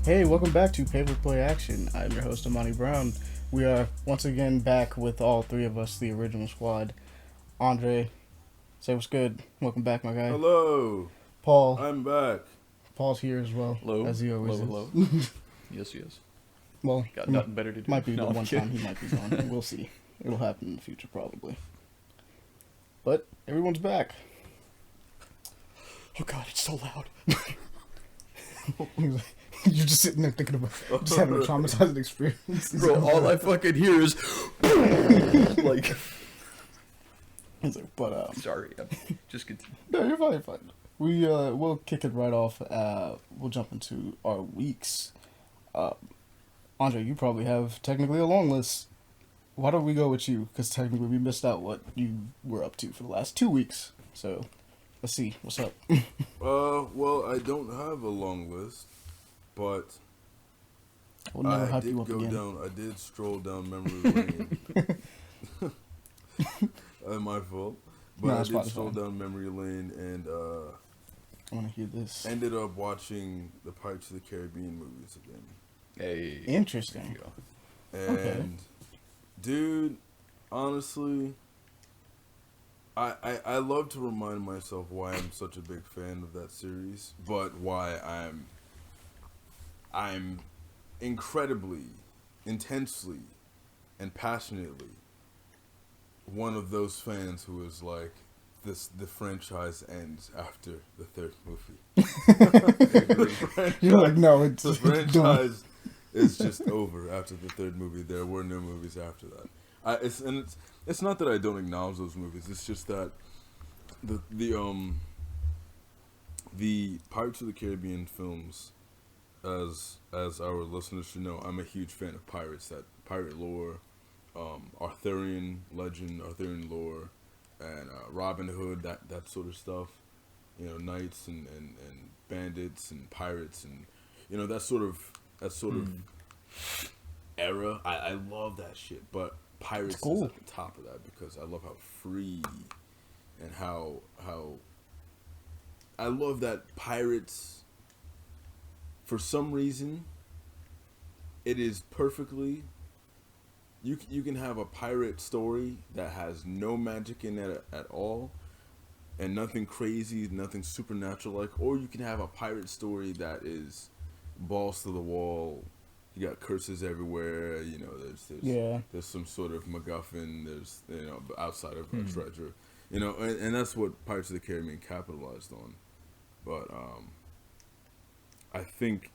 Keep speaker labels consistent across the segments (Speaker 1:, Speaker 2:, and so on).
Speaker 1: Hey, welcome back to Pay with Play Action. I'm your host, Amani Brown. We are once again back with all three of us, the original squad. Andre, say what's good. Welcome back, my guy.
Speaker 2: Hello.
Speaker 1: Paul.
Speaker 2: I'm back.
Speaker 1: Paul's here as well,
Speaker 3: Hello.
Speaker 1: as he always
Speaker 3: hello,
Speaker 1: is.
Speaker 3: hello. Yes.
Speaker 1: Well,
Speaker 3: Got nothing better to do.
Speaker 1: might be
Speaker 3: No,
Speaker 1: the
Speaker 3: I'm
Speaker 1: one
Speaker 3: kidding.
Speaker 1: time he might be gone. We'll see. It'll happen in the future, probably. But everyone's back.
Speaker 3: Oh God, it's so loud.
Speaker 1: You're just sitting there thinking about just having a traumatizing experience.
Speaker 3: Bro, all I fucking hear is like.
Speaker 1: It's like, but
Speaker 3: Sorry, just continue.
Speaker 1: no, you're fine. You're fine. We'll kick it right off. We'll jump into our weeks. Andre, you probably have technically a long list. Why don't we go with you? Because technically we missed out what you were up to for the last 2 weeks. So, let's see. What's up?
Speaker 2: Well, I don't have a long list, but
Speaker 1: We'll never
Speaker 2: I
Speaker 1: hype
Speaker 2: did
Speaker 1: you up
Speaker 2: go
Speaker 1: again.
Speaker 2: down. I did stroll down memory lane. My fault. But
Speaker 1: No,
Speaker 2: I
Speaker 1: it's
Speaker 2: did
Speaker 1: fine, it's
Speaker 2: stroll
Speaker 1: fine.
Speaker 2: down memory lane and
Speaker 1: I want to hear this.
Speaker 2: ended up watching the Pirates of the Caribbean movies again.
Speaker 3: Hey.
Speaker 1: Interesting.
Speaker 3: There you go.
Speaker 1: Okay.
Speaker 2: And dude, honestly, I love to remind myself why I'm such a big fan of that series, but why I'm incredibly, intensely, and passionately one of those fans who is like, the franchise ends after the third movie.
Speaker 1: You're like, no, it's
Speaker 2: The
Speaker 1: it's done.
Speaker 2: franchise is just over after the third movie. There were no movies after that. It's not that I don't acknowledge those movies. It's just that the Pirates of the Caribbean films, as our listeners should know, I'm a huge fan of pirates. That pirate lore, Arthurian legend, Arthurian lore, and Robin Hood, that sort of stuff. You know, knights and bandits and pirates and that sort of era. I love that shit. But pirates
Speaker 1: It's cool.
Speaker 2: is at the top of that because I love how free and how I love that pirates, for some reason, it is perfectly. You can have a pirate story that has no magic in it at all, and nothing crazy, nothing supernatural like, or you can have a pirate story that is balls to the wall. You got curses everywhere. There's some sort of MacGuffin. There's outside of a treasure. And that's what Pirates of the Caribbean capitalized on. But I think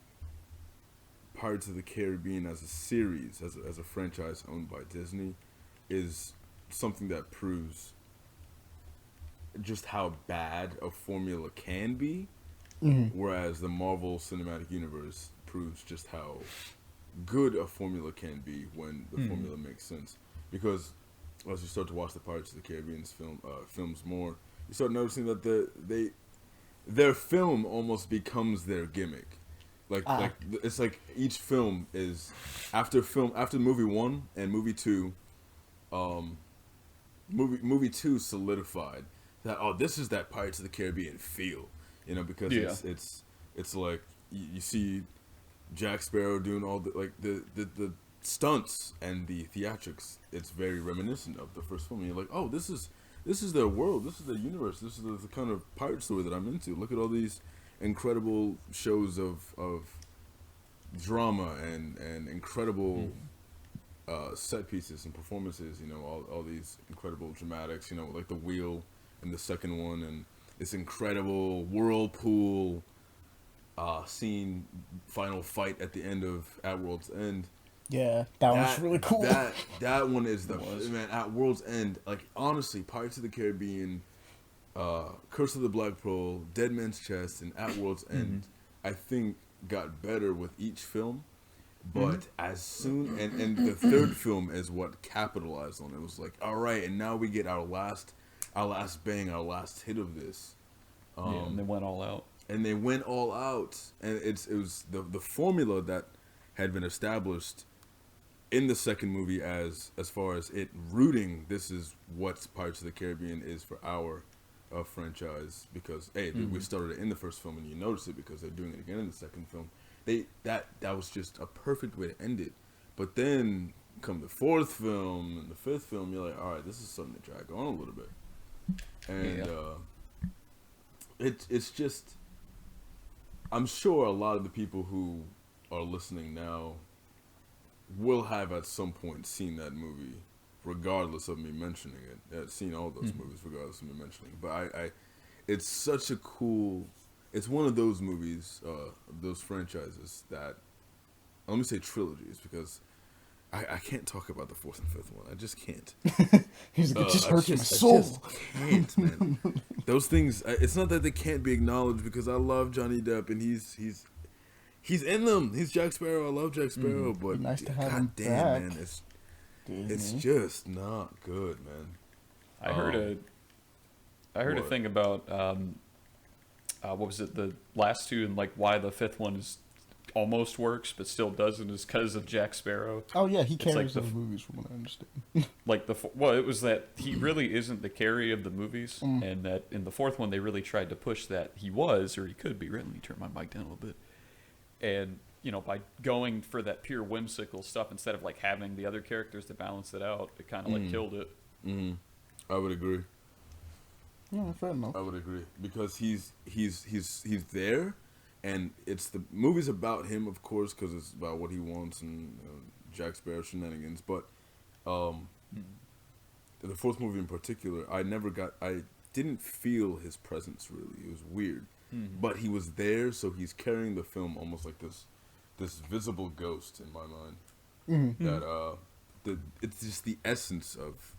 Speaker 2: Pirates of the Caribbean as a series, as a franchise owned by Disney, is something that proves just how bad a formula can be, whereas the Marvel Cinematic Universe proves just how good a formula can be when the formula makes sense. Because as you start to watch the Pirates of the Caribbean films more, you start noticing that their film almost becomes their gimmick. Like it's like each film is after movie one and movie two, movie two solidified that this is that Pirates of the Caribbean feel, because it's like you see Jack Sparrow doing all the stunts and the theatrics. It's very reminiscent of the first film. And you're like, oh, this is their world, this is their universe, this is the kind of pirate story that I'm into. Look at all these incredible shows of drama and incredible set pieces and performances. All these incredible dramatics. Like the wheel in the second one, and this incredible whirlpool scene, final fight at the end of At World's End.
Speaker 1: Yeah, that was really cool.
Speaker 2: That one is man, at World's End. Like, honestly, Pirates of the Caribbean, Curse of the Black Pearl, Dead Man's Chest, and At World's End, I think got better with each film. But as soon and the third film is what capitalized on it. It was like, all right, and now we get our last bang, our last hit of this.
Speaker 3: And they went all out.
Speaker 2: And they went all out, and it was the formula that had been established in the second movie as far as it rooting. This is what Pirates of the Caribbean is for our franchise, because we started it in the first film and you notice it because they're doing it again in the second film. that was just a perfect way to end it. But then come the fourth film and the fifth film, you're like, all right, this is something to drag on a little bit, and it's just, I'm sure a lot of the people who are listening now will have at some point seen that movie, regardless of me mentioning it. Seen all those movies, regardless of me mentioning it. But I it's such a cool. It's one of those movies, those franchises that, let me say trilogies, because I can't talk about the fourth and fifth one. I just can't.
Speaker 1: He's like, it just hurts my soul.
Speaker 2: I just can't, man. Those things. It's not that they can't be acknowledged, because I love Johnny Depp and he's in them. He's Jack Sparrow. I love Jack Sparrow, but
Speaker 1: nice to have him
Speaker 2: damn,
Speaker 1: back.
Speaker 2: man, it's just not good, man.
Speaker 4: I heard a thing about what was it, the last two, and like why the fifth one is almost works but still doesn't, is because of Jack Sparrow.
Speaker 1: Oh yeah, he carries
Speaker 4: like
Speaker 1: those movies from what I understand.
Speaker 4: Like it was that he really isn't the carry of the movies, and that in the fourth one they really tried to push that he was, or he could be. Let me turn my mic down a little bit. And by going for that pure whimsical stuff instead of like having the other characters to balance it out, it kind of like killed it.
Speaker 2: I would agree.
Speaker 1: Yeah, fair enough.
Speaker 2: I would agree, because he's there, and the movie's about him, of course, because it's about what he wants and Jack Sparrow shenanigans. But the fourth movie in particular, I didn't feel his presence really. It was weird, but he was there, so he's carrying the film almost like this visible ghost in my mind. That it's just the essence of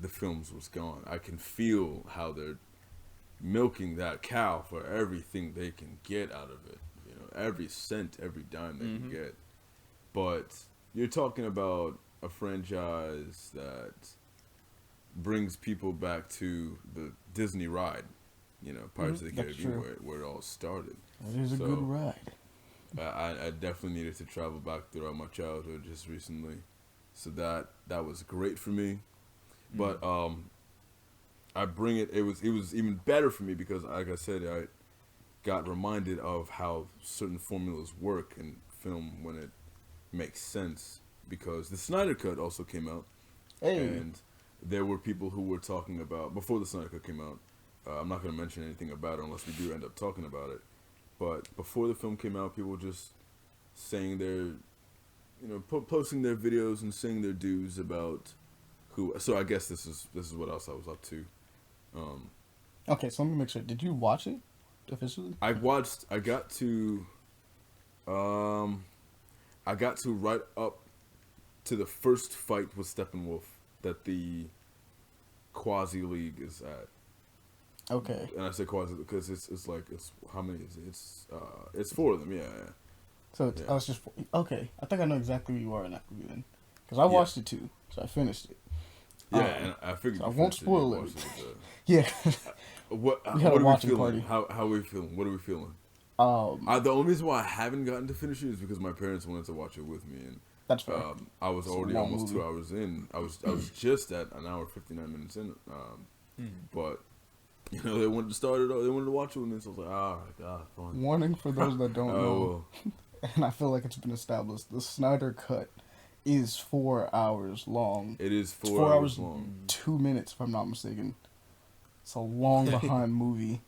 Speaker 2: the films was gone. I can feel how they're milking that cow for everything they can get out of it. Every cent, every dime they can get. But you're talking about a franchise that brings people back to the Disney ride, Pirates of the Caribbean, where it all started.
Speaker 1: It is a good ride.
Speaker 2: I definitely needed to travel back throughout my childhood just recently, so that was great for me. But I bring it. It was even better for me because, like I said, I got reminded of how certain formulas work in film when it makes sense. Because the Snyder Cut also came out, and there were people who were talking about, before the Snyder Cut came out. I'm not going to mention anything about it unless we do end up talking about it. But before the film came out, people were just saying their, posting their videos and saying their dues about who. So I guess this is what else I was up to.
Speaker 1: Okay, so let me make sure. Did you watch it officially?
Speaker 2: I got to right up to the first fight with Steppenwolf that the Quasi League is at.
Speaker 1: Okay.
Speaker 2: And I say quasi because it's how many is it? It's 4 of them. Yeah.
Speaker 1: So I was just okay. I think I know exactly where you are in that movie then, because I watched it too, so I finished it.
Speaker 2: Yeah, and I figured
Speaker 1: so I won't spoil it.
Speaker 2: Yeah.
Speaker 1: What
Speaker 2: are we feeling?
Speaker 1: party.
Speaker 2: How are we feeling? What are we feeling? The only reason why I haven't gotten to finish it is because my parents wanted to watch it with me, and
Speaker 1: that's fair.
Speaker 2: I was already almost movie. 2 hours in. I was just at an hour 59 minutes in. But they wanted to start it. They wanted to watch it with me, so I was like, oh god, fine.
Speaker 1: Warning for those that don't know, and I feel like it's been established. The Snyder Cut is 4 hours long.
Speaker 2: It is 4 hours long.
Speaker 1: 2 minutes, if I'm not mistaken. It's a long behind movie.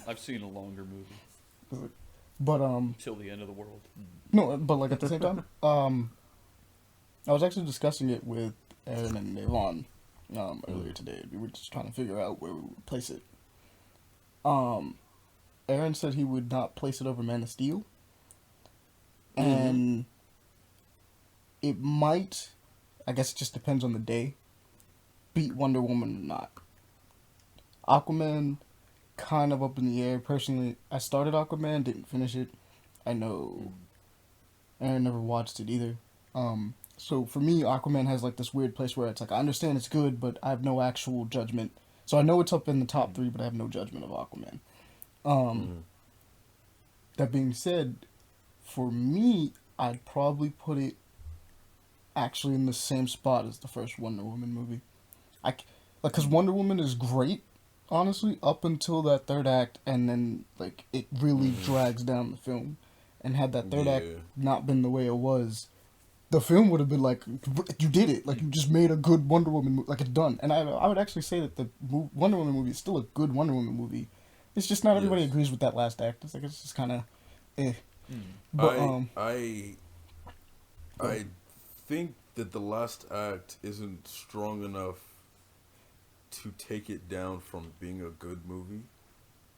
Speaker 4: I've seen a longer movie.
Speaker 1: But
Speaker 4: till the end of the world.
Speaker 1: No, but like at the same time, I was actually discussing it with Aaron and Navon earlier today. We were just trying to figure out where we would place it. Aaron said he would not place it over Man of Steel. And it might, I guess it just depends on the day, beat Wonder Woman or not. Aquaman, kind of up in the air. Personally, I started Aquaman, didn't finish it. I know Aaron never watched it either. So for me, Aquaman has like this weird place where it's like, I understand it's good, but I have no actual judgment. So I know it's up in the top 3, but I have no judgment of Aquaman. That being said, for me, I'd probably put it actually in the same spot as the first Wonder Woman movie. Because Wonder Woman is great, honestly, up until that third act, and then like it really drags down the film. and had that third act
Speaker 2: Yeah.
Speaker 1: not been the way it was, the film would have been like, you did it. Like, you just made a good Wonder Woman movie. Like, it's done. And I would actually say that the Wonder Woman movie is still a good Wonder Woman movie. It's just not everybody
Speaker 2: Yes.
Speaker 1: agrees with that last act. It's like, it's just kind of, eh. But,
Speaker 2: I think that the last act isn't strong enough to take it down from being a good movie.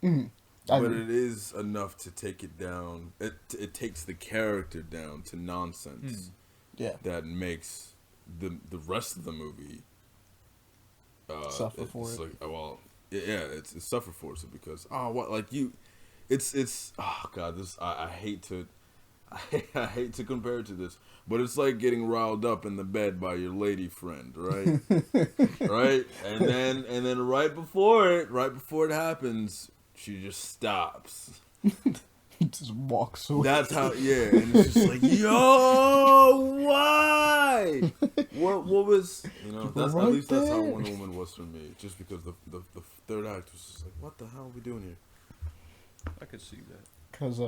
Speaker 1: I
Speaker 2: But
Speaker 1: agree.
Speaker 2: it is enough to take it down. It takes the character down to nonsense
Speaker 1: Yeah.
Speaker 2: that makes the rest of the movie
Speaker 1: Suffer for
Speaker 2: it's
Speaker 1: it.
Speaker 2: Like, well, yeah, it's suffer for it because it's oh god, this I hate to I hate to compare it to this, but it's like getting riled up in the bed by your lady friend, right? Right? And then right before it happens, she just stops.
Speaker 1: Just walks away.
Speaker 2: That's how, yeah. And it's just like, yo, why? What was, that's
Speaker 1: right
Speaker 2: at least that's how
Speaker 1: there.
Speaker 2: Wonder Woman was for me. Just because the third act was just like, what the hell are we doing here?
Speaker 4: I could see that.
Speaker 1: Because,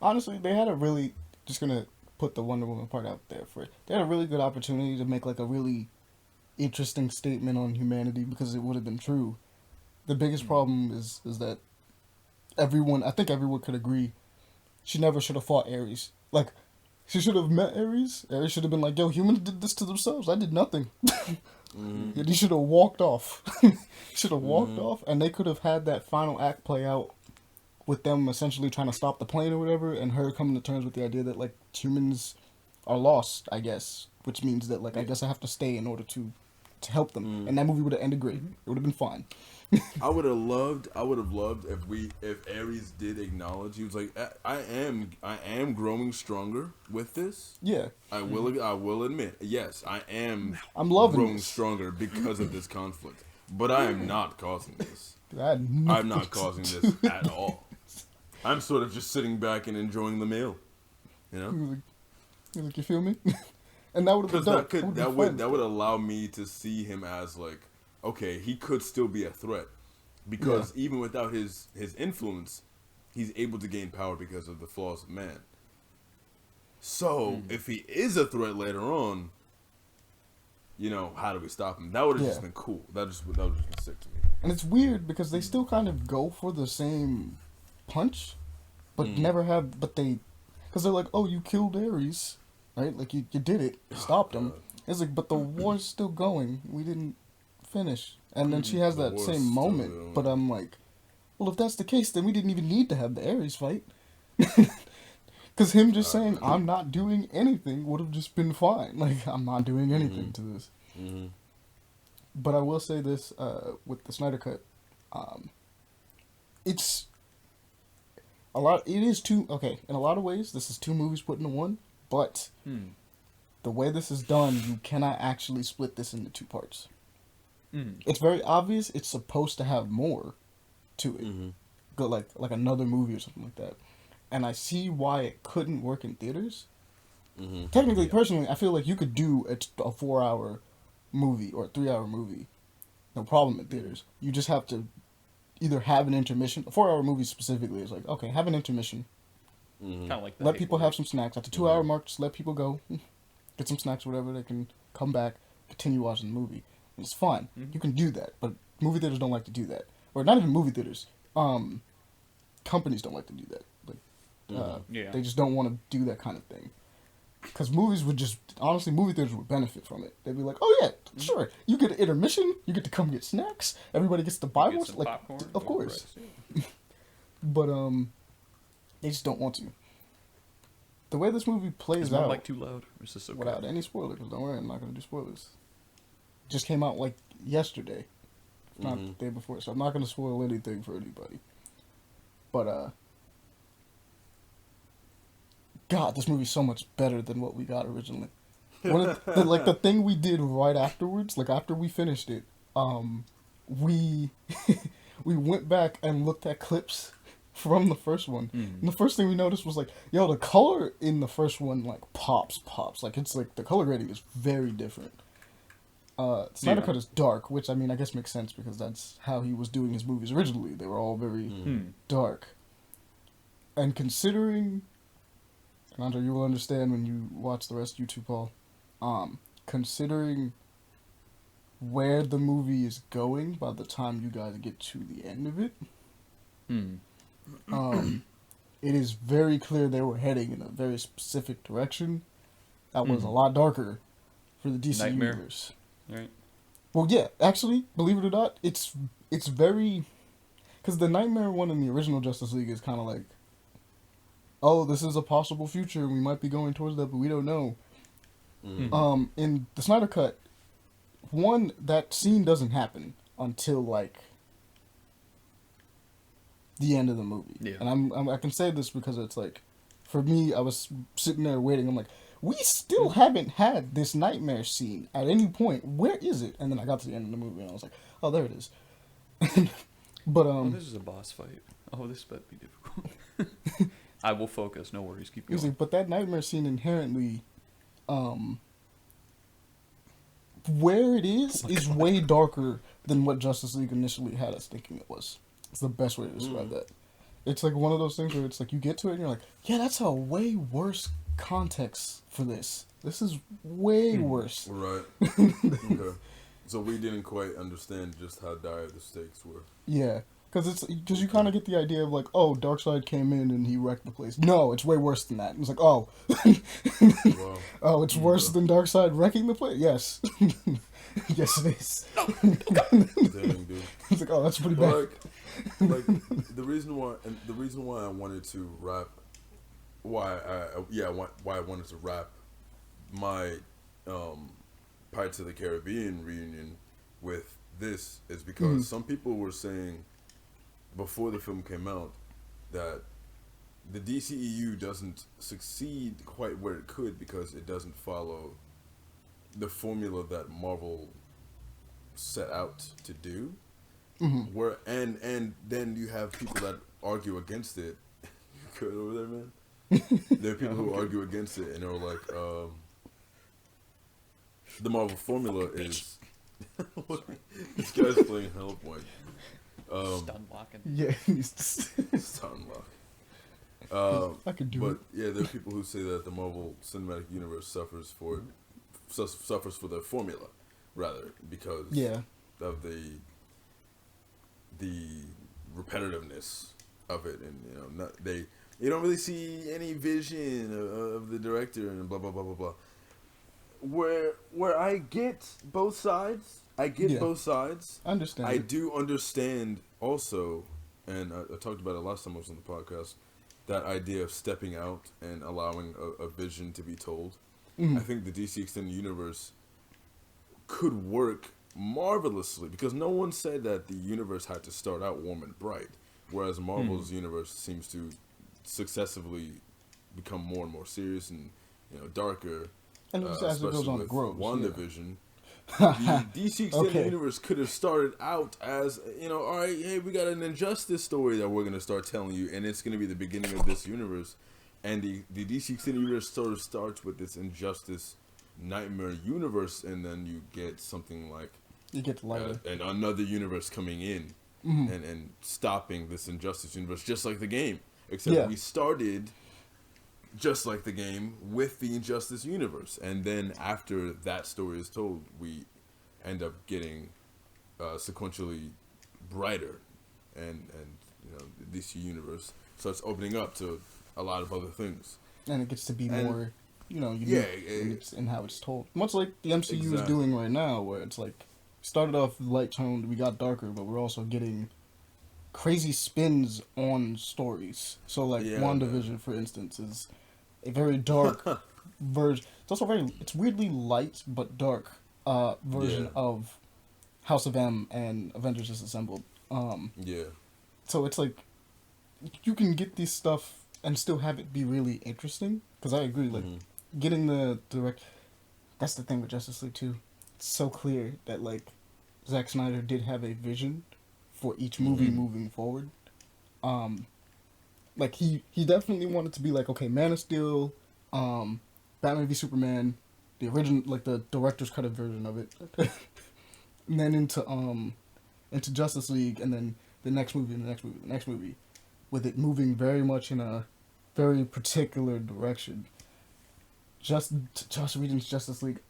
Speaker 1: honestly, they had a really, just gonna put the Wonder Woman part out there for it. They had a really good opportunity to make, like, a really interesting statement on humanity because it would have been true. The biggest problem is that I think everyone could agree, she never should have fought Ares. Like, she should have met Ares. Ares should have been like, yo, humans did this to themselves. I did nothing. And he should have walked off. Should have walked off, and they could have had that final act play out with them essentially trying to stop the plane or whatever, and her coming to terms with the idea that, like, humans are lost, I guess. Which means that, like, I guess I have to stay in order to help them. And that movie would have ended great. It would have been fine.
Speaker 2: I would have loved if Ares did acknowledge, he was like, I am growing stronger with this.
Speaker 1: Yeah.
Speaker 2: I will admit, yes,
Speaker 1: I'm loving
Speaker 2: growing
Speaker 1: this.
Speaker 2: stronger because of this conflict. But I am not causing this.
Speaker 1: I'm
Speaker 2: I'm not causing this at all. I'm sort of just sitting back and enjoying the meal. You know?
Speaker 1: He's like, you feel me? And that would have been
Speaker 2: Because
Speaker 1: dope.
Speaker 2: that would allow me to see him as like, okay, he could still be a threat. Because even without his influence, he's able to gain power because of the flaws of man. So if he is a threat later on, how do we stop him? That would have just been cool. That would just been sick to me.
Speaker 1: And it's weird because they still kind of go for the same punch, but never have. But because they're like, oh, you killed Ares, right? Like you did it, stopped him. It's like, but the war's still going. We didn't finish. And then she has
Speaker 2: The
Speaker 1: that
Speaker 2: war's
Speaker 1: same
Speaker 2: still
Speaker 1: moment.
Speaker 2: going.
Speaker 1: But I'm like, well, if that's the case, then we didn't even need to have the Ares fight. Because him just saying, I'm not doing anything would have just been fine. Like, I'm not doing anything to this. But I will say this, with the Snyder Cut, it's a lot, it is two, okay, in a lot of ways, this is two movies put into one, but the way this is done, you cannot actually split this into two parts. It's very obvious it's supposed to have more to it. Go like another movie or something like that. And I see why it couldn't work in theaters. Technically, personally, I feel like you could do a 4-hour movie or a 3-hour movie. No problem in theaters. You just have to either have an intermission. A 4-hour movie specifically is like, okay, have an intermission.
Speaker 4: Kind of like the
Speaker 1: Let people have
Speaker 4: Hateful
Speaker 1: some snacks. At the 2-hour mark, just let people go. Get some snacks, whatever. They can come back, continue watching the movie. And it's fine. You can do that. But movie theaters don't like to do that. Or not even movie theaters. Companies don't like to do that. Like, they just don't want to do that kind of thing. Because movies would just, honestly, movie theaters would benefit from it. They'd be like, oh yeah, sure, you get an intermission, you get to come get snacks, everybody gets to buy
Speaker 4: Get
Speaker 1: one,
Speaker 4: some
Speaker 1: like,
Speaker 4: popcorn,
Speaker 1: of
Speaker 4: go
Speaker 1: course.
Speaker 4: right,
Speaker 1: But they just don't want to. The way this movie plays
Speaker 4: Is my
Speaker 1: out,
Speaker 4: mic too loud? Or is this okay?
Speaker 1: without any spoilers, don't worry, I'm not going to do spoilers. Just came out like yesterday, if not the day before, so I'm not going to spoil anything for anybody. But God, this movie's so much better than what we got originally. The thing we did right afterwards, like after we finished it, we we went back and looked at clips from the first one. And the first thing we noticed was like, yo, the color in the first one like pops. Like it's like the color grading is very different. Snyder Cut is dark, which I mean I guess makes sense because that's how he was doing his movies originally. They were all very dark. And considering And Andre, you will understand when you watch the rest of YouTube, Paul. Considering where the movie is going by the time you guys get to the end of it, it is very clear they were heading in a very specific direction that was a lot darker for the DC
Speaker 4: Nightmare.
Speaker 1: universe.
Speaker 4: Right.
Speaker 1: Well, yeah, actually, believe it or not, it's very... Because the Nightmare one in the original Justice League is kind of like, oh, this is a possible future, we might be going towards that, but we don't know. In the Snyder Cut, one, that scene doesn't happen until, like, the end of the movie.
Speaker 4: Yeah.
Speaker 1: And I can say this because it's like, for me, I was sitting there waiting, I'm like, we still haven't had this nightmare scene at any point. Where is it? And then I got to the end of the movie and I was like, oh, there it is. But
Speaker 4: Oh, this is a boss fight. Oh, this better be difficult. I will focus. No worries. Keep going.
Speaker 1: but that nightmare scene inherently, where it is way darker than what Justice League initially had us thinking it was. It's the best way to describe that. It's like one of those things where it's like you get to it and you're like, yeah, that's a way worse context for this. This is way worse.
Speaker 2: Right. Okay. So we didn't quite understand just how dire the stakes were.
Speaker 1: Yeah, because you kind of get the idea of like, oh, Darkseid came in and he wrecked the place. No, it's way worse than that. And it's like, oh,
Speaker 2: Wow.
Speaker 1: oh, it's worse than Darkseid wrecking the place. Yes, yes, it is.
Speaker 2: Dang, dude.
Speaker 1: It's like, oh, that's pretty bad.
Speaker 2: Like the reason why I wanted to wrap, why I wanted to wrap my Pirates of the Caribbean reunion with this is because some people were saying before the film came out that the DCEU doesn't succeed quite where it could because it doesn't follow the formula that Marvel set out to do. Where and then you have people that argue against it. You good over there, man? There are people who argue against it and they're like, the Marvel formula is this guy's playing Hellpoint.
Speaker 4: Stun blocking.
Speaker 1: Yeah,
Speaker 2: Stun lock.
Speaker 1: I could do
Speaker 2: but
Speaker 1: it.
Speaker 2: yeah, there are people who say that the Marvel Cinematic Universe suffers for the formula, rather, because of the repetitiveness of it, and you don't really see any vision of the director and blah blah blah blah blah. Where I get both sides. Both sides.
Speaker 1: I understand.
Speaker 2: I do understand also, and I talked about it last time I was on the podcast, that idea of stepping out and allowing a vision to be told. I think the DC Extended Universe could work marvelously because no one said that the universe had to start out warm and bright, whereas Marvel's universe seems to successively become more and more serious and darker.
Speaker 1: And as it goes on, it grows.
Speaker 2: WandaVision. The DC Extended Universe could have started out as, all right, hey, we got an injustice story that we're going to start telling you, and it's going to be the beginning of this universe. And the DC Extended Universe sort of starts with this injustice nightmare universe, and then you get something like
Speaker 1: you get lighter.
Speaker 2: And another universe coming in and stopping this injustice universe, just like the game. Except we started just like the game with the Injustice universe, and then after that story is told, we end up getting sequentially brighter, and the DC universe starts opening up to a lot of other things,
Speaker 1: and it gets to be more unique in how it's told, much like the MCU is doing right now, where it's like started off light toned, we got darker, but we're also getting crazy spins on stories. So like WandaVision, for instance, is a very dark version. It's also it's weirdly light but dark version of House of M and Avengers Disassembled. So it's like you can get this stuff and still have it be really interesting. Because I agree, like getting the direct. That's the thing with Justice League too. It's so clear that like Zack Snyder did have a vision for each movie moving forward. Like he definitely wanted to be like, okay, Man of Steel, Batman v Superman, the original, like the director's cut version of it, and then into Justice League, and then the next movie, and the next movie, with it moving very much in a very particular direction. Joss Whedon's Justice League.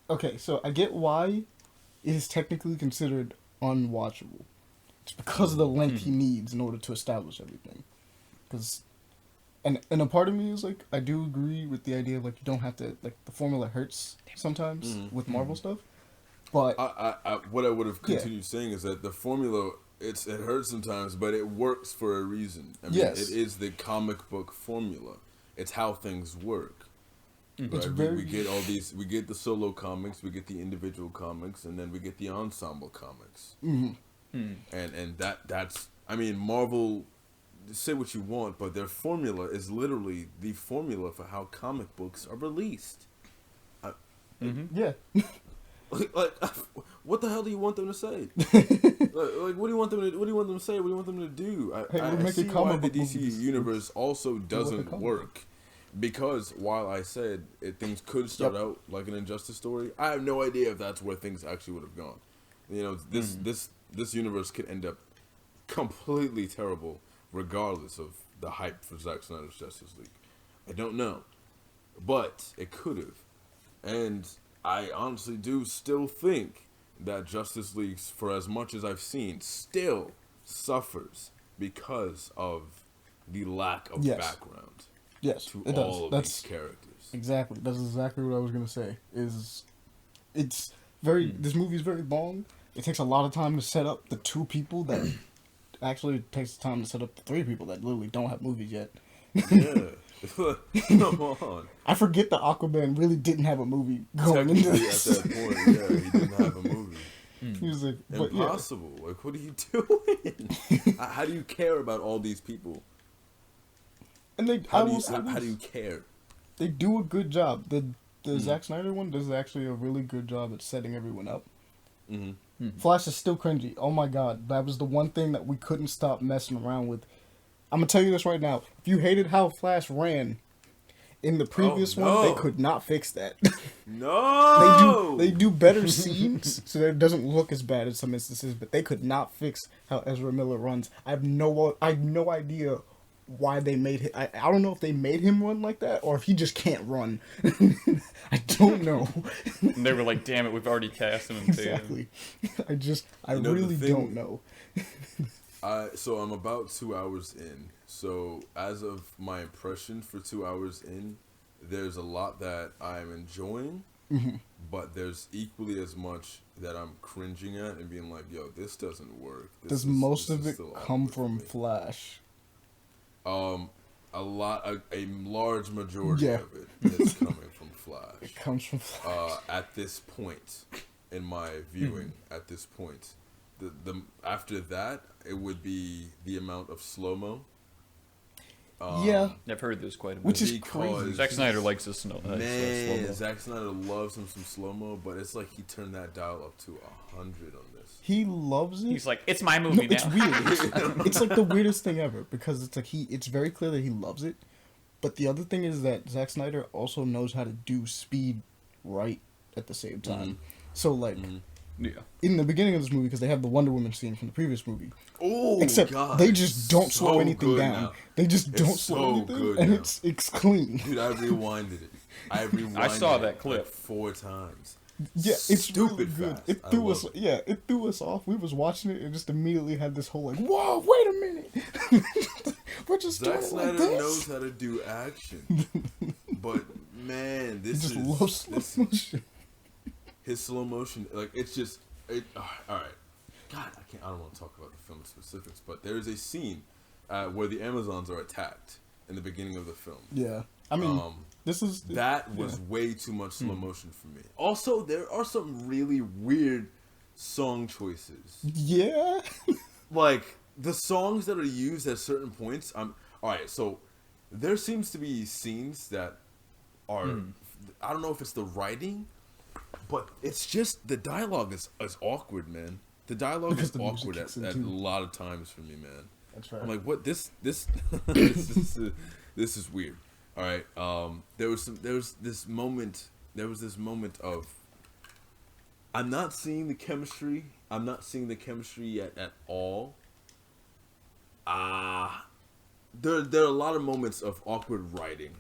Speaker 1: Okay, so I get why it is technically considered unwatchable. It's because of the length he needs in order to establish everything. Because, and a part of me is like, I do agree with the idea of like you don't have to, like, the formula hurts sometimes with Marvel stuff. But
Speaker 2: what I would have continued saying is that the formula, it hurts sometimes, but it works for a reason. I mean, it is the comic book formula. It's how things work. Right? We get all these. We get the solo comics, we get the individual comics, and then we get the ensemble comics. And that's. I mean, Marvel. Say what you want, but their formula is literally the formula for how comic books are released.
Speaker 1: Yeah.
Speaker 2: Like, what the hell do you want them to say? Like, what do you want them to? What do you want them to say? What do you want them to do? I see why the DC universe also doesn't work, because while I said things could start out like an Injustice story, I have no idea if that's where things actually would have gone. You know, this universe could end up completely terrible, regardless of the hype for Zack Snyder's Justice League. I don't know, but it could have, and I honestly do still think that Justice League, for as much as I've seen, still suffers because of the lack of background.
Speaker 1: Yes,
Speaker 2: to
Speaker 1: it
Speaker 2: all
Speaker 1: does.
Speaker 2: of these characters.
Speaker 1: Exactly. That's exactly what I was gonna say. It's very. This movie is very long. It takes a lot of time to set up the two people that actually takes time to set up the three people that literally don't have movies yet.
Speaker 2: Yeah. Come on.
Speaker 1: I forget that Aquaman really didn't have a movie going into this.
Speaker 2: At that point, yeah, he didn't have a movie.
Speaker 1: He was like,
Speaker 2: impossible. Yeah. Like, what are you doing? How do you care about all these people?
Speaker 1: And
Speaker 2: how do you care?
Speaker 1: They do a good job. The Zack Snyder one does actually a really good job at setting everyone up. Flash is still cringy. Oh my god, that was the one thing that we couldn't stop messing around with. I'm gonna tell you this right now. If you hated how Flash ran in the previous one, they could not fix that.
Speaker 2: No,
Speaker 1: they do better scenes, so that it doesn't look as bad in some instances. But they could not fix how Ezra Miller runs. I have no idea why they made him. I don't know if they made him run like that or if he just can't run. I don't know.
Speaker 4: And they were like, "Damn it, we've already cast him."
Speaker 1: Exactly. I really don't know.
Speaker 2: So I'm about 2 hours in. So as of my impression for 2 hours in, there's a lot that I'm enjoying, but there's equally as much that I'm cringing at and being like, "Yo, this doesn't work."
Speaker 1: Does most of it come from Flash?
Speaker 2: A large majority of it is coming from Flash.
Speaker 1: It comes from Flash.
Speaker 2: At this point, in my viewing, at this point, the after that, it would be the amount of slow-mo.
Speaker 4: I've heard there's quite a bit.
Speaker 1: Which is crazy.
Speaker 4: Zack Snyder likes the slow-mo.
Speaker 2: Zack Snyder loves him some slow-mo, but it's like he turned that dial up to 100 on this.
Speaker 1: He loves it.
Speaker 4: He's like, it's my movie now.
Speaker 1: It's weird. It's like the weirdest thing ever because it's like it's very clear that he loves it, but the other thing is that Zack Snyder also knows how to do speed right at the same time. So like. In the beginning of this movie, because they have the Wonder Woman scene from the previous movie.
Speaker 2: Oh,
Speaker 1: except
Speaker 2: God,
Speaker 1: they just don't slow anything down.
Speaker 2: Now.
Speaker 1: They just don't slow anything, and it's clean.
Speaker 2: Dude, I rewinded it.
Speaker 4: I saw that clip
Speaker 2: like 4 times.
Speaker 1: Yeah, it's
Speaker 2: stupid
Speaker 1: really good.
Speaker 2: fast.
Speaker 1: It threw us. Yeah, it threw us off. We was watching it and just immediately had this whole like, whoa, wait a minute. We're just
Speaker 2: Zack
Speaker 1: doing
Speaker 2: Snyder
Speaker 1: like this.
Speaker 2: knows how to do action, but man, this
Speaker 1: just
Speaker 2: is
Speaker 1: loves slow motion.
Speaker 2: His slow motion, like it's just. All right, God, I don't want to talk about the film specifics, but there is a scene where the Amazons are attacked in the beginning of the film.
Speaker 1: Yeah, I mean,
Speaker 2: that was way too much slow motion for me. Also, there are some really weird song choices.
Speaker 1: Yeah,
Speaker 2: like the songs that are used at certain points. All right, so there seems to be scenes that are. I don't know if it's the writing. But it's just the dialogue is awkward, man. The dialogue is awkward at a lot of times for me, man.
Speaker 1: That's right.
Speaker 2: I'm like, what this this is weird. All right. There was this moment of I'm not seeing the chemistry. I'm not seeing the chemistry yet at all. there are a lot of moments of awkward writing,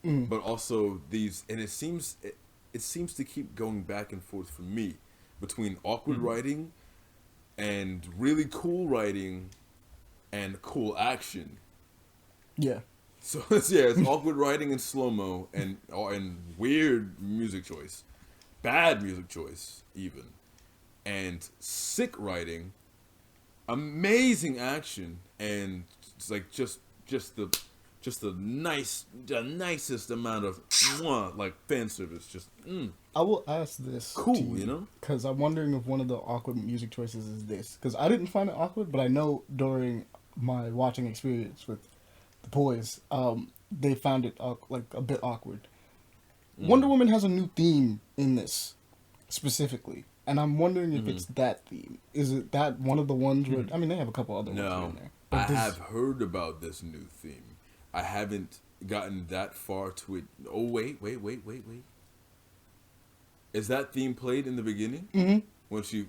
Speaker 2: but also these, and it seems to keep going back and forth for me between awkward writing and really cool writing and cool action.
Speaker 1: Yeah.
Speaker 2: So it's awkward writing and slow-mo and weird music choice, bad music choice even, and sick writing, amazing action, and it's like just the nicest amount of like fan service. Just
Speaker 1: I will ask this.
Speaker 2: Cool,
Speaker 1: to you,
Speaker 2: you know?
Speaker 1: Because I'm wondering if one of the awkward music choices is this. Because I didn't find it awkward, but I know during my watching experience with the boys, they found it like a bit awkward. Wonder Woman has a new theme in this specifically, and I'm wondering if it's that theme. Is it that one of the ones where I mean they have a couple other ones in there. But
Speaker 2: I have heard about this new theme. I haven't gotten that far to it. Oh wait. Is that theme played in the beginning? Mm-hmm. When she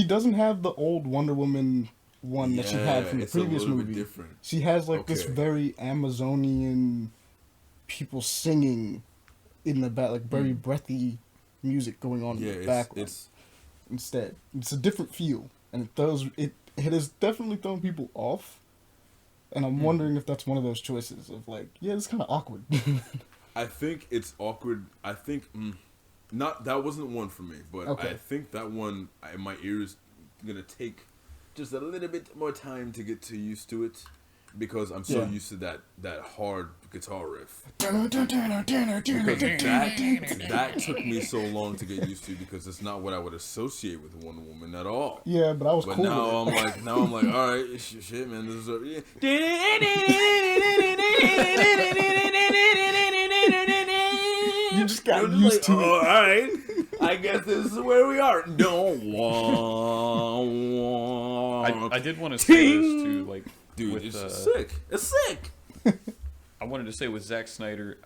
Speaker 1: doesn't have the old Wonder Woman one that she had from the previous movie.
Speaker 2: Different.
Speaker 1: She has like this very Amazonian people singing in the back, like very breathy music going on in the background. Instead, it's a different feel, and it has definitely thrown people off. And I'm wondering if that's one of those choices of like, yeah, it's kind of awkward.
Speaker 2: I think it's awkward. I think not that wasn't one for me, but I think that one my ears gonna take just a little bit more time to get too used to it, because I'm so used to that hard guitar riff. Because that took me so long to get used to, because it's not what I would associate with Wonder Woman at all.
Speaker 1: Yeah, but I was
Speaker 2: But
Speaker 1: cool.
Speaker 2: now I'm like, all right, shit, man, this is
Speaker 1: You just got used to it.
Speaker 2: All right, I guess this is where we are. No.
Speaker 4: I did want to say this too, like,
Speaker 2: Dude,
Speaker 4: with,
Speaker 2: it's sick. It's sick.
Speaker 4: I wanted to say with Zack Snyder,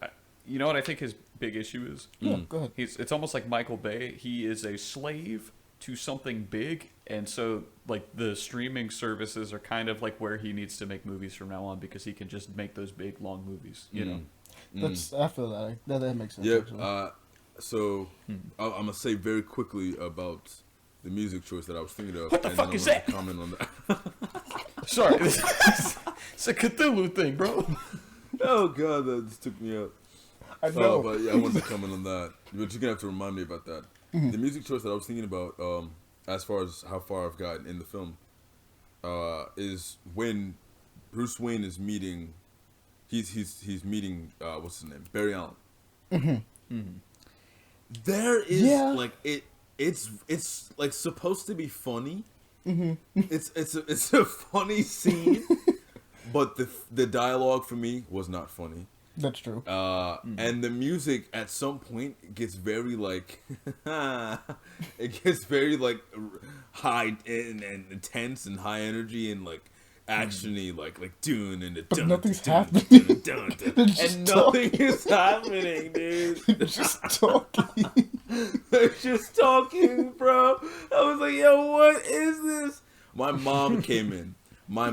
Speaker 4: you know what I think his big issue is?
Speaker 1: Yeah, go ahead.
Speaker 4: It's almost like Michael Bay. He is a slave to something big, and so like the streaming services are kind of like where he needs to make movies from now on, because he can just make those big long movies. You know.
Speaker 1: That's I feel that makes sense.
Speaker 2: Yep.
Speaker 1: Actually.
Speaker 2: So I'm gonna say very quickly about the music choice that I was thinking of.
Speaker 4: What the fuck is that?
Speaker 2: Comment on that.
Speaker 4: Sorry, it's a Cthulhu thing, bro.
Speaker 2: Oh god, that just took me out.
Speaker 1: I know.
Speaker 2: But yeah, I wanted to comment on that. But you're gonna have to remind me about that. The music choice that I was thinking about, as far as how far I've gotten in the film, is when Bruce Wayne is meeting. He's meeting what's his name, Barry Allen. There is like it's like supposed to be funny. It's a funny scene, but the dialogue for me was not funny.
Speaker 1: That's true.
Speaker 2: And the music at some point gets very like it gets very like high and intense and high energy and like actiony, like dune and
Speaker 1: but nothing's happening.
Speaker 2: And nothing is happening, dude.
Speaker 1: They're just talking.
Speaker 2: They're just talking, bro. I was like, yo, what is this? My mom came in. My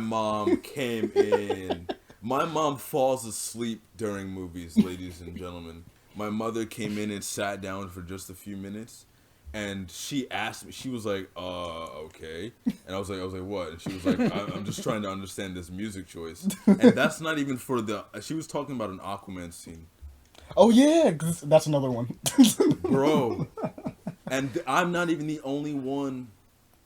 Speaker 2: mom falls asleep during movies, ladies and gentlemen. My mother came in and sat down for just a few minutes, and she asked me. She was like, okay. And I was like, what? And she was like, I'm just trying to understand this music choice. And that's not even for the. She was talking about an Aquaman scene.
Speaker 1: Oh yeah, 'cause that's another one.
Speaker 2: Bro. And I'm not even the only one.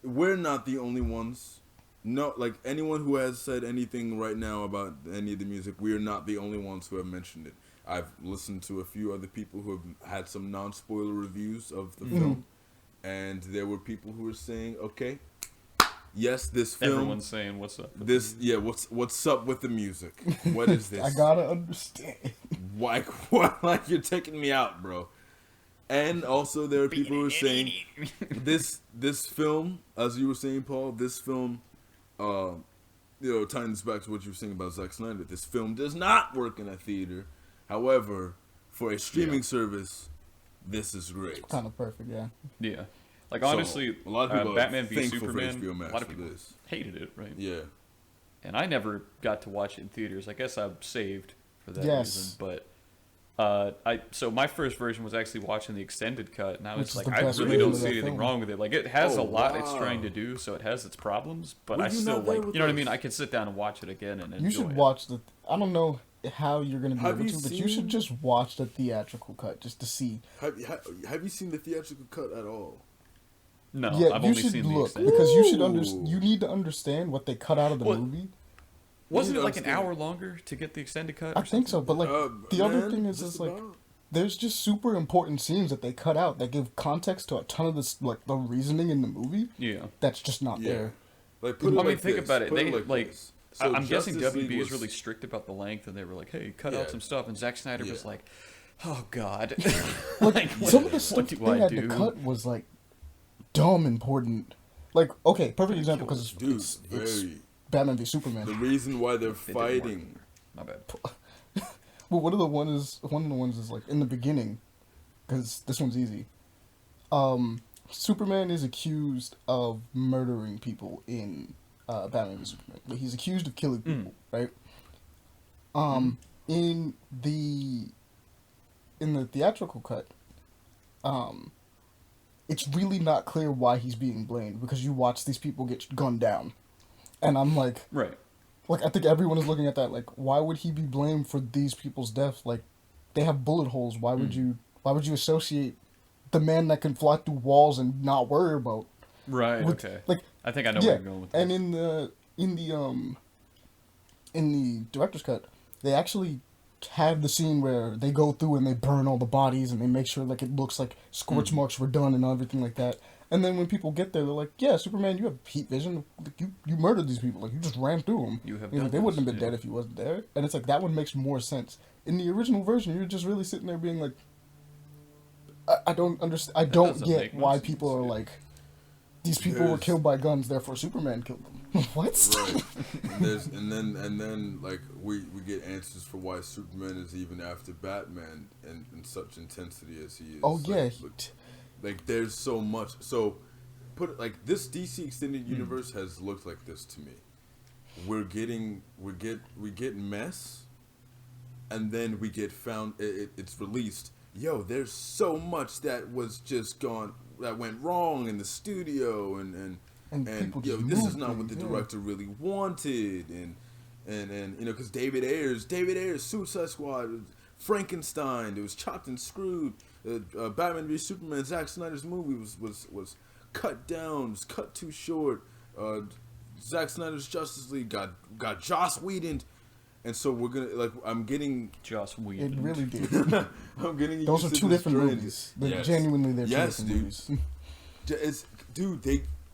Speaker 2: We're not the only ones. No, like anyone who has said anything right now about any of the music, we're not the only ones who have mentioned it. I've listened to a few other people who have had some non-spoiler reviews of the film, and there were people who were saying, "Okay, yes, this film."
Speaker 4: Everyone's saying, "What's up?"
Speaker 2: What's up with the music? What is this?
Speaker 1: I gotta understand.
Speaker 2: Why? Like you're taking me out, bro. And also, there are people who are saying this film, as you were saying, Paul, this film. Tying this back to what you were saying about Zack Snyder, this film does not work in a theater. However, for a streaming service, this is great.
Speaker 1: Kind of perfect, yeah.
Speaker 4: Yeah. Like, honestly,
Speaker 2: a lot of people
Speaker 4: Batman v
Speaker 2: thankful for
Speaker 4: Superman,
Speaker 2: HBO Max
Speaker 4: a lot of
Speaker 2: for
Speaker 4: people
Speaker 2: this.
Speaker 4: hated it, right?
Speaker 2: Yeah.
Speaker 4: and I never got to watch it in theaters. I guess I'm saved for that
Speaker 1: Yes.
Speaker 4: reason. But so my first version was actually watching the extended cut, and I
Speaker 1: Which
Speaker 4: was
Speaker 1: is
Speaker 4: like,
Speaker 1: the
Speaker 4: I
Speaker 1: best
Speaker 4: really
Speaker 1: version
Speaker 4: don't
Speaker 1: of
Speaker 4: see
Speaker 1: that
Speaker 4: anything
Speaker 1: film.
Speaker 4: wrong with it. Like, it has
Speaker 2: Oh,
Speaker 4: a lot it's
Speaker 2: wow.
Speaker 4: trying to do, so it has its problems. But
Speaker 2: Were
Speaker 4: I
Speaker 2: you
Speaker 4: still
Speaker 2: not there
Speaker 4: like,
Speaker 2: with
Speaker 4: you know what I
Speaker 2: us?
Speaker 4: mean? I can sit down and watch it again and enjoy
Speaker 1: You should
Speaker 4: it.
Speaker 1: watch the. I don't know how you're gonna be
Speaker 2: Have
Speaker 1: able
Speaker 2: you
Speaker 1: to, but you should
Speaker 2: seen-
Speaker 1: just watch the theatrical cut just to see.
Speaker 2: Have you seen the theatrical cut at all?
Speaker 4: No,
Speaker 1: Yeah,
Speaker 4: I've
Speaker 1: you
Speaker 4: only
Speaker 1: should
Speaker 4: seen the
Speaker 1: look
Speaker 4: extended.
Speaker 1: because you should
Speaker 2: Ooh.
Speaker 1: You need to understand what they cut out of the
Speaker 4: Well,
Speaker 1: movie.
Speaker 4: Wasn't
Speaker 2: You
Speaker 4: it
Speaker 2: need
Speaker 4: like
Speaker 2: to
Speaker 4: an
Speaker 2: understand.
Speaker 4: hour longer to get the extended cut?
Speaker 1: I
Speaker 4: or
Speaker 1: think so,
Speaker 4: something?
Speaker 1: but like the other
Speaker 2: Man,
Speaker 1: thing is
Speaker 2: just
Speaker 1: like
Speaker 2: about.
Speaker 1: there's just super important scenes that they cut out that give context to a ton of this, like the reasoning in the movie.
Speaker 4: Yeah.
Speaker 1: That's just not
Speaker 2: Yeah.
Speaker 1: there.
Speaker 2: Like, put it
Speaker 4: I mean,
Speaker 2: like
Speaker 4: think
Speaker 2: this.
Speaker 4: about it.
Speaker 2: Put
Speaker 4: They
Speaker 2: like this. So
Speaker 4: I'm guessing
Speaker 2: Justice
Speaker 4: WB
Speaker 2: League
Speaker 4: is
Speaker 2: was-
Speaker 4: really strict about the length, and they were like, "Hey, cut
Speaker 2: Yeah.
Speaker 4: out some stuff." And Zack Snyder was
Speaker 2: Yeah.
Speaker 4: like, "Oh God."
Speaker 1: Like some of the stuff
Speaker 4: do
Speaker 1: they
Speaker 4: I
Speaker 1: had
Speaker 4: do?
Speaker 1: to cut was like dumb important. Like okay, perfect example because
Speaker 2: Dude,
Speaker 1: it's
Speaker 2: very.
Speaker 1: Batman v Superman.
Speaker 2: The reason why they're
Speaker 4: It didn't work.
Speaker 2: fighting.
Speaker 4: My bad.
Speaker 1: Well, one of the ones is like in the beginning, because this one's easy. Superman is accused of murdering people in Batman v Superman. Like, he's accused of killing people, right? In the theatrical cut, it's really not clear why he's being blamed because you watch these people get gunned down, and I'm like.
Speaker 4: Right.
Speaker 1: Like, I think everyone is looking at that, like, why would he be blamed for these people's death? Like, they have bullet holes. Why would you associate the man that can fly through walls and not worry about?
Speaker 4: Right.
Speaker 1: with-
Speaker 4: Okay.
Speaker 1: Like,
Speaker 4: I think I know
Speaker 1: yeah,
Speaker 4: where you're going with this.
Speaker 1: and in the director's cut, they actually have the scene where they go through and they burn all the bodies and they make sure, like, it looks like scorch marks were done and everything like that. And then when people get there, they're like, "Yeah, Superman, you have heat vision. Like, you murdered these people. Like, you just ran through them.
Speaker 4: You have
Speaker 1: Like,
Speaker 4: done
Speaker 1: they wouldn't have
Speaker 4: this,
Speaker 1: been
Speaker 4: yeah.
Speaker 1: dead if you wasn't there." And it's like that one makes more sense. In the original version, you're just really sitting there being like, I don't understand. I don't
Speaker 4: doesn't
Speaker 1: get
Speaker 4: make much
Speaker 1: why
Speaker 4: sense,
Speaker 1: people are
Speaker 4: yeah.
Speaker 1: like, these people were
Speaker 2: There's-
Speaker 1: killed by guns, therefore Superman killed them. What?
Speaker 2: Right. and then like we get answers for why Superman is even after Batman in such intensity as he is.
Speaker 1: Oh yeah.
Speaker 2: Like there's so much. So put it like this DC extended universe has looked like this to me. We get mess, and then we get found. It's released. Yo, there's so much that was just gone that went wrong in the studio and
Speaker 1: people
Speaker 2: yo,
Speaker 1: just
Speaker 2: this is
Speaker 1: moved
Speaker 2: not what the
Speaker 1: things, yeah.
Speaker 2: director really wanted and you know, because David Ayers, Suicide Squad, Frankenstein, it was chopped and screwed. Batman v Superman, Zack Snyder's movie was cut down, was cut too short. Zack Snyder's Justice League got Joss Whedon, and so we're gonna like I'm getting
Speaker 4: Joss
Speaker 1: It
Speaker 4: Whedon.
Speaker 1: really did.
Speaker 2: I'm getting
Speaker 1: Those are
Speaker 2: used to
Speaker 1: two
Speaker 2: this
Speaker 1: different
Speaker 2: trend.
Speaker 1: movies. They're
Speaker 2: Yes.
Speaker 1: genuinely they're two
Speaker 2: Yes,
Speaker 1: different
Speaker 2: dude.
Speaker 1: movies.
Speaker 2: It's, dude,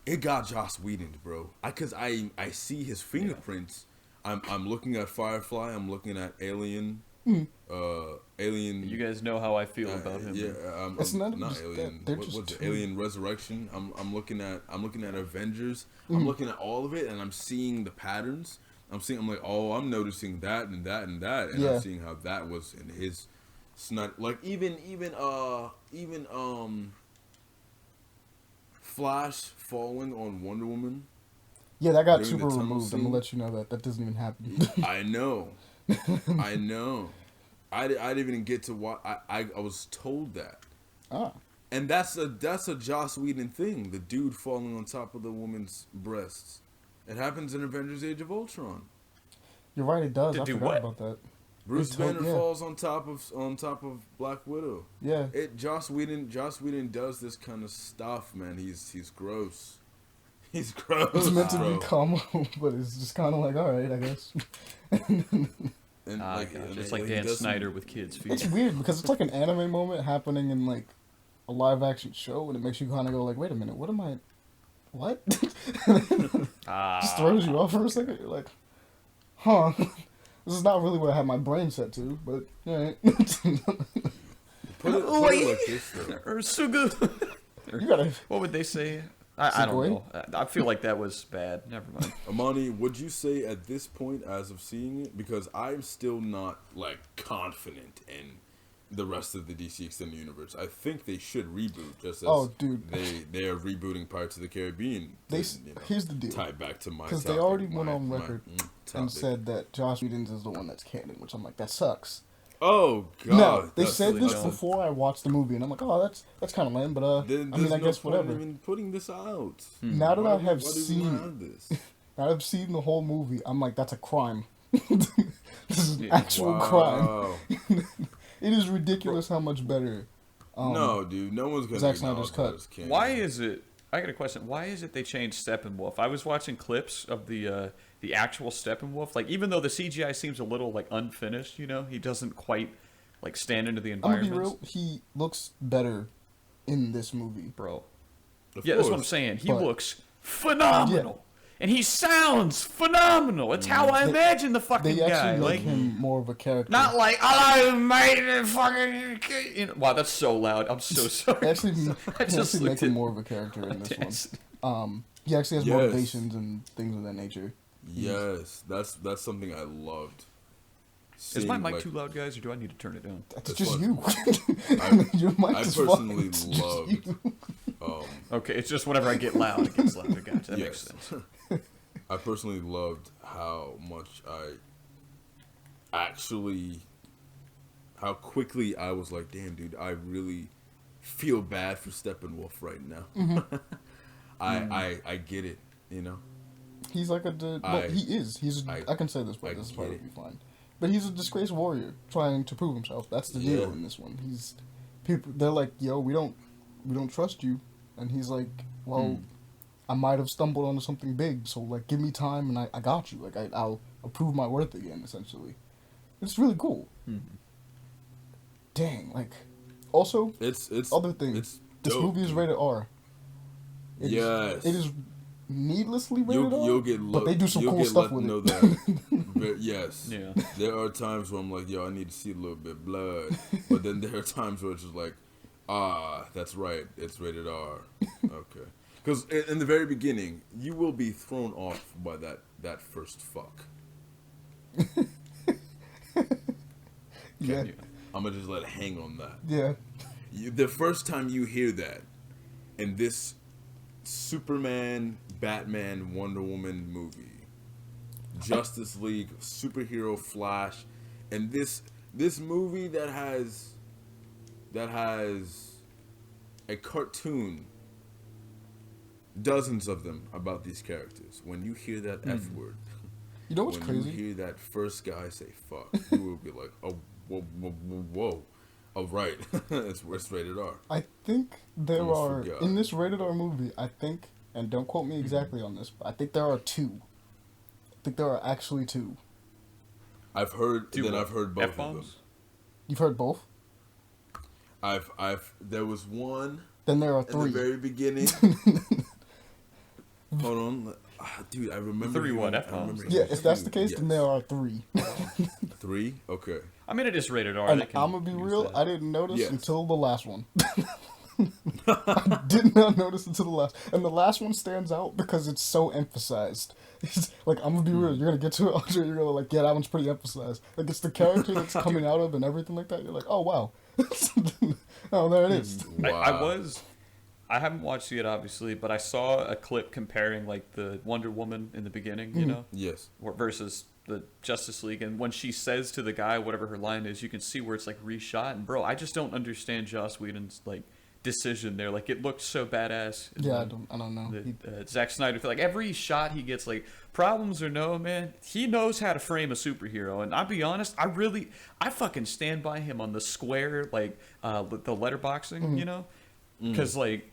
Speaker 2: it got Joss Whedon, bro. Cause I see his fingerprints. I'm looking at Firefly. I'm looking at Alien. Alien.
Speaker 4: You guys know how I feel about him.
Speaker 2: Yeah,
Speaker 1: It's not
Speaker 2: not
Speaker 1: just that,
Speaker 2: Alien.
Speaker 1: they're
Speaker 2: What's
Speaker 1: just
Speaker 2: it?
Speaker 1: two.
Speaker 2: Alien Resurrection. I'm looking at Avengers.
Speaker 1: Mm-hmm.
Speaker 2: I'm looking at all of it, and I'm seeing the patterns. I'm like, oh, I'm noticing that and that and that, and
Speaker 1: Yeah.
Speaker 2: I'm seeing how that was in his snot. Like even Flash falling on Wonder Woman.
Speaker 1: Yeah, that got
Speaker 2: During
Speaker 1: super
Speaker 2: the tunnel
Speaker 1: removed. I'm
Speaker 2: scene?
Speaker 1: gonna let you know that doesn't even happen.
Speaker 2: I know. I know. I didn't even get to watch. I was told that,
Speaker 1: Ah,
Speaker 2: and that's a Joss Whedon thing. The dude falling on top of the woman's breasts. It happens in Avengers: Age of Ultron.
Speaker 1: you're right. It does.
Speaker 4: To
Speaker 1: I
Speaker 4: do
Speaker 1: forgot
Speaker 4: what?
Speaker 1: about that.
Speaker 2: Bruce
Speaker 1: It's
Speaker 2: Banner
Speaker 1: yeah.
Speaker 2: falls on top of Black Widow.
Speaker 1: Yeah.
Speaker 2: Joss Whedon does this kind of stuff, man. He's gross. He's gross.
Speaker 1: It's meant to
Speaker 2: bro.
Speaker 1: be combo, but it's just kind of like, all right, I guess.
Speaker 2: And
Speaker 4: Gotcha. It's like
Speaker 2: he
Speaker 4: Dan
Speaker 2: doesn't-
Speaker 4: Snyder with kids' feet.
Speaker 1: It's weird because it's like an anime moment happening in like a live action show, and it makes you kind of go like, wait a minute, what am I? What? Just throws you off for a second. You're like, huh? This is not really what I had my brain set to, but alright.
Speaker 2: Put it like this though.
Speaker 4: Or Suga.
Speaker 1: You gotta.
Speaker 4: What would they say? I don't
Speaker 1: Sugoi?
Speaker 4: know. I feel like that was bad. Never mind.
Speaker 2: Amani, would you say at this point, as of seeing it, because I'm still not like confident in the rest of the DC extended universe, I think they should reboot just as
Speaker 1: Oh, dude.
Speaker 2: they are rebooting Pirates of the Caribbean.
Speaker 1: They
Speaker 2: to,
Speaker 1: here's the deal.
Speaker 2: tie back to my
Speaker 1: Because they
Speaker 2: topic,
Speaker 1: already went
Speaker 2: my-
Speaker 1: on
Speaker 2: my-
Speaker 1: record. and
Speaker 2: topic.
Speaker 1: said that Joss Whedon's is the one that's canon, which I'm like, that sucks.
Speaker 2: Oh God!
Speaker 1: No, they
Speaker 2: that's
Speaker 1: said
Speaker 2: really
Speaker 1: this
Speaker 2: dumb.
Speaker 1: before I watched the movie, and I'm like, oh, that's kind of lame, but I
Speaker 2: There's
Speaker 1: mean, I
Speaker 2: no
Speaker 1: guess
Speaker 2: point
Speaker 1: whatever.
Speaker 2: Even putting this out.
Speaker 1: Now that I have
Speaker 2: Why do we
Speaker 1: seen,
Speaker 2: have this?
Speaker 1: I've seen the whole movie. I'm like, that's a crime. This is an actual crime.
Speaker 2: Wow.
Speaker 1: It is ridiculous how much better.
Speaker 2: No, dude, no one's gonna
Speaker 1: Zack
Speaker 2: acknowledge
Speaker 1: Snyder's cut.
Speaker 2: that as canon.
Speaker 4: Why is it? I got a question. Why is it they changed Steppenwolf? I was watching clips of the actual Steppenwolf. Like, even though the CGI seems a little like unfinished, you know, he doesn't quite like stand into the
Speaker 1: I'm gonna
Speaker 4: environment.
Speaker 1: be real. He looks better in this movie,
Speaker 4: Bro.
Speaker 2: Of
Speaker 4: Yeah, that's what I'm
Speaker 2: course.
Speaker 4: saying. He
Speaker 1: But-
Speaker 4: looks phenomenal. And he sounds phenomenal. It's how I imagine the fucking
Speaker 1: They
Speaker 4: guy.
Speaker 1: actually make
Speaker 4: Like,
Speaker 1: him more of a character.
Speaker 4: not like, I made it fucking. You know, wow, that's so loud. I'm so sorry.
Speaker 1: They actually,
Speaker 4: I
Speaker 1: they
Speaker 4: just
Speaker 1: actually make
Speaker 4: looked
Speaker 1: him
Speaker 4: at
Speaker 1: more of a character in this
Speaker 4: Yes.
Speaker 1: one. He actually has
Speaker 2: Yes.
Speaker 1: motivations and things of that nature.
Speaker 2: Yes, that's something I loved.
Speaker 4: Is my
Speaker 2: Seeing,
Speaker 4: mic
Speaker 2: like,
Speaker 4: too loud, guys, or do I need to turn it down?
Speaker 1: That's
Speaker 2: That's
Speaker 1: just
Speaker 2: fine.
Speaker 1: you. Your mic
Speaker 2: I
Speaker 1: is
Speaker 2: personally
Speaker 1: fine. It's just
Speaker 2: loved.
Speaker 1: you.
Speaker 4: Okay, it's just whenever I get loud, it gets louder. Gotcha, that makes
Speaker 2: Yes.
Speaker 4: sense.
Speaker 2: I personally loved how much how quickly I was like, damn, dude, I really feel bad for Steppenwolf right now.
Speaker 1: Mm-hmm.
Speaker 2: I get it, you know.
Speaker 1: He's like he is. I can say this, but
Speaker 2: I
Speaker 1: this
Speaker 2: get
Speaker 1: part will
Speaker 2: it.
Speaker 1: be fine. But he's a disgraced warrior trying to prove himself. That's the deal
Speaker 2: Yeah.
Speaker 1: in this one. They're like, yo, we don't trust you, and he's like, well, I might have stumbled onto something big, so like, give me time, and I got you. Like, I'll prove my worth again. Essentially, it's really cool. Dang, like, also
Speaker 2: It's
Speaker 1: other thing.
Speaker 2: It's
Speaker 1: This
Speaker 2: dope,
Speaker 1: movie is
Speaker 2: dude.
Speaker 1: rated R.
Speaker 2: Yes.
Speaker 1: It is needlessly rated R.
Speaker 2: You'll get
Speaker 1: but they do some
Speaker 2: you'll
Speaker 1: cool
Speaker 2: get
Speaker 1: stuff
Speaker 2: let
Speaker 1: with
Speaker 2: know
Speaker 1: it.
Speaker 2: that. But yes.
Speaker 4: Yeah.
Speaker 2: There are times where I'm like, yo, I need to see a little bit of blood. But then there are times where it's just like, that's right, it's rated R. Okay. Because in the very beginning, you will be thrown off by that first fuck.
Speaker 1: Yeah,
Speaker 2: I'm gonna just let it hang on that.
Speaker 1: yeah.
Speaker 2: The first time you hear that in this Superman, Batman, Wonder Woman movie, Justice League, superhero Flash, and this movie that has a cartoon, dozens of them about these characters. When you hear that F word,
Speaker 1: You know what's
Speaker 2: when
Speaker 1: crazy?
Speaker 2: you hear that first guy say fuck, you will be like, oh, whoa. Oh, right. it's rated R.
Speaker 1: I think there
Speaker 2: Almost
Speaker 1: are
Speaker 2: forgot.
Speaker 1: in this rated R movie. I think, and don't quote me exactly on this, but I think there are two. I think there are actually two.
Speaker 2: I've heard both of them.
Speaker 4: F-bombs?
Speaker 1: You've heard both.
Speaker 2: There was one
Speaker 1: Then there are
Speaker 2: in the
Speaker 1: three.
Speaker 2: very beginning. Hold on. Dude, I remember.
Speaker 4: Three what,
Speaker 2: hearing- I
Speaker 4: F-bombs?
Speaker 2: remember
Speaker 1: Yeah,
Speaker 2: hearing
Speaker 1: if that's the
Speaker 2: two.
Speaker 1: case, then
Speaker 2: Yes.
Speaker 1: there are three.
Speaker 2: 3? Okay.
Speaker 4: I mean, it is rated R.
Speaker 1: And
Speaker 4: They can
Speaker 1: I'm gonna be
Speaker 4: use
Speaker 1: real.
Speaker 4: that.
Speaker 1: I didn't notice
Speaker 2: Yes.
Speaker 1: until the last one. I did not notice until the last, and the last one stands out because it's so emphasized. It's like, I'm gonna be real. You're gonna get to it, Andre. You're gonna like, yeah, that one's pretty emphasized. Like, it's the character that's coming out of and everything like that. You're like, oh wow. Oh, there it is.
Speaker 2: Wow.
Speaker 4: I haven't watched it obviously, but I saw a clip comparing like the Wonder Woman in the beginning, you know,
Speaker 2: Yes.
Speaker 4: versus the Justice League, and when she says to the guy whatever her line is, you can see where it's like reshot. And bro, I just don't understand Joss Whedon's like decision there. Like, it looked so badass. And
Speaker 1: Yeah,
Speaker 4: then
Speaker 1: I don't know.
Speaker 4: Zack Snyder, like every shot he gets, like, problems or no, man, he knows how to frame a superhero. And I'll be honest, I fucking stand by him on the square, like the letterboxing, you know, because like,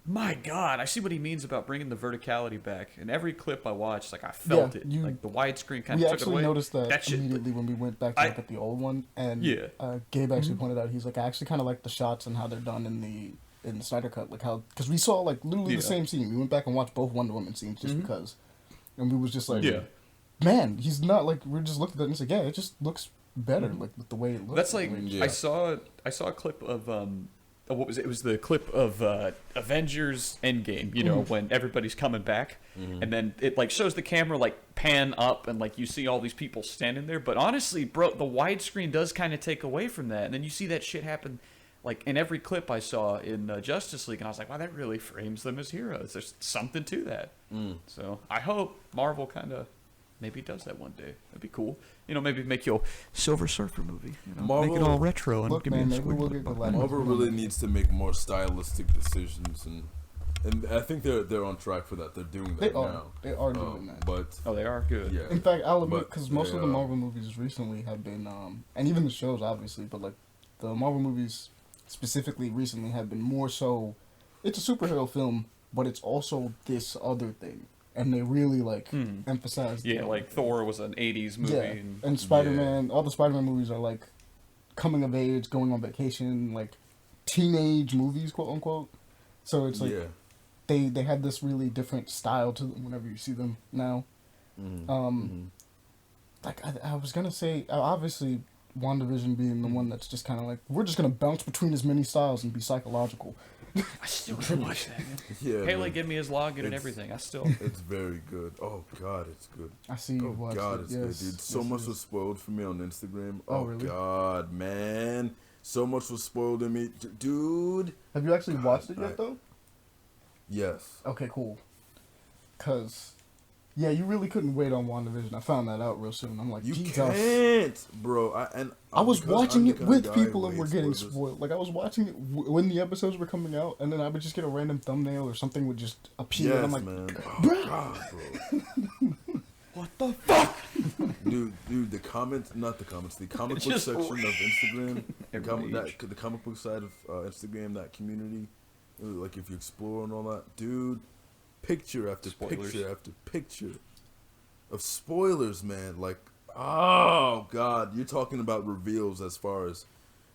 Speaker 4: my God, I see what he means about bringing the verticality back. In every clip I watched, like, I felt
Speaker 1: Yeah,
Speaker 4: it. Like, the widescreen kind
Speaker 1: We
Speaker 4: of took it
Speaker 1: actually
Speaker 4: away.
Speaker 1: noticed that,
Speaker 4: shit,
Speaker 1: immediately when we went back to look at the old one, and
Speaker 4: Yeah.
Speaker 1: Gabe actually pointed out, he's like, I actually kind of like the shots and how they're done in the Snyder Cut, like how, because we saw like literally
Speaker 4: Yeah.
Speaker 1: the same scene. We went back and watched both Wonder Woman scenes just because, and we was just like,
Speaker 4: Yeah.
Speaker 1: man, he's not like, we're just looking at it and it's like, yeah, it just looks better, like with the way it looks.
Speaker 4: That's like,
Speaker 2: Yeah.
Speaker 4: I saw a clip of what was it? It was the clip of Avengers Endgame, you know, when everybody's coming back, and then it like shows the camera like pan up, and like you see all these people standing there. But honestly, bro, the widescreen does kind of take away from that, and then you see that shit happen like in every clip I saw in Justice League, and I was like, wow, that really frames them as heroes. There's something to that. So I hope Marvel kind of maybe it does that one day. That'd be cool. You know, maybe make your Silver Surfer movie. You know,
Speaker 2: Marvel,
Speaker 4: make it all retro and
Speaker 1: Look,
Speaker 4: give
Speaker 1: man,
Speaker 4: me a
Speaker 1: maybe we'll get the last-
Speaker 2: Marvel really needs to make more stylistic decisions, and I think they're on track for that. They're doing that now.
Speaker 1: They are doing that.
Speaker 2: But
Speaker 4: Oh, they are good.
Speaker 2: yeah,
Speaker 1: In fact, I'll admit,
Speaker 2: But
Speaker 1: because most
Speaker 2: they,
Speaker 1: of the Marvel movies recently have been, and even the shows, obviously, but like the Marvel movies specifically recently have been more so. It's a superhero film, but it's also this other thing, and they really like emphasize.
Speaker 4: Yeah,
Speaker 1: the
Speaker 4: like
Speaker 1: other
Speaker 4: Thor was an '80s movie.
Speaker 1: thing. Yeah, and Spider-Man. All the Spider-Man movies are like coming of age, going on vacation, like teenage movies, quote unquote. So it's like
Speaker 2: yeah.
Speaker 1: they had this really different style to them whenever you see them now. Like I was gonna say, obviously WandaVision being the one that's just kind of like, we're just gonna bounce between as many styles and be psychological.
Speaker 4: I still gotta watch that. Man.
Speaker 2: Yeah,
Speaker 4: Haley
Speaker 2: man.
Speaker 4: give me his login and
Speaker 2: It's-
Speaker 4: everything. I still.
Speaker 2: It's very good. Oh God, it's good.
Speaker 1: I see you
Speaker 2: Oh
Speaker 1: watched
Speaker 2: God,
Speaker 1: it.
Speaker 2: it's
Speaker 1: Yes,
Speaker 2: good, dude. So
Speaker 1: yes,
Speaker 2: much
Speaker 1: it
Speaker 2: was
Speaker 1: is.
Speaker 2: spoiled for me on Instagram.
Speaker 1: Oh,
Speaker 2: Oh,
Speaker 1: really?
Speaker 2: God, man, so much was spoiled in me, dude.
Speaker 1: Have you actually
Speaker 2: God,
Speaker 1: watched it yet,
Speaker 2: I-
Speaker 1: though?
Speaker 2: Yes.
Speaker 1: Okay, cool. Cause, yeah, you really couldn't wait on WandaVision. I found that out real soon. I'm like,
Speaker 2: You
Speaker 1: Jesus.
Speaker 2: can't, bro.
Speaker 1: I was
Speaker 2: because
Speaker 1: watching
Speaker 2: I'm
Speaker 1: it
Speaker 2: the kind of
Speaker 1: with
Speaker 2: guy
Speaker 1: people
Speaker 2: who
Speaker 1: and we're
Speaker 2: hates
Speaker 1: getting
Speaker 2: spoilers.
Speaker 1: spoiled. Like I was watching it when the episodes were coming out, and then I would just get a random thumbnail or something would just appear,
Speaker 2: Yes,
Speaker 1: and I'm like,
Speaker 2: man.
Speaker 1: bruh.
Speaker 2: Oh, God, bro.
Speaker 1: what the fuck?
Speaker 2: Dude, the comic book
Speaker 4: Just
Speaker 2: section of Instagram,
Speaker 4: Rage.
Speaker 2: the comic book side of Instagram, that community, like if you explore and all that, dude, picture after
Speaker 4: Spoilers.
Speaker 2: picture after picture of spoilers, man. Like, oh God, you're talking about reveals as far as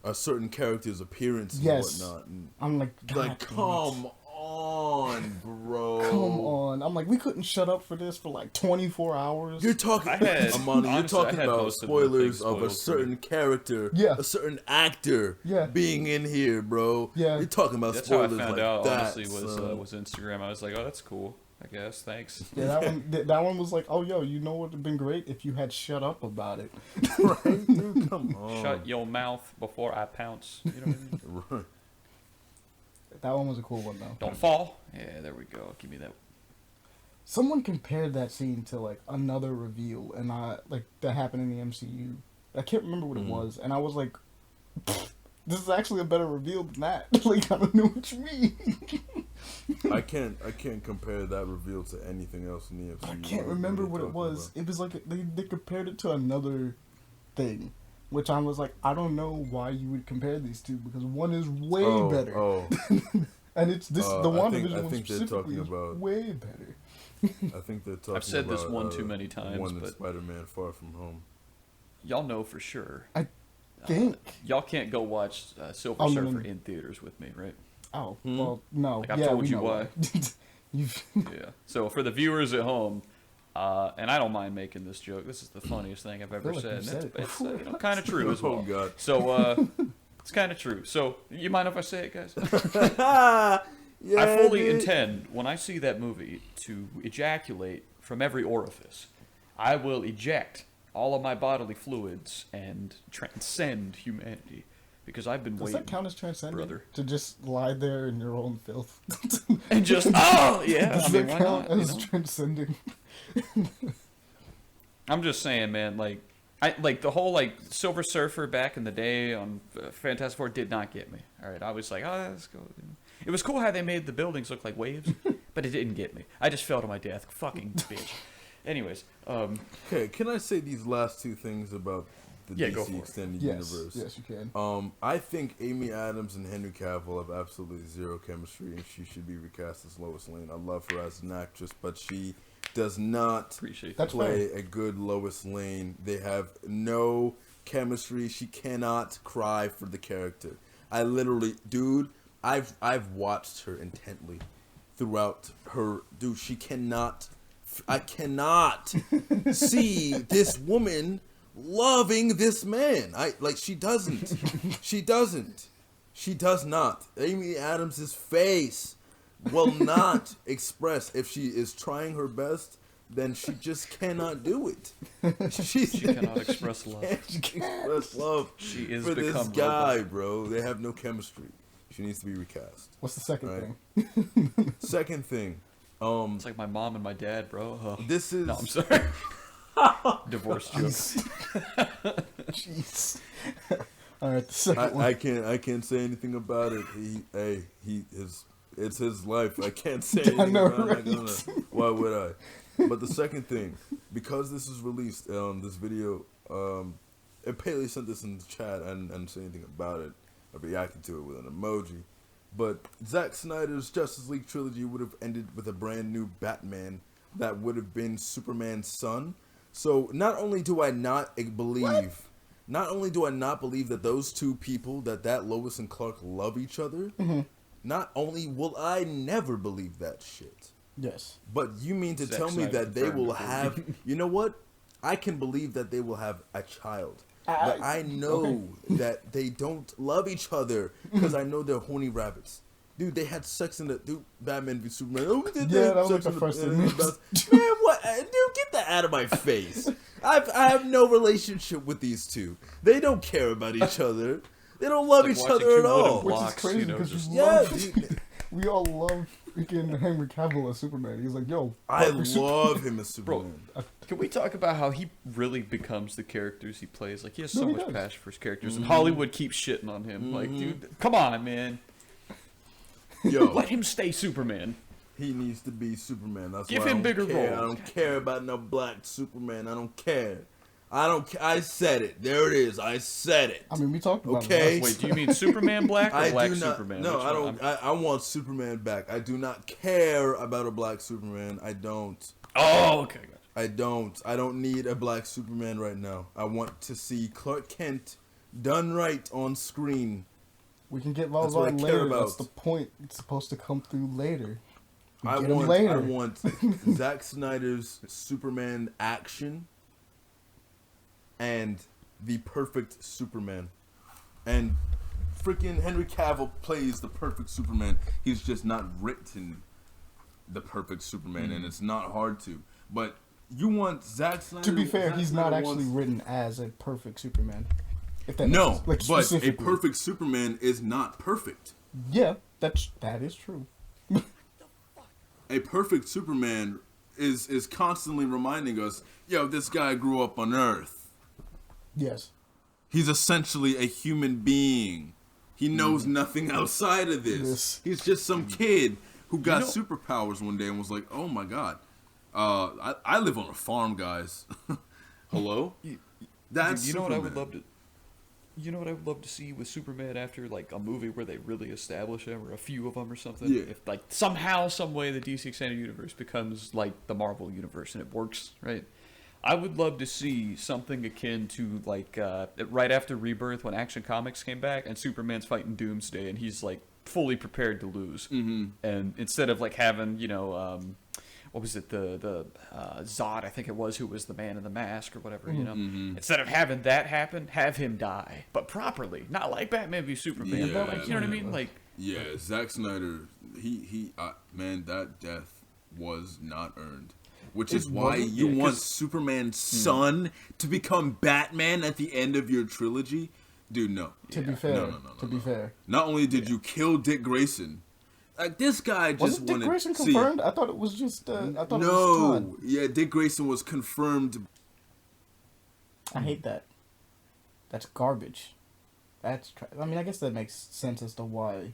Speaker 2: a certain character's appearance and
Speaker 1: Yes.
Speaker 2: whatnot. And
Speaker 1: I'm like, God
Speaker 2: like,
Speaker 1: damn it.
Speaker 2: come on, bro.
Speaker 1: Come on. I'm like, we couldn't shut up for this for like 24 hours.
Speaker 2: You're talking,
Speaker 4: I had-
Speaker 2: Amani, you're
Speaker 4: honestly, I
Speaker 2: talking
Speaker 4: had
Speaker 2: about
Speaker 4: most of the
Speaker 2: spoilers
Speaker 4: things
Speaker 2: of a
Speaker 4: spoiled for
Speaker 2: certain
Speaker 4: me.
Speaker 2: character,
Speaker 1: Yeah.
Speaker 2: a certain actor,
Speaker 1: Yeah.
Speaker 2: being in here, bro.
Speaker 1: Yeah.
Speaker 2: You're talking about
Speaker 4: That's how I
Speaker 2: spoilers
Speaker 4: found
Speaker 2: like
Speaker 4: out.
Speaker 2: that.
Speaker 4: Honestly, was Instagram. I was like, oh, that's cool. I guess. Thanks.
Speaker 1: Yeah, that one was like, oh, yo, you know what would have been great if you had shut up about it.
Speaker 2: right, dude, come on.
Speaker 4: Shut your mouth before I pounce. You know what I mean?
Speaker 2: Right.
Speaker 1: That one was a cool one, though.
Speaker 4: Don't fall. Yeah, there we go. Give me that.
Speaker 1: Someone compared that scene to like another reveal, and like that happened in the MCU. I can't remember what it was, and I was like, "This is actually a better reveal than that." Like I don't know what you mean.
Speaker 2: I can't compare that reveal to anything else in the MCU.
Speaker 1: I can't remember what it was. It was like they compared it to another thing, which I was like, I don't know why you would compare these two because one is way better,
Speaker 2: Oh,
Speaker 1: and it's this the
Speaker 2: I
Speaker 1: WandaVision
Speaker 2: think
Speaker 1: one
Speaker 2: they're
Speaker 1: specifically
Speaker 2: talking
Speaker 1: is
Speaker 2: about-
Speaker 1: way better.
Speaker 2: I think they're talking.
Speaker 4: I've said this
Speaker 2: about,
Speaker 4: one too many times,
Speaker 2: one in
Speaker 4: but
Speaker 2: Spider-Man: Far From Home.
Speaker 4: y'all know for sure.
Speaker 1: Think.
Speaker 4: Y'all can't go watch Silver
Speaker 1: Oh, no,
Speaker 4: Surfer
Speaker 1: no.
Speaker 4: in theaters with me, right?
Speaker 1: Oh well, no.
Speaker 4: Like, I've
Speaker 1: yeah,
Speaker 4: told
Speaker 1: we
Speaker 4: you
Speaker 1: know
Speaker 4: why.
Speaker 1: You've
Speaker 4: Yeah. So for the viewers at home, and I don't mind making this joke. This is the funniest thing I've ever
Speaker 1: like
Speaker 4: said.
Speaker 1: you
Speaker 4: And
Speaker 1: said
Speaker 4: it's
Speaker 1: it
Speaker 4: kind of true as
Speaker 2: Oh
Speaker 4: well.
Speaker 2: God.
Speaker 4: So it's kind of true. So you mind if I say it, guys?
Speaker 2: Yeah,
Speaker 4: I fully
Speaker 2: dude.
Speaker 4: intend, when I see that movie, to ejaculate from every orifice. I will eject all of my bodily fluids and transcend humanity. Because I've been
Speaker 1: Does
Speaker 4: waiting.
Speaker 1: that count as transcending?
Speaker 4: brother.
Speaker 1: To just lie there in your own filth?
Speaker 4: And just, oh, yeah.
Speaker 1: Does
Speaker 4: I mean,
Speaker 1: that
Speaker 4: why
Speaker 1: count
Speaker 4: not? You
Speaker 1: as
Speaker 4: know?
Speaker 1: transcending?
Speaker 4: I'm just saying, man, like the whole, like, Silver Surfer back in the day on Fantastic Four did not get me. All right, I was like, oh, that's cool. It was cool how they made the buildings look like waves, but it didn't get me. I just fell to my death. Fucking bitch. Anyways,
Speaker 2: Okay, can I say these last two things about the
Speaker 4: Yeah, go for
Speaker 2: DC
Speaker 4: it.
Speaker 2: extended
Speaker 1: Yes,
Speaker 2: universe?
Speaker 1: yes, you can.
Speaker 2: I think Amy Adams and Henry Cavill have absolutely zero chemistry, and she should be recast as Lois Lane. I love her as an actress, but she does not
Speaker 4: appreciate that.
Speaker 1: That's
Speaker 2: play a good Lois Lane. They have no chemistry. She cannot cry for the character. I literally, dude, I've watched her intently throughout her. Dude, she cannot. I cannot see this woman loving this man. She doesn't. She doesn't. She does not. Amy Adams' face will not express. If she is trying her best, then she just cannot do it.
Speaker 4: She cannot express love.
Speaker 2: Can't express love
Speaker 4: She is
Speaker 2: for this
Speaker 4: become
Speaker 2: guy,
Speaker 4: robot.
Speaker 2: bro. They have no chemistry. She needs to be recast.
Speaker 1: What's the second
Speaker 2: Right.
Speaker 1: thing?
Speaker 2: Second thing,
Speaker 4: It's like my mom and my dad, bro.
Speaker 2: this is
Speaker 4: No, I'm sorry. Divorce joke.
Speaker 1: Jeez. All right, the second one.
Speaker 2: I can't say anything about it. It's his life. I can't say anything
Speaker 1: I know,
Speaker 2: about it.
Speaker 1: right?
Speaker 2: Why would I? But the second thing, because this is released on this video, if Paley sent this in the chat and say anything about it, I reacted to it with an emoji. But Zack Snyder's Justice League trilogy would have ended with a brand new Batman that would have been Superman's son. So not only do I not believe that those two people, that Lois and Clark love each other, not only will I never believe that shit.
Speaker 1: Yes.
Speaker 2: But you mean to
Speaker 4: Zack
Speaker 2: tell me
Speaker 4: Snyder
Speaker 2: that they
Speaker 4: confirmed
Speaker 2: will
Speaker 4: it for
Speaker 2: have, you know what? I can believe that they will have a child. But I know that they don't love each other because I know they're horny rabbits. Dude, they had sex in the Batman v Superman. Oh,
Speaker 1: that was like the first thing.
Speaker 2: Man, what? Dude, get that out of my face. I have no relationship with these two. They don't care about each other. They don't love
Speaker 4: It's
Speaker 2: each
Speaker 4: like
Speaker 2: other
Speaker 4: watching
Speaker 2: at
Speaker 4: two wooden
Speaker 2: all.
Speaker 1: Which is
Speaker 4: blocks,
Speaker 1: crazy
Speaker 4: you know,
Speaker 1: because
Speaker 4: just-
Speaker 2: Yeah,
Speaker 1: dude, we all love freaking Henry Cavill as Superman. He's like, yo,
Speaker 2: I
Speaker 1: perfect
Speaker 2: love him as
Speaker 4: Bro,
Speaker 2: Superman.
Speaker 4: can we talk about how he really becomes the characters he plays? Like, he has so
Speaker 1: No, he
Speaker 4: much
Speaker 1: does.
Speaker 4: passion for his characters, and Hollywood keeps shitting on him. Like, dude, come on, man.
Speaker 2: Yo,
Speaker 4: Let him stay Superman.
Speaker 2: he needs to be Superman. That's
Speaker 4: Give
Speaker 2: why I
Speaker 4: him
Speaker 2: don't
Speaker 4: bigger
Speaker 2: care.
Speaker 4: roles.
Speaker 2: I don't care about no black Superman. I don't care. I said it. There it is. I said it.
Speaker 1: I mean, we talked about
Speaker 2: Okay.
Speaker 1: it.
Speaker 4: Wait, do you mean Superman Black or
Speaker 2: I
Speaker 4: Black
Speaker 2: do not.
Speaker 4: Superman?
Speaker 2: No,
Speaker 4: Which
Speaker 2: I
Speaker 4: one?
Speaker 2: don't. I want Superman back. I do not care about a black Superman. I don't.
Speaker 4: Oh, okay. Gotcha.
Speaker 2: I don't. I don't need a black Superman right now. I want to see Clark Kent done right on screen.
Speaker 1: We can get
Speaker 2: That's what I
Speaker 1: Valzar
Speaker 2: care
Speaker 1: later.
Speaker 2: about.
Speaker 1: That's the point. It's supposed to come through later. We
Speaker 2: I
Speaker 1: get him
Speaker 2: want.
Speaker 1: later.
Speaker 2: I want Zack Snyder's Superman action and the perfect Superman. And freaking Henry Cavill plays the perfect Superman. He's just not written the perfect Superman, and it's not hard to. But you want Zack Snyder.
Speaker 1: To be fair,
Speaker 2: Zack
Speaker 1: he's not
Speaker 2: Snyder
Speaker 1: actually
Speaker 2: wants-
Speaker 1: written as a perfect Superman. If that
Speaker 2: No,
Speaker 1: makes sense. Like,
Speaker 2: but a
Speaker 1: specifically.
Speaker 2: perfect Superman is not perfect.
Speaker 1: Yeah, that is true.
Speaker 2: A perfect Superman is constantly reminding us, yo, this guy grew up on Earth.
Speaker 1: Yes.
Speaker 2: He's essentially a human being. He knows nothing outside of this.
Speaker 1: Yes.
Speaker 2: He's just some kid who got superpowers one day and was like, oh my god. I live on a farm, guys. Hello? That's
Speaker 4: You know what I would
Speaker 2: Superman.
Speaker 4: love to. You know what I would love to see with Superman after like a movie where they really establish him or a few of them or something.
Speaker 2: Yeah.
Speaker 4: If like somehow, some way, the DC Extended Universe becomes like the Marvel Universe and it works, right? I would love to see something akin to like right after Rebirth when Action Comics came back and Superman's fighting Doomsday and he's like fully prepared to lose. Mm-hmm. And instead of like having what was it, the Zod, I think it was, who was the man in the mask or whatever, you know? Instead of having that happen, have him die. But properly. Not like Batman v Superman, but like, you know what I mean? Like,
Speaker 2: Yeah, Zack Snyder, man, that death was not earned. Which is why
Speaker 1: wasn't?
Speaker 2: you
Speaker 4: Yeah,
Speaker 2: want
Speaker 4: 'cause-
Speaker 2: Superman's son to become Batman at the end of your trilogy? Dude, no.
Speaker 1: To be fair.
Speaker 2: No.
Speaker 1: To be fair.
Speaker 2: Not only did you kill Dick Grayson, like this guy just
Speaker 1: Wasn't Dick
Speaker 2: wanted.
Speaker 1: Grayson confirmed? I thought it was just. I thought it was
Speaker 2: No,
Speaker 1: Todd.
Speaker 2: yeah, Dick Grayson was confirmed.
Speaker 1: I hate that. That's garbage. I mean, I guess that makes sense as to why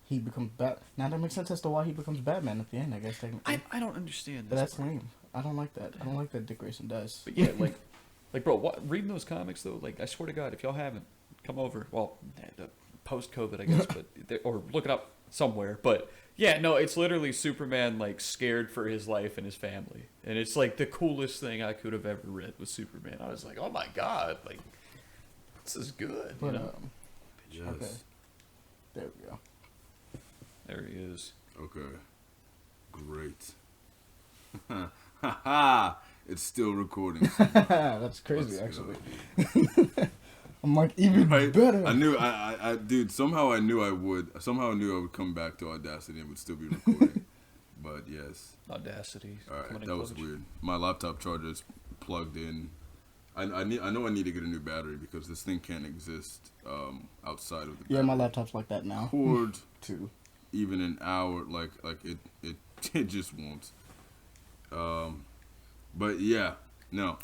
Speaker 1: he becomes Now that makes sense as to why he becomes Batman at the end. I guess technically.
Speaker 4: I don't understand
Speaker 1: But
Speaker 4: this.
Speaker 1: that's lame. I don't like that. I don't like that Dick Grayson does.
Speaker 4: But yeah, like bro, reading those comics though, like I swear to God, if y'all haven't, come over. Well, post COVID, I guess, but or look it up somewhere. But yeah, no, it's literally Superman like scared for his life and his family, and it's like the coolest thing I could have ever read was Superman. I was like, oh my God, like this is good.
Speaker 1: But
Speaker 4: You know?
Speaker 2: Yes.
Speaker 1: okay, there we go.
Speaker 4: There he is.
Speaker 2: Okay. Great. Ha ha! It's still recording.
Speaker 1: That's crazy,
Speaker 2: Let's go.
Speaker 1: actually. I'm like even
Speaker 2: Right?
Speaker 1: better.
Speaker 2: I knew, dude. Somehow I knew I would. Somehow I knew I would come back to Audacity and it would still be recording. But yes.
Speaker 4: Audacity.
Speaker 2: All right,
Speaker 4: coming in
Speaker 2: that was
Speaker 4: clutch.
Speaker 2: weird. My laptop charger is plugged in. I know I need to get a new battery because this thing can't exist outside of the
Speaker 1: Yeah, my
Speaker 2: battery
Speaker 1: laptop's like that now.
Speaker 2: cord.
Speaker 1: Too.
Speaker 2: Even an hour, like it just won't. But yeah, no.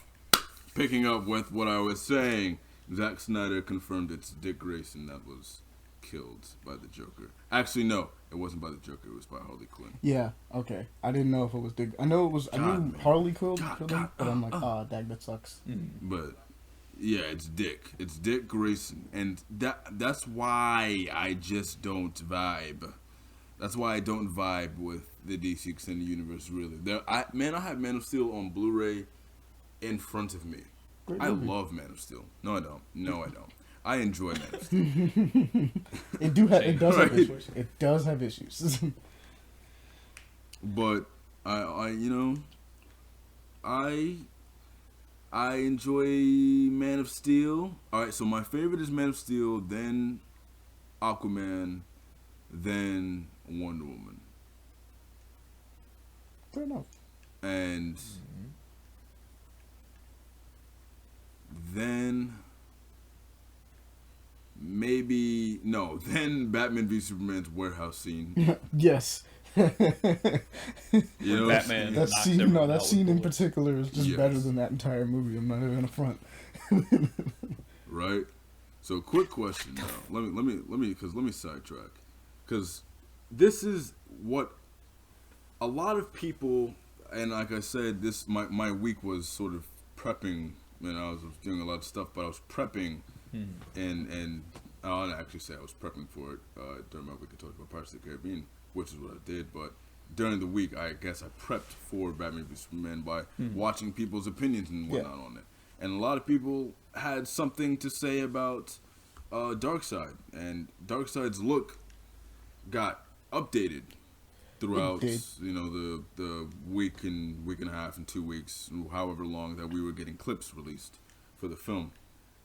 Speaker 2: Picking up with what I was saying, Zack Snyder confirmed it's Dick Grayson that was killed by the Joker. Actually, no, it wasn't by the Joker. It was by Harley Quinn.
Speaker 1: Yeah, okay. I didn't know if it was Dick. I know it was. I knew
Speaker 2: man.
Speaker 1: Harley killed him,
Speaker 2: God,
Speaker 1: but I'm like, dag, that sucks.
Speaker 2: But yeah, it's Dick. It's Dick Grayson, and that's why I just don't vibe. That's why I don't vibe with the DC Extended Universe. Really, I have Man of Steel on Blu-ray in front of me.
Speaker 1: Great
Speaker 2: I
Speaker 1: movie.
Speaker 2: love Man of Steel. No, I don't. No, I don't. I enjoy Man of Steel.
Speaker 1: It does have
Speaker 2: Right.
Speaker 1: issues. It does have issues.
Speaker 2: But I enjoy Man of Steel. All right, so my favorite is Man of Steel, then Aquaman, then Wonder Woman,
Speaker 1: Fair enough.
Speaker 2: and then then Batman v Superman's warehouse scene.
Speaker 1: Yes.
Speaker 2: You know,
Speaker 4: Batman
Speaker 1: That
Speaker 4: knocks
Speaker 1: scene,
Speaker 4: everyone out with
Speaker 1: in
Speaker 4: bullets.
Speaker 1: particular is just
Speaker 2: Yes.
Speaker 1: better than that entire movie. I'm not even gonna front.
Speaker 2: right? So, quick question now. Let me sidetrack, because this is what a lot of people, and like I said, my week was sort of prepping. I was doing a lot of stuff, but I was prepping, and I'll actually say I was prepping for it during my week. I talked about Pirates of the Caribbean, which is what I did, but during the week, I guess I prepped for Batman v Superman by watching people's opinions and whatnot on it. And a lot of people had something to say about Darkseid, and Darkseid's look got updated throughout,
Speaker 1: It
Speaker 2: the week and a half and 2 weeks, however long that we were getting clips released for the film.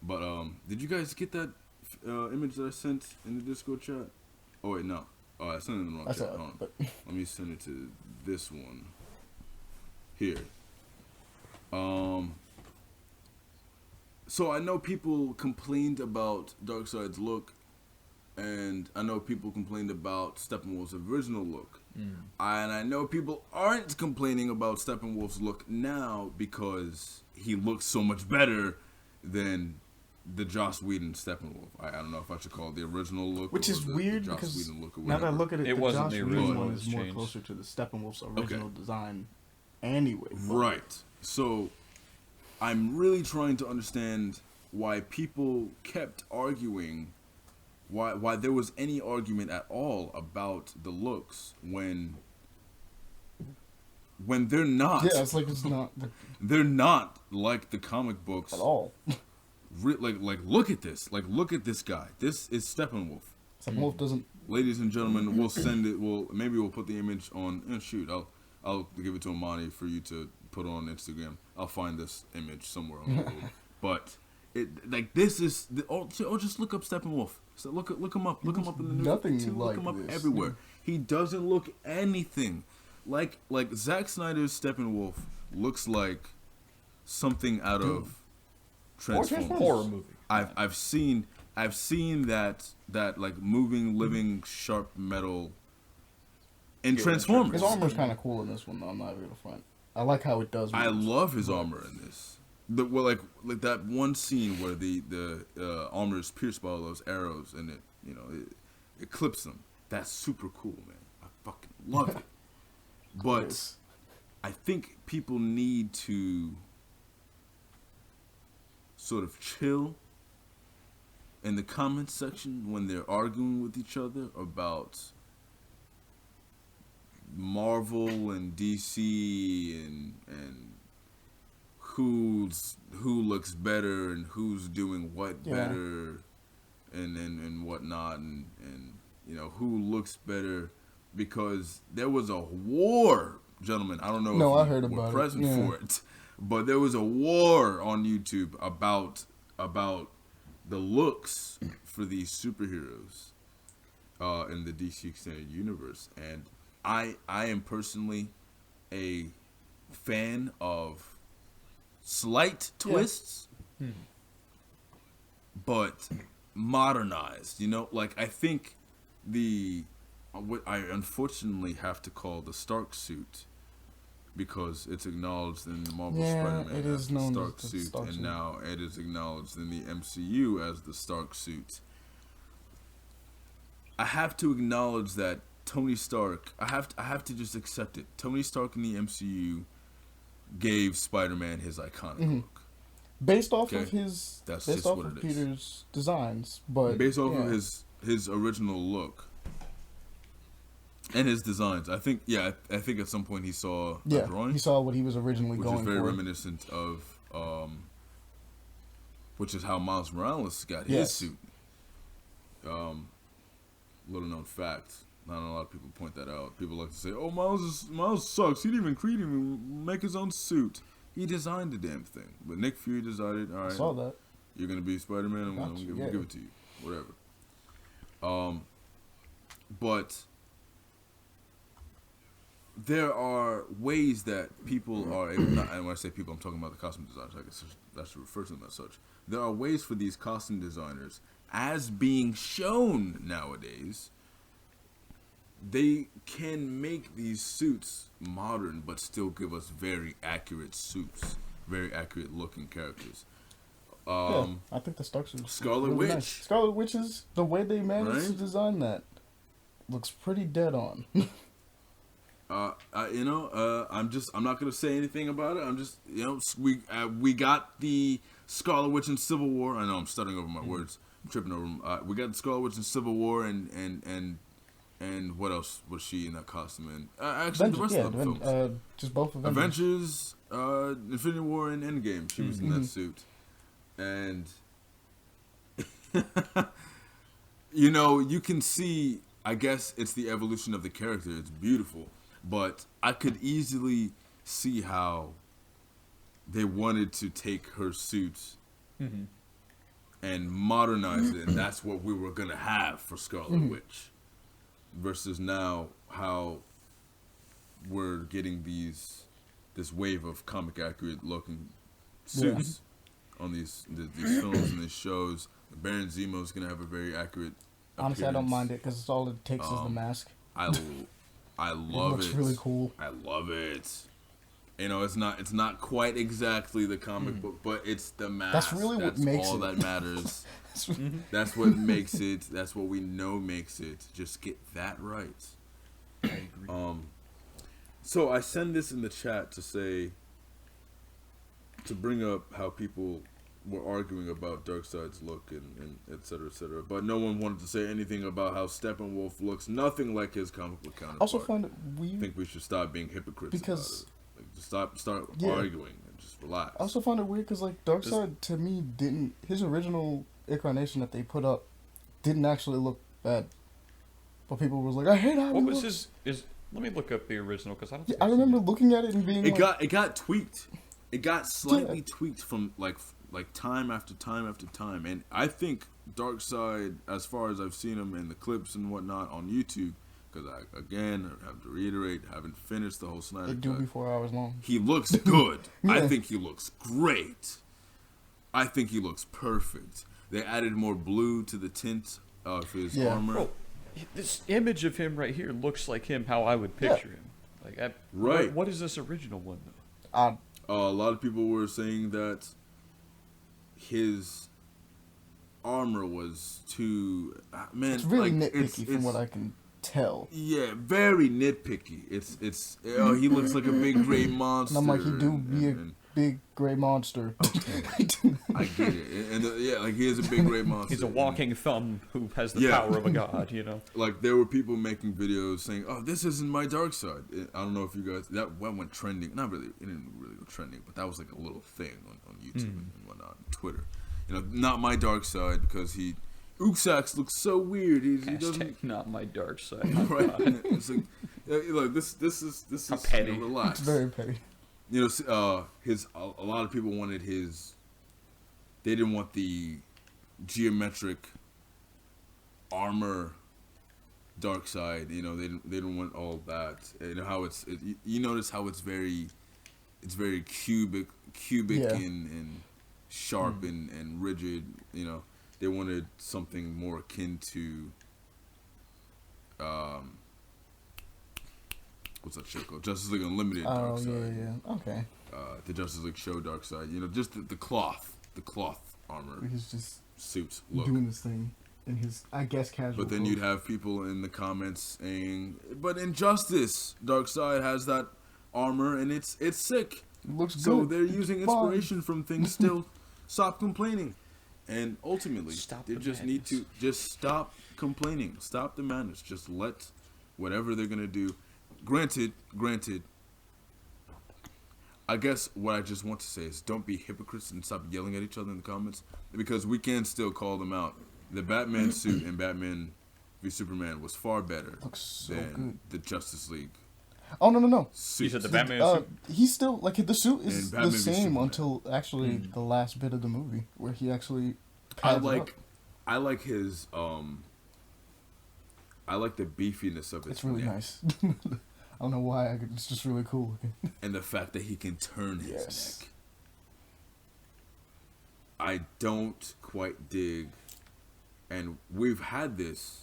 Speaker 2: But did you guys get that image that I sent in the Discord chat? Oh wait, no. Oh, I sent it in the wrong chat. Hold on.
Speaker 1: But
Speaker 2: Let me send it to this one here. So I know people complained about Darkseid's look, and I know people complained about Steppenwolf's original look. And I know people aren't complaining about Steppenwolf's look now because he looks so much better than the Joss Whedon Steppenwolf. I don't know if I should call it the original look,
Speaker 1: which
Speaker 2: or
Speaker 1: is
Speaker 2: the
Speaker 1: weird
Speaker 2: Joss
Speaker 1: because
Speaker 2: Whedon look or
Speaker 1: now that I
Speaker 2: whatever.
Speaker 1: look at it,
Speaker 4: It
Speaker 1: the
Speaker 4: wasn't
Speaker 1: Joss
Speaker 4: the
Speaker 1: Whedon
Speaker 4: original,
Speaker 1: one
Speaker 4: it
Speaker 1: is
Speaker 4: was
Speaker 1: more
Speaker 4: changed.
Speaker 1: closer to the Steppenwolf's original design, anyway. but-
Speaker 2: Right. So I'm really trying to understand why people kept arguing, why there was any argument at all about the looks when they're not.
Speaker 1: Yeah, it's like it's not
Speaker 2: They're not like the comic books
Speaker 1: at all.
Speaker 2: Like look at this. Like look at this guy. This is Steppenwolf.
Speaker 1: Steppenwolf doesn't.
Speaker 2: Ladies and gentlemen, we'll send it. Maybe we'll put the image on. Shoot, I'll give it to Amani for you to put on Instagram. I'll find this image somewhere on the road. But this is just look up Steppenwolf. So look him up. Look him up in the news.
Speaker 1: Nothing
Speaker 2: Look him
Speaker 1: like
Speaker 2: up
Speaker 1: this.
Speaker 2: everywhere. He doesn't look anything like Zack Snyder's Steppenwolf looks like something out of Transformers.
Speaker 4: Horror movie.
Speaker 2: I've seen that like moving, living, sharp metal in Transformers.
Speaker 1: His armor's kind of cool in this one, though. I'm not even gonna front. I like how it does.
Speaker 2: I
Speaker 1: moves.
Speaker 2: love his armor in this. Like that one scene where the armor is pierced by all those arrows and it clips them. That's super cool, man. I fucking love it. But
Speaker 1: Yes.
Speaker 2: I think people need to sort of chill in the comments section when they're arguing with each other about Marvel and DC and who looks better and who's doing what better and whatnot and who looks better, because there was a war, gentlemen. I don't know
Speaker 1: No,
Speaker 2: if
Speaker 1: I heard
Speaker 2: you were
Speaker 1: about it,
Speaker 2: present
Speaker 1: yeah.
Speaker 2: for it, but there was a war on YouTube about the looks for these superheroes in the DC Extended Universe, and I am personally a fan of slight twists, but modernized. Like I think what I unfortunately have to call the Stark suit because it's acknowledged in the Marvel
Speaker 1: Yeah,
Speaker 2: Spider-Man
Speaker 1: it
Speaker 2: as
Speaker 1: is
Speaker 2: the
Speaker 1: known
Speaker 2: Stark
Speaker 1: as the
Speaker 2: suit,
Speaker 1: Stark
Speaker 2: and
Speaker 1: suit.
Speaker 2: now it is acknowledged in the MCU as the Stark suit. I have to acknowledge that Tony Stark. I have to just accept it. Tony Stark in the MCU gave Spider-Man his iconic look.
Speaker 1: Based off
Speaker 2: Okay.
Speaker 1: of his,
Speaker 2: That's
Speaker 1: based
Speaker 2: just
Speaker 1: off
Speaker 2: what
Speaker 1: of
Speaker 2: it is.
Speaker 1: Peter's designs, but
Speaker 2: Based off
Speaker 1: yeah.
Speaker 2: of his original look and his designs. I think I think at some point he saw a drawing.
Speaker 1: he saw what he was originally
Speaker 2: which
Speaker 1: going
Speaker 2: is very
Speaker 1: for.
Speaker 2: reminiscent of which is how Miles Morales got his
Speaker 1: Yes.
Speaker 2: suit. Little known fact. Not a lot of people point that out. People like to say, "Oh, Miles sucks. He didn't even make his own suit. He designed the damn thing." But Nick Fury decided, "All
Speaker 1: I
Speaker 2: right,
Speaker 1: saw that.
Speaker 2: you're gonna be Spider-Man. I'm
Speaker 1: Gotcha,
Speaker 2: gonna
Speaker 1: yeah.
Speaker 2: give it to you, whatever." But there are ways that people are, and when I say people, I'm talking about the costume designers. I guess I should refer to them as such. There are ways for these costume designers, as being shown nowadays, they can make these suits modern, but still give us very accurate suits, very accurate looking characters.
Speaker 1: Yeah, I think the Stark suit.
Speaker 2: Scarlet
Speaker 1: really
Speaker 2: Witch.
Speaker 1: Nice. Scarlet Witch is the way they managed to
Speaker 2: Right?
Speaker 1: design that. Looks pretty dead on.
Speaker 2: I'm not gonna say anything about it. I'm just, we got the Scarlet Witch in Civil War. I know I'm stuttering over my words. I'm tripping over them. We got the Scarlet Witch in Civil War, and what else was she in that costume in? Actually, the rest of the films.
Speaker 1: Just both Avengers.
Speaker 2: Avengers, Infinity War, and Endgame. She was in that suit, and you can see. I guess it's the evolution of the character. It's beautiful, but I could easily see how they wanted to take her suit and modernize it, and that's what we were gonna have for Scarlet Witch. Versus now, how we're getting this wave of comic accurate looking suits on these films and these shows. Baron Zemo's gonna have a very accurate.
Speaker 1: Honestly, I don't
Speaker 2: appearance.
Speaker 1: mind it because all it takes is the mask.
Speaker 2: I love it.
Speaker 1: Looks really cool.
Speaker 2: I love it. It's not quite exactly the comic book, but it's the mask.
Speaker 1: That's really what makes
Speaker 2: all
Speaker 1: it.
Speaker 2: that matters. That's what makes it. That's what we know makes it. Just get that right.
Speaker 4: I agree.
Speaker 2: So I send this in the chat to bring up how people were arguing about Darkseid's look and et cetera, but no one wanted to say anything about how Steppenwolf looks nothing like his comic book counterpart.
Speaker 1: Also find it
Speaker 2: I
Speaker 1: weird.
Speaker 2: think we should stop being hypocrites
Speaker 1: Because-
Speaker 2: about it. Like, just start
Speaker 1: Yeah.
Speaker 2: arguing and just relax.
Speaker 1: I also find it weird because Darkseid to me didn't. His original incarnation that they put up didn't actually look bad, but people was like, "I hate how
Speaker 4: What
Speaker 1: he
Speaker 4: was
Speaker 1: looks."
Speaker 4: let me look up the original because I don't.
Speaker 1: Yeah,
Speaker 4: think
Speaker 1: I
Speaker 4: I've seen
Speaker 1: remember
Speaker 4: it.
Speaker 1: looking at it and being
Speaker 2: It
Speaker 1: like,
Speaker 2: got tweaked. It got slightly tweaked from like time after time after time, and I think Darkseid, as far as I've seen him in the clips and whatnot on YouTube, because I have to reiterate, haven't finished the whole Snyder
Speaker 1: "It do
Speaker 2: Cut.
Speaker 1: be 4 hours long."
Speaker 2: He looks good. I
Speaker 1: Yeah.
Speaker 2: think he looks great. I think he looks perfect. They added more blue to the tint of his
Speaker 1: Yeah.
Speaker 2: armor.
Speaker 4: Bro, this image of him right here looks like him how I would picture him. Like,
Speaker 2: Right.
Speaker 4: What is this original one though?
Speaker 2: A lot of people were saying that his armor was too
Speaker 1: It's really nitpicky from what I can tell.
Speaker 2: Yeah, very nitpicky. He looks like a big gray monster.
Speaker 1: And I'm like, he do be
Speaker 2: and
Speaker 1: a big gray monster.
Speaker 2: I get it, and like he is a big gray monster.
Speaker 4: He's a walking thumb who has the
Speaker 2: Yeah.
Speaker 4: power of a god,
Speaker 2: Like there were people making videos saying, "Oh, this isn't my dark side." I don't know if you guys that went trending. Not really. It didn't really go trending, but that was like a little thing on YouTube and whatnot, and Twitter. Not my dark side because Uxax looks so weird. He doesn't.
Speaker 4: Hashtag not my dark side.
Speaker 2: Right? It's like, look, this is
Speaker 4: How petty.
Speaker 2: relax.
Speaker 1: It's very petty.
Speaker 2: A lot of people wanted his. They didn't want the geometric armor dark side. They didn't want all that. How you notice how it's very cubic
Speaker 1: Yeah.
Speaker 2: and sharp and rigid. They wanted something more akin to what's that show called? Justice League Unlimited.
Speaker 1: Oh
Speaker 2: Dark Side.
Speaker 1: yeah. Okay.
Speaker 2: The Justice League show Dark Side. You know, just the cloth armor,
Speaker 1: He's just
Speaker 2: suits look.
Speaker 1: doing this thing in his, I guess, casual.
Speaker 2: But then
Speaker 1: clothes.
Speaker 2: you'd have people in the comments saying, "But Injustice, Dark Side has that armor and it's sick."
Speaker 1: It looks
Speaker 2: So
Speaker 1: good.
Speaker 2: they're using inspiration from things still. Stop complaining. And ultimately,
Speaker 4: Stop
Speaker 2: they
Speaker 4: the
Speaker 2: just need to just stop complaining. Stop the madness. Just let whatever they're going to do. Granted, I guess what I just want to say is don't be hypocrites and stop yelling at each other in the comments, because we can still call them out. The Batman suit in Batman v Superman was far better
Speaker 1: Looks so
Speaker 2: than
Speaker 1: good.
Speaker 2: the Justice League
Speaker 1: Oh no.
Speaker 2: suit.
Speaker 4: You said the Batman suit?
Speaker 1: He's still like the suit is
Speaker 2: And Batman
Speaker 1: the
Speaker 2: v
Speaker 1: same
Speaker 2: Superman.
Speaker 1: until actually the last bit of the movie where he actually.
Speaker 2: I
Speaker 1: pads it up.
Speaker 2: like his I like the beefiness of his
Speaker 1: It's really
Speaker 2: neck.
Speaker 1: nice. I don't know why. It's just really cool.
Speaker 2: And the fact that he can turn his
Speaker 1: Yes.
Speaker 2: neck. I don't quite dig, and we've had this.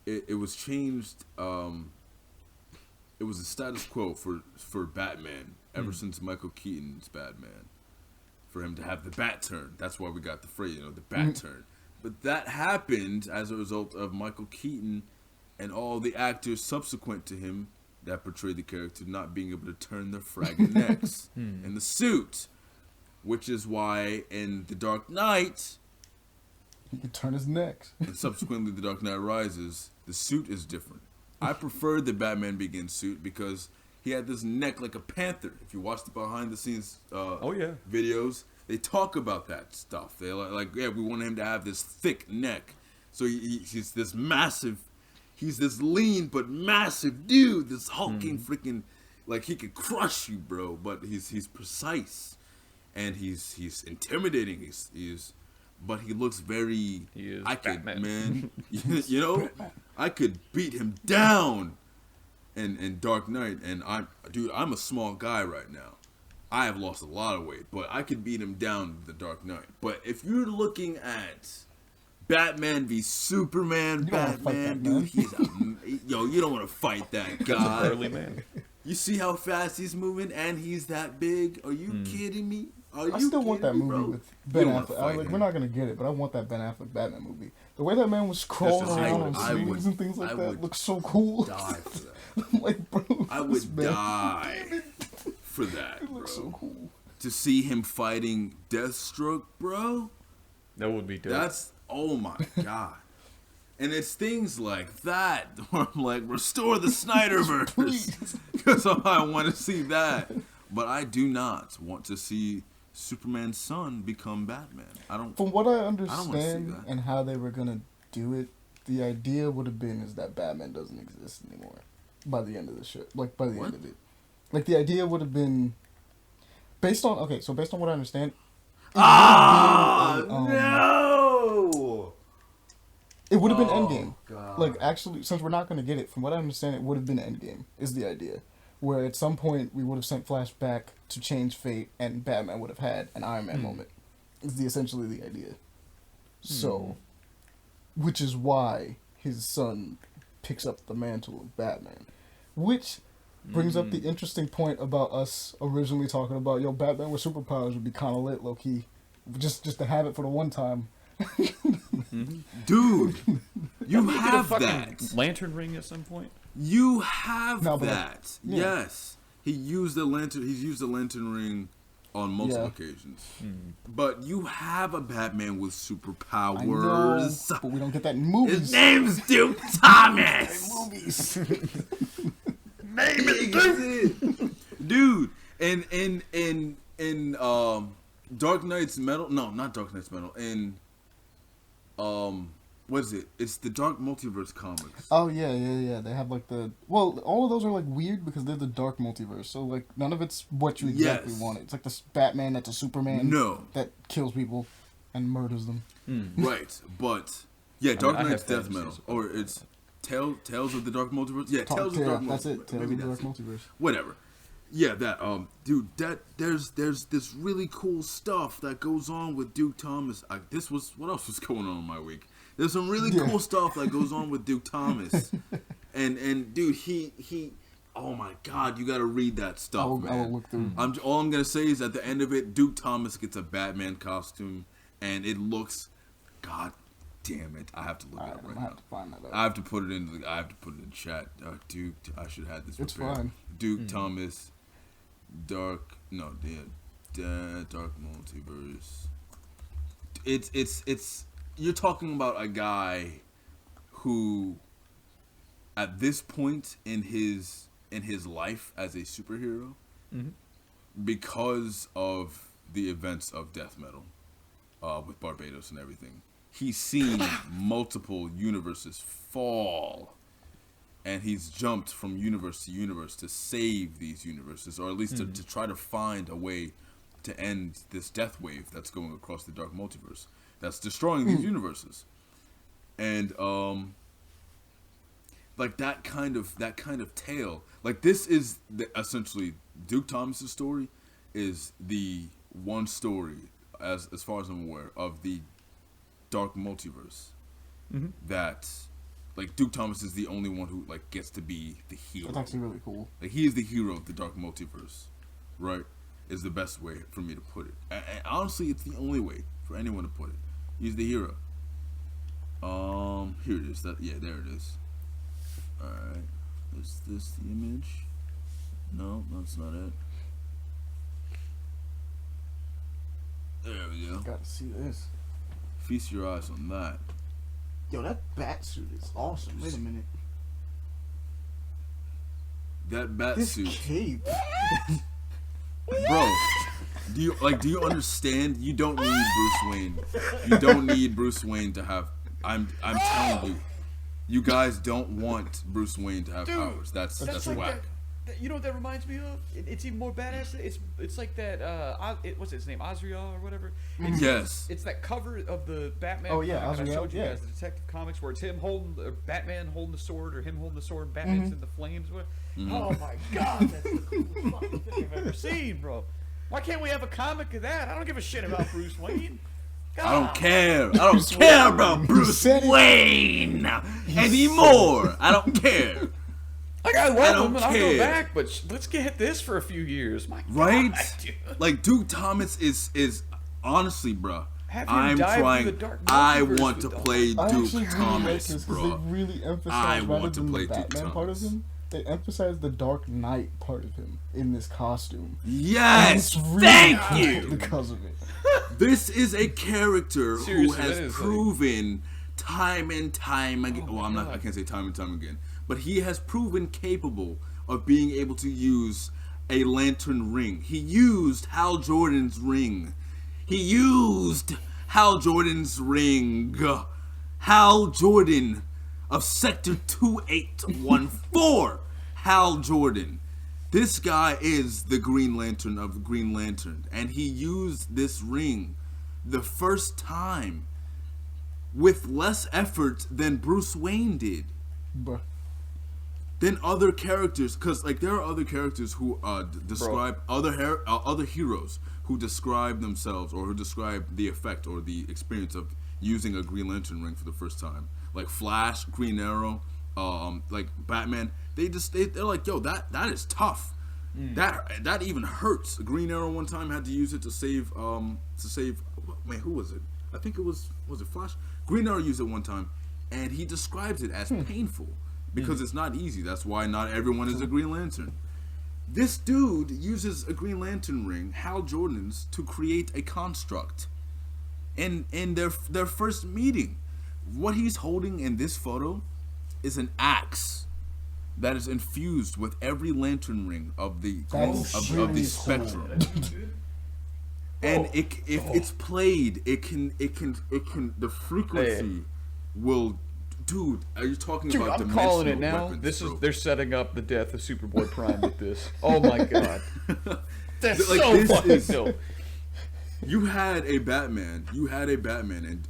Speaker 2: It was changed. It was a status quo for Batman ever since Michael Keaton's Batman, for him to have the bat turn. That's why we got the phrase, the bat turn. But that happened as a result of Michael Keaton and all the actors subsequent to him that portrayed the character not being able to turn their fragging necks in the suit. Which is why in The Dark Knight,
Speaker 1: He can turn his neck.
Speaker 2: and subsequently The Dark Knight Rises, the suit is different. I preferred the Batman Begins suit because he had this neck like a panther. If you watch the behind the scenes videos, they talk about that stuff. They're like, we want him to have this thick neck. So he's this massive, he's this lean but massive dude, this hulking freaking, like he could crush you, bro. But he's precise, and he's intimidating. But he looks very.
Speaker 4: He is
Speaker 2: I could,
Speaker 4: Batman.
Speaker 2: man, I could beat him down in Dark Knight, and I'm a small guy right now. I have lost a lot of weight, but I could beat him down in The Dark Knight. But if you're looking at Batman v Superman,
Speaker 1: You don't wanna fight
Speaker 2: Batman,
Speaker 1: that man.
Speaker 2: dude, you don't want to fight that guy.
Speaker 4: Early man.
Speaker 2: You see how fast he's moving, and he's that big? Are you kidding me? Are you
Speaker 1: I still want that
Speaker 2: kidding me,
Speaker 1: movie
Speaker 2: bro?
Speaker 1: with
Speaker 2: You
Speaker 1: Ben
Speaker 2: don't wanna
Speaker 1: Affleck.
Speaker 2: fight
Speaker 1: We're
Speaker 2: him.
Speaker 1: not gonna get it, but I want that Ben Affleck Batman movie. The way that man was crawling
Speaker 2: Just to see
Speaker 1: around
Speaker 2: it.
Speaker 1: on
Speaker 2: I
Speaker 1: swings
Speaker 2: would-
Speaker 1: and things like
Speaker 2: I
Speaker 1: that
Speaker 2: would
Speaker 1: looks so cool.
Speaker 2: Die for that.
Speaker 1: I'm like, bro,
Speaker 2: I
Speaker 1: this
Speaker 2: would
Speaker 1: man,
Speaker 2: die for that,
Speaker 1: It
Speaker 2: bro.
Speaker 1: looks so cool.
Speaker 2: To see him fighting Deathstroke, bro.
Speaker 4: That would be dope.
Speaker 2: That's, oh my god. And it's things like that where I'm like, restore the Snyderverse.
Speaker 1: Please.
Speaker 2: Because I want to see that. But I do not want to see Superman's son become Batman. I don't.
Speaker 1: From what I
Speaker 2: see
Speaker 1: understand
Speaker 2: that.
Speaker 1: and how they were gonna do it, the idea would have been is that Batman doesn't exist anymore by the end of the show. Like by the
Speaker 2: What?
Speaker 1: end of it, like the idea would have been based on based on what I understand. It would have been,
Speaker 2: No!
Speaker 1: It would have been
Speaker 2: Oh,
Speaker 1: Endgame.
Speaker 2: God.
Speaker 1: Like actually, since we're not gonna get it, from what I understand, it would have been Endgame. Is the idea. Where at some point we would have sent Flash back to change fate, and Batman would have had an Iron Man moment. Is essentially the idea. So, which is why his son picks up the mantle of Batman, which brings up the interesting point about us originally talking about Batman with superpowers would be kind of lit, low key, just to have it for the one time.
Speaker 2: Dude, you
Speaker 4: Get a
Speaker 2: have
Speaker 4: fucking
Speaker 2: that.
Speaker 4: lantern ring at some point.
Speaker 2: You have
Speaker 1: No, but
Speaker 2: that.
Speaker 1: yeah.
Speaker 2: Yes. He's used the lantern ring on multiple
Speaker 1: Yeah.
Speaker 2: occasions. But you have a Batman with superpowers.
Speaker 1: I know, but we don't get that in movies.
Speaker 2: His name's Duke Thomas.
Speaker 1: movies.
Speaker 2: Name it, dude. In Dark Knight's Metal. No, not Dark Knight's Metal. In what is it? It's the Dark Multiverse comics.
Speaker 1: Oh yeah. They have like all of those are like weird because they're the dark multiverse. So like none of it's what you exactly
Speaker 2: Yes.
Speaker 1: want. It's like this Batman that's a Superman.
Speaker 2: No.
Speaker 1: That kills people and murders them.
Speaker 2: Right, but yeah, Dark
Speaker 4: I
Speaker 2: Knight's
Speaker 4: have
Speaker 2: Death Metal,
Speaker 4: fantasies
Speaker 2: or it's Tales of the Dark Multiverse. Yeah, Tales of the Dark Multiverse.
Speaker 1: That's it. Tales
Speaker 2: Maybe
Speaker 1: of the Dark
Speaker 2: that's it.
Speaker 1: Multiverse.
Speaker 2: Whatever. Yeah, that dude, there's this really cool stuff that goes on with Duke Thomas. What else was going on in my week? There's some really
Speaker 1: Yeah.
Speaker 2: cool stuff that goes on with Duke Thomas And dude, he. Oh my God, you gotta read that stuff, man.
Speaker 1: I will look through.
Speaker 2: All I'm gonna say is at the end of it, Duke Thomas gets a Batman costume, and it looks. God damn it! I have to look it up right now.
Speaker 1: I have to find that out.
Speaker 2: I have to put it in. I have to put it in chat. Duke. I should have this.
Speaker 1: It's
Speaker 2: prepared.
Speaker 1: fine.
Speaker 2: Duke Thomas, Dark Multiverse. It's. You're talking about a guy who, at this point in his life as a superhero, because of the events of Death Metal, with Barbados and everything, he's seen multiple universes fall, and he's jumped from universe to universe to save these universes, or at least to try to find a way to end this death wave that's going across the dark multiverse that's destroying these universes. And like that kind of tale, like this is essentially Duke Thomas's story is the one story, as far as I'm aware, of the dark multiverse that, like, Duke Thomas is the only one who like gets to be the hero.
Speaker 1: That's actually really cool.
Speaker 2: Like, he is the hero of the dark multiverse, right? Is the best way for me to put it. And honestly, it's the only way for anyone to put it. He's the hero. Here it is. There it is. All right. Is this the image? No, that's not it. There we go.
Speaker 1: Gotta see this.
Speaker 2: Feast your eyes on that.
Speaker 1: Yo, that bat suit is awesome. Wait a minute.
Speaker 2: That bat
Speaker 1: This
Speaker 2: suit,
Speaker 1: cape.
Speaker 2: bro. Do you understand? You don't need Bruce Wayne. You don't need Bruce Wayne to have. I'm telling you, you guys don't want Bruce Wayne to have powers. That's
Speaker 4: like
Speaker 2: whack.
Speaker 4: You know what that reminds me of? It's even more badass. It's like that. What's his name? Azrael or whatever.
Speaker 2: Yes.
Speaker 4: It's that cover of the Batman.
Speaker 1: Oh, yeah,
Speaker 4: comic I
Speaker 1: Azrael,
Speaker 4: showed you
Speaker 1: yeah.
Speaker 4: guys, the Detective Comics, where it's him holding, or Batman holding the sword, or him holding the sword, and Batman's in the flames. Oh my God, that's the coolest fucking thing I've ever seen, bro. Why can't we have a comic of that? I don't give a shit about Bruce Wayne. God.
Speaker 2: I don't care. I don't care about Bruce Wayne anymore. I don't care.
Speaker 4: Like, I love
Speaker 2: don't
Speaker 4: him and I'll
Speaker 2: care.
Speaker 4: go back, but let's get this for a few years. My
Speaker 2: Right?
Speaker 4: God, dude.
Speaker 2: Like, Duke Thomas is honestly, bro.
Speaker 4: Have him
Speaker 2: I'm
Speaker 4: dive through
Speaker 2: trying.
Speaker 4: the dark
Speaker 2: I
Speaker 4: multiverse
Speaker 2: want to
Speaker 4: with
Speaker 2: play
Speaker 1: I
Speaker 2: Duke
Speaker 1: actually really like
Speaker 2: Thomas,
Speaker 1: this
Speaker 2: bro.
Speaker 1: because they really emphasize
Speaker 2: I
Speaker 1: rather
Speaker 2: want to
Speaker 1: than
Speaker 2: play
Speaker 1: the
Speaker 2: Duke
Speaker 1: Batman part of
Speaker 2: Thomas.
Speaker 1: him. They emphasize the Dark Knight part of him in this costume.
Speaker 2: Yes,
Speaker 1: And it's really
Speaker 2: thank
Speaker 1: cool
Speaker 2: you.
Speaker 1: because of it.
Speaker 2: This is a character who
Speaker 4: Seriously, that
Speaker 2: has
Speaker 4: is
Speaker 2: proven time and time again.
Speaker 4: Oh my
Speaker 2: Well, I'm not.
Speaker 4: God.
Speaker 2: I can't say time and time again, but he has proven capable of being able to use a lantern ring. He used Hal Jordan's ring. He used Hal Jordan's ring. Hal Jordan of Sector 2814. Hal Jordan. This guy is the Green Lantern of Green Lantern, and he used this ring the first time with less effort than Bruce Wayne did.
Speaker 1: Bruh.
Speaker 2: Than other characters, because like there are other characters who describe other heroes who describe themselves or who describe the effect or the experience of using a Green Lantern ring for the first time, like Flash, Green Arrow, like Batman. They're like, yo, that is tough. That even hurts. Green Arrow one time had to use it to save man, who was it? I think it was it Flash? Green Arrow used it one time, and he describes it as painful. Because it's not easy. That's why not everyone is a Green Lantern. This dude uses a Green Lantern ring, Hal Jordan's, to create a construct. In their first meeting, what he's holding in this photo is an axe that is infused with every lantern ring of the spectrum. And if it's played, it can the frequency will. Dude, are you talking about
Speaker 4: I'm
Speaker 2: dimensional
Speaker 4: calling it now.
Speaker 2: weapons, bro?
Speaker 4: They're setting up the death of Superboy Prime with this. Oh my God, that's
Speaker 2: Like,
Speaker 4: so
Speaker 2: this
Speaker 4: fucking
Speaker 2: is-
Speaker 4: dope.
Speaker 2: You had a Batman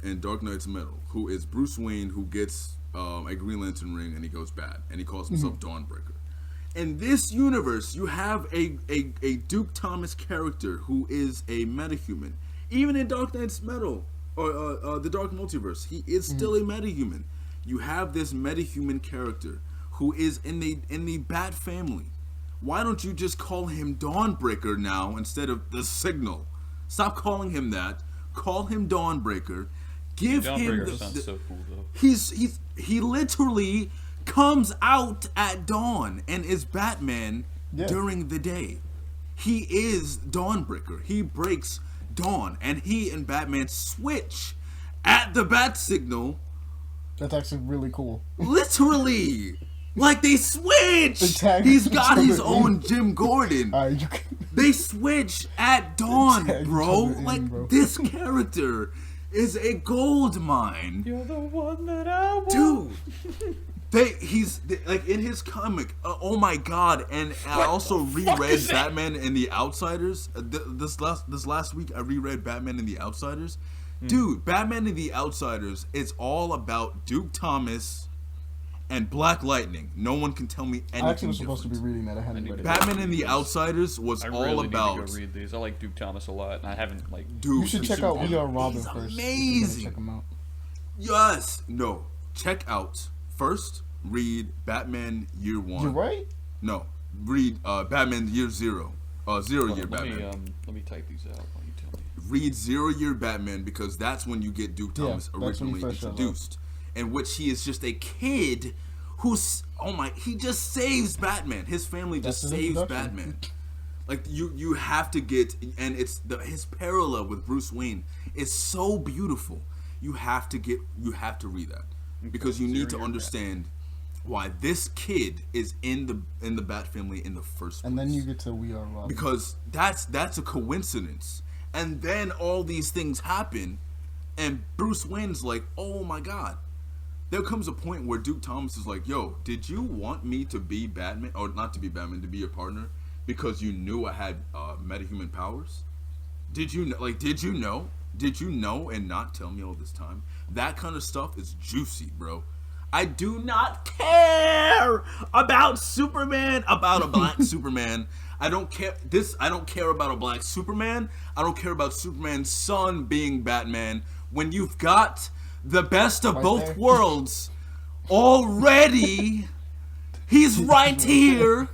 Speaker 2: in Dark Knight's Metal, who is Bruce Wayne, who gets a Green Lantern ring and he goes bad, and he calls himself Dawnbreaker. In this universe, you have a Duke Thomas character who is a metahuman. Even in Dark Knight's Metal, or the Dark Multiverse, he is still a metahuman. You have this metahuman character who is in the Bat family. Why don't you just call him Dawnbreaker now instead of the Signal? Stop calling him that. Call him Dawnbreaker. Give him
Speaker 4: Dawnbreaker sounds so cool though.
Speaker 2: he literally comes out at dawn and is Batman during the day. He is Dawnbreaker. He breaks dawn, and he and Batman switch at the Bat Signal.
Speaker 1: That's actually really cool.
Speaker 2: Literally, like they switch. He's got his own Jim Gordon. They switch at dawn, bro. Like this character is a gold mine.
Speaker 4: You're the one that I want.
Speaker 2: Dude, he's like in his comic. Oh my god! And I also reread Batman and the Outsiders. This last week, I reread Batman and the Outsiders. Dude, Batman and the Outsiders is all about Duke Thomas and Black Lightning. No one can tell me anything.
Speaker 1: I actually was supposed to be reading that. I hadn't read it.
Speaker 2: Batman and the Outsiders was all about.
Speaker 4: I need to go read these. I like Duke Thomas a lot, and I haven't like.
Speaker 2: Dude,
Speaker 1: you should check out We Are Robin
Speaker 2: he's
Speaker 1: first.
Speaker 2: Amazing.
Speaker 1: Check him out.
Speaker 2: Yes. No. Check out first. Read Batman Year One.
Speaker 1: You're right.
Speaker 2: No. Read Batman Year Zero. 0 Year Batman.
Speaker 4: Let me type these out while you tell me.
Speaker 2: Read 0 Year Batman because that's when you get Duke Thomas originally introduced, in which he is just a kid who's he just saves Batman. His family just saves Batman. Like you have to get, and it's his parallel with Bruce Wayne is so beautiful. You have to read that because you need to understand why this kid is in the Bat family in the first place.
Speaker 1: And then you get to We Are Robin.
Speaker 2: Because that's a coincidence. And then all these things happen, and Bruce Wayne's like, oh my god. There comes a point where Duke Thomas is like, yo, did you want me to be Batman, or not to be Batman, to be your partner, because you knew I had metahuman powers? Did you know? Did you know? Did you know and not tell me all this time? That kind of stuff is juicy, bro. I do not care about Superman, about a black Superman. I don't care. I don't care about a black Superman. I don't care about Superman's son being Batman. When you've got the best of both worlds already, he's right here.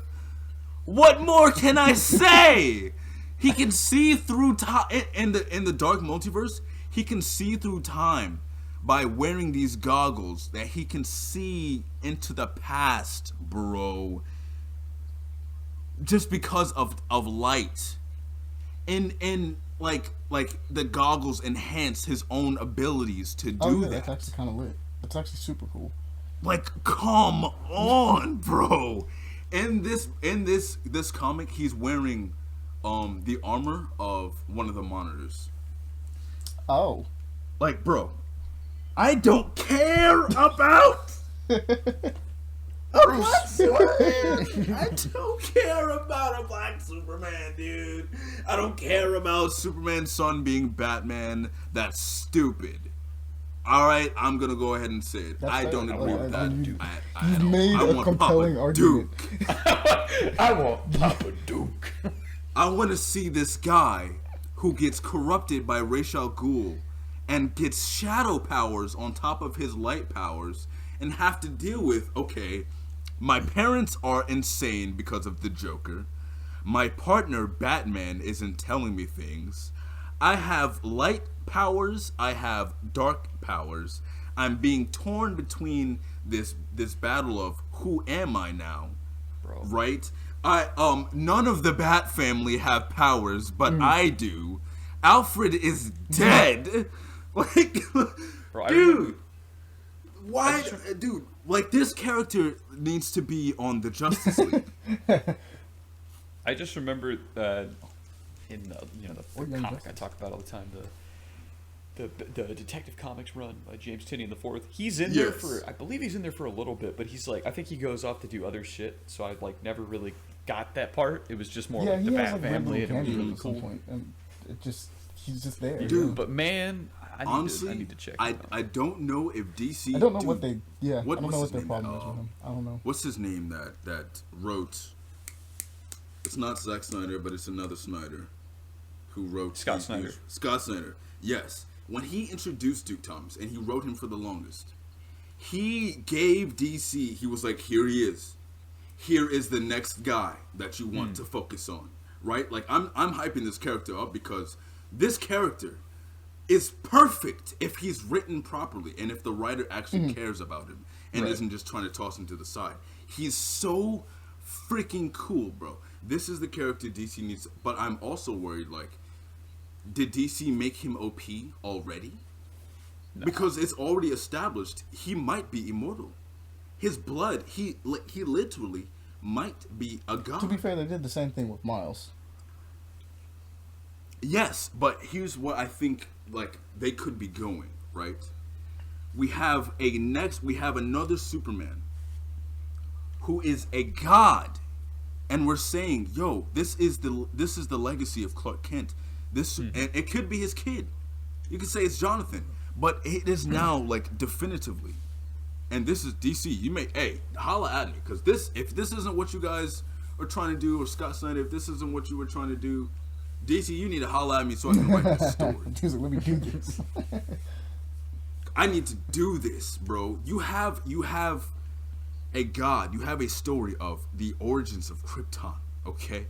Speaker 2: What more can I say? He can see through time in the dark multiverse. He can see through time by wearing these goggles that he can see into the past, bro. Just because of light. And like the goggles enhance his own abilities to do that.
Speaker 1: That's actually kind of lit. That's actually super cool.
Speaker 2: Like, come on, bro. In this comic, he's wearing the armor of one of the monitors.
Speaker 1: Oh.
Speaker 2: Like, bro, I don't care about a black Superman. I don't care about a black Superman, dude. I don't care about Superman's son being Batman. That's stupid. Alright, I'm gonna go ahead and say it. I don't agree with that.
Speaker 1: You've made a compelling argument.
Speaker 3: I want Papa Duke.
Speaker 2: I want to see this guy who gets corrupted by Ra's al Ghul and gets shadow powers on top of his light powers and have to deal with, okay, my parents are insane because of the Joker. My partner, Batman, isn't telling me things. I have light powers. I have dark powers. I'm being torn between this battle of who am I now,
Speaker 4: Bro.
Speaker 2: right? None of the Bat family have powers, but I do. Alfred is dead. Like,
Speaker 4: Bro,
Speaker 2: dude, why, dude? Like, this character needs to be on the Justice League.
Speaker 4: I just remember in the comic I talk about all the time, the Detective Comics run by James Tynion IV. He's in there for, I believe he's in there for a little bit, but he's like, I think he goes off to do other shit. So I like never really got that part. It was just more like the Bat family, and it was really cool.
Speaker 1: Point, and he's just there,
Speaker 2: dude.
Speaker 4: But man,
Speaker 2: honestly,
Speaker 4: I need to check.
Speaker 2: I don't know if DC.
Speaker 1: I don't know what they. Yeah,
Speaker 2: what,
Speaker 1: I don't know what their
Speaker 2: name?
Speaker 1: problem is with him. I don't know.
Speaker 2: What's his name that wrote? It's not Zack Snyder, but it's another Snyder who wrote
Speaker 4: Scott Snyder.
Speaker 2: Scott Snyder. Yes. When he introduced Duke Thomas, and he wrote him for the longest, He gave DC. He was like, here he is. Here is the next guy that you want to focus on, right? Like I'm hyping this character up because this character is perfect if he's written properly and if the writer actually cares about him and isn't just trying to toss him to the side. He's so freaking cool, bro. This is the character DC needs. But I'm also worried, like, did DC make him OP already? No. Because it's already established he might be immortal. His blood, he literally might be a god.
Speaker 1: To be fair, they did the same thing with Miles.
Speaker 2: Yes, but here's what I think, like, they could be going, right? We have another Superman who is a god, and we're saying, yo, this is the legacy of Clark Kent. And it could be his kid. You could say it's Jonathan, but it is now, like, definitively. And this is DC. You may holla at me, because if this isn't what you guys are trying to do, or Scott Snyder, if this isn't what you were trying to do, DC, you need to holla at me so I can write this story.
Speaker 1: He's like, let me do this.
Speaker 2: I need to do this, bro. You have a god. You have a story of the origins of Krypton, okay?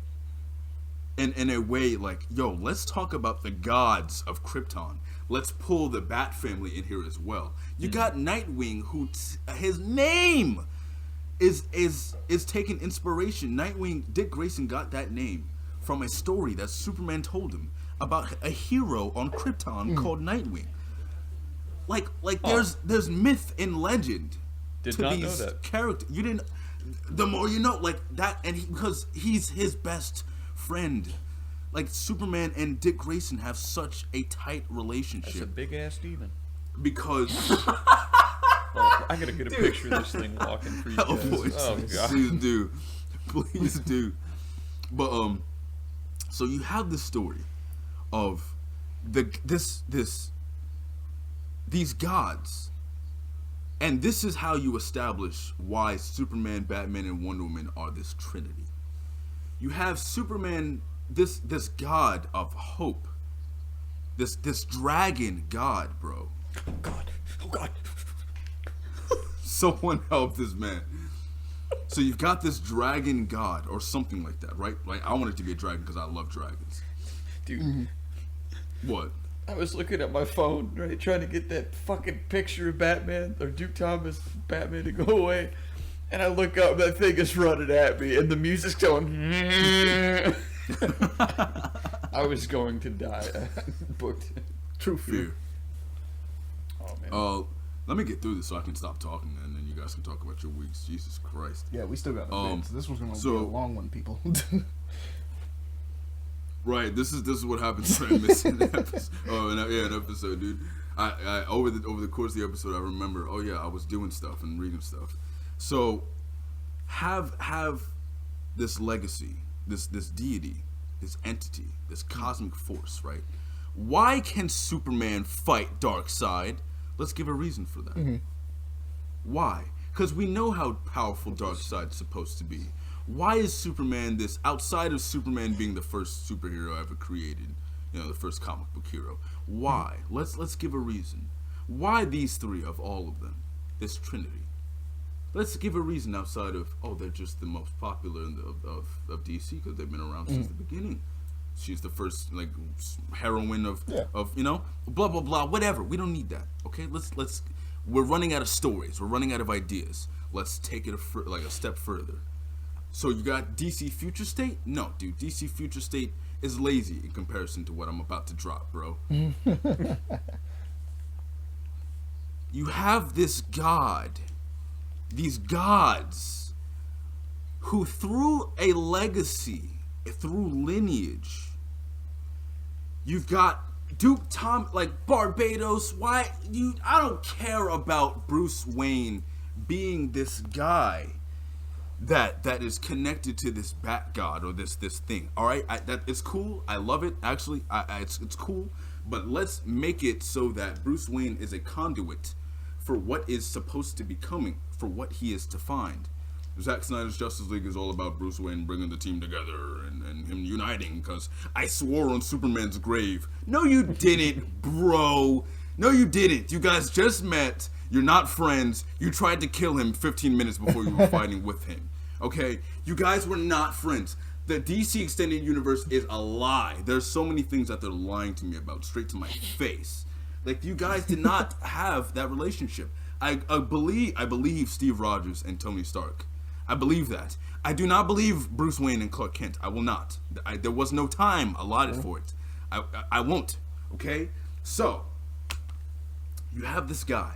Speaker 2: And in a way, like, yo, let's talk about the gods of Krypton. Let's pull the Bat family in here as well. You got Nightwing, who his name is taking inspiration. Nightwing, Dick Grayson got that name from a story that Superman told him about a hero on Krypton called Nightwing. Like there's myth and legend
Speaker 4: to these
Speaker 2: characters. You didn't. The more you know, like that, and because he's his best friend. Like Superman and Dick Grayson have such a tight relationship.
Speaker 4: That's a big ass demon.
Speaker 2: Because
Speaker 4: I gotta get a picture of this thing walking for you guys. Oh god,
Speaker 2: please do. But so you have this story of these gods, and this is how you establish why Superman, Batman, and Wonder Woman are this trinity. You have Superman, this god of hope, this dragon god, bro.
Speaker 3: Oh god.
Speaker 2: Someone help this man. So you've got this dragon god or something like that, right? Like, I want it to be a dragon because I love dragons.
Speaker 4: Dude.
Speaker 2: What?
Speaker 4: I was looking at my phone, right, trying to get that fucking picture of Batman, or Duke Thomas Batman, to go away. And I look up, that thing is running at me, and the music's going. I was going to die. Booked.
Speaker 2: True fear.
Speaker 4: Oh, man.
Speaker 2: Let me get through this so I can stop talking, and then you guys can talk about your weeks. Jesus Christ.
Speaker 1: Yeah, we still got a bit, so this was going to be a long one, people.
Speaker 2: Right, this is what happens when I miss an episode. An episode, dude. I over the course of the episode, I remember. Oh yeah, I was doing stuff and reading stuff. So, have this legacy, this deity, this entity, this cosmic force, right? Why can Superman fight Darkseid? Let's give a reason for that. Mm-hmm. Why? Because we know how powerful Darkseid's supposed to be. Why is Superman this, outside of Superman being the first superhero ever created, the first comic book hero? Why? Let's give a reason. Why these three of all of them? This trinity. Let's give a reason outside of, they're just the most popular of DC because they've been around since the beginning. She's the first, like, heroine of blah, blah, blah, whatever. We don't need that, okay? We're running out of stories. We're running out of ideas. Let's take it a step further. So you got DC Future State? No, dude. DC Future State is lazy in comparison to what I'm about to drop, bro. You have this god, these gods, who through a legacy, through lineage, you've got Duke Tom, like Barbados. I don't care about Bruce Wayne being this guy that is connected to this bat god or this thing. All right, that it's cool. I love it. Actually, it's cool. But let's make it so that Bruce Wayne is a conduit for what is supposed to be coming, for what he is to find. Zack Snyder's Justice League is all about Bruce Wayne bringing the team together and him uniting, because I swore on Superman's grave. No, you didn't, bro. No, you didn't. You guys just met. You're not friends. You tried to kill him 15 minutes before you were fighting with him. Okay? You guys were not friends. The DC Extended Universe is a lie. There's so many things that they're lying to me about, straight to my face. Like, you guys did not have that relationship. I believe Steve Rogers and Tony Stark. I believe that. I do not believe Bruce Wayne and Clark Kent. I will not. There was no time allotted for it. I won't. Okay? So, you have this guy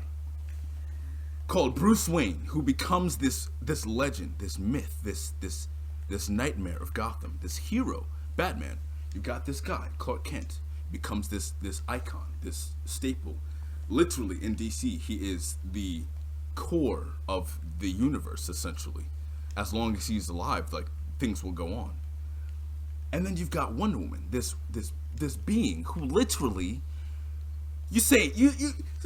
Speaker 2: called Bruce Wayne who becomes this legend, this myth, this nightmare of Gotham, this hero, Batman. You got this guy, Clark Kent, becomes this icon, this staple. Literally in DC, he is the core of the universe, essentially. As long as he's alive, like, things will go on. And then you've got Wonder Woman, this being who literally, you say, you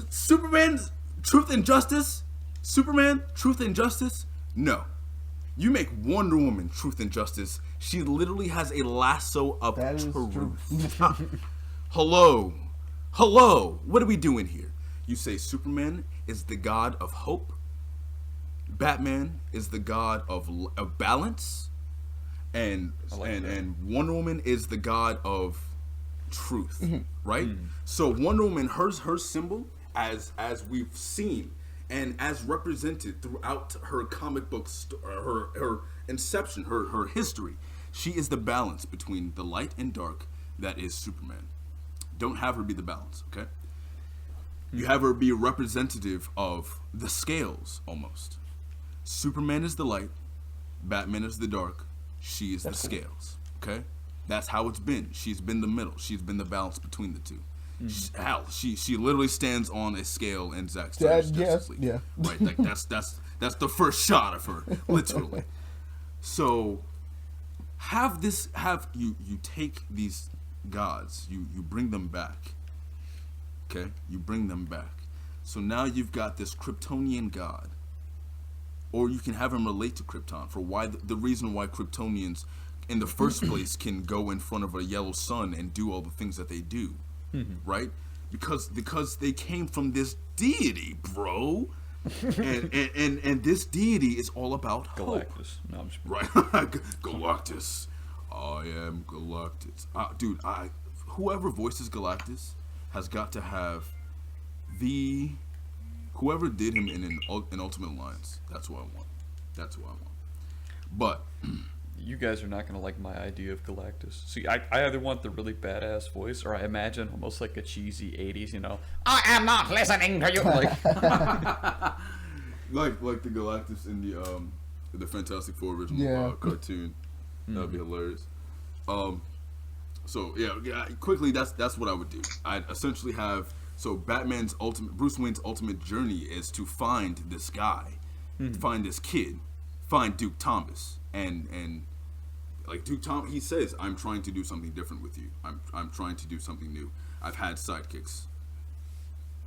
Speaker 2: Superman's truth and justice? Superman, truth and justice? No. You make Wonder Woman truth and justice. She literally has a lasso of truth. Hello. What are we doing here? You say Superman is the god of hope. Batman is the god of balance. And Wonder Woman is the god of truth, right? So Wonder Woman, her symbol, as we've seen and as represented throughout her comic books, her inception, her history, she is the balance between the light and dark that is Superman. Don't have her be the balance, okay? You have her be a representative of the scales, almost. Superman is the light, Batman is the dark, she is the scales, okay? That's how it's been. She's been the middle. She's been the balance between the two. She literally stands on a scale in Zack Snyder's Justice League. Yeah. Right, like that's the first shot of her, literally. So you take these gods, you bring them back. Okay? You bring them back. So now you've got this Kryptonian god. Or you can have him relate to Krypton for why the reason why Kryptonians in the first place can go in front of a yellow sun and do all the things that they do. Right? Because they came from this deity, bro. and this deity is all about hope.
Speaker 4: Galactus. No, I'm just...
Speaker 2: Right? Galactus. I am Galactus. Dude, whoever voices Galactus has got to have whoever did him in Ultimate Alliance. That's what I want. But
Speaker 4: you guys are not going to like my idea of Galactus. See, I either want the really badass voice, or I imagine almost like a cheesy 80s, I am not listening to you.
Speaker 2: Like the Galactus in the Fantastic Four original cartoon. That'd be hilarious. So yeah, quickly, that's what I would do. I'd essentially have, Bruce Wayne's ultimate journey is to find this guy, find this kid, find Duke Thomas, and like Duke Thomas, he says, I'm trying to do something different with you. I'm trying to do something new. I've had sidekicks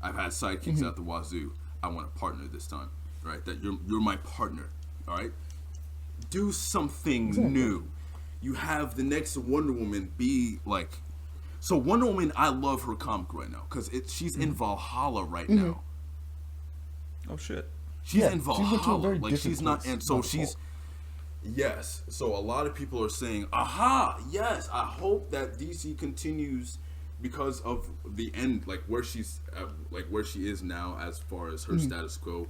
Speaker 2: at the wazoo. I want a partner this time, right? That you're my partner, all right? Do something new. You have the next Wonder Woman be like, so Wonder Woman, I love her comic right now because she's in Valhalla right now.
Speaker 4: Oh shit.
Speaker 2: She's in Valhalla, like she's not, and so she's. Yes, so a lot of people are saying, "Aha, yes." I hope that DC continues because of the end, like where she is now, as far as her status quo,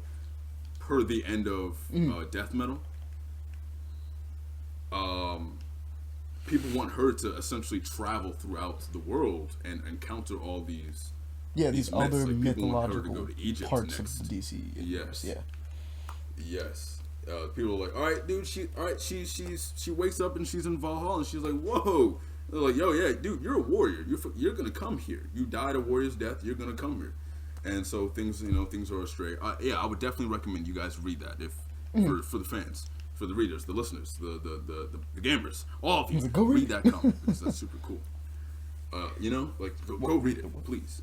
Speaker 2: per the end of Death Metal. People want her to essentially travel throughout the world and encounter all these.
Speaker 1: Yeah, these other
Speaker 2: like
Speaker 1: mythological
Speaker 2: to go to Egypt
Speaker 1: parts
Speaker 2: next.
Speaker 1: of the DC universe.
Speaker 2: Yes. People are like, all right, dude. She wakes up and she's in Valhalla and she's like, whoa. They're like, yo, yeah, dude, you're a warrior. You're gonna come here. You died a warrior's death. You're gonna come here. And so things are astray. I would definitely recommend you guys read that for the fans, for the readers, the listeners, the gamers, all of you.
Speaker 1: Go
Speaker 2: read that comic because that's super cool. Go read it, please.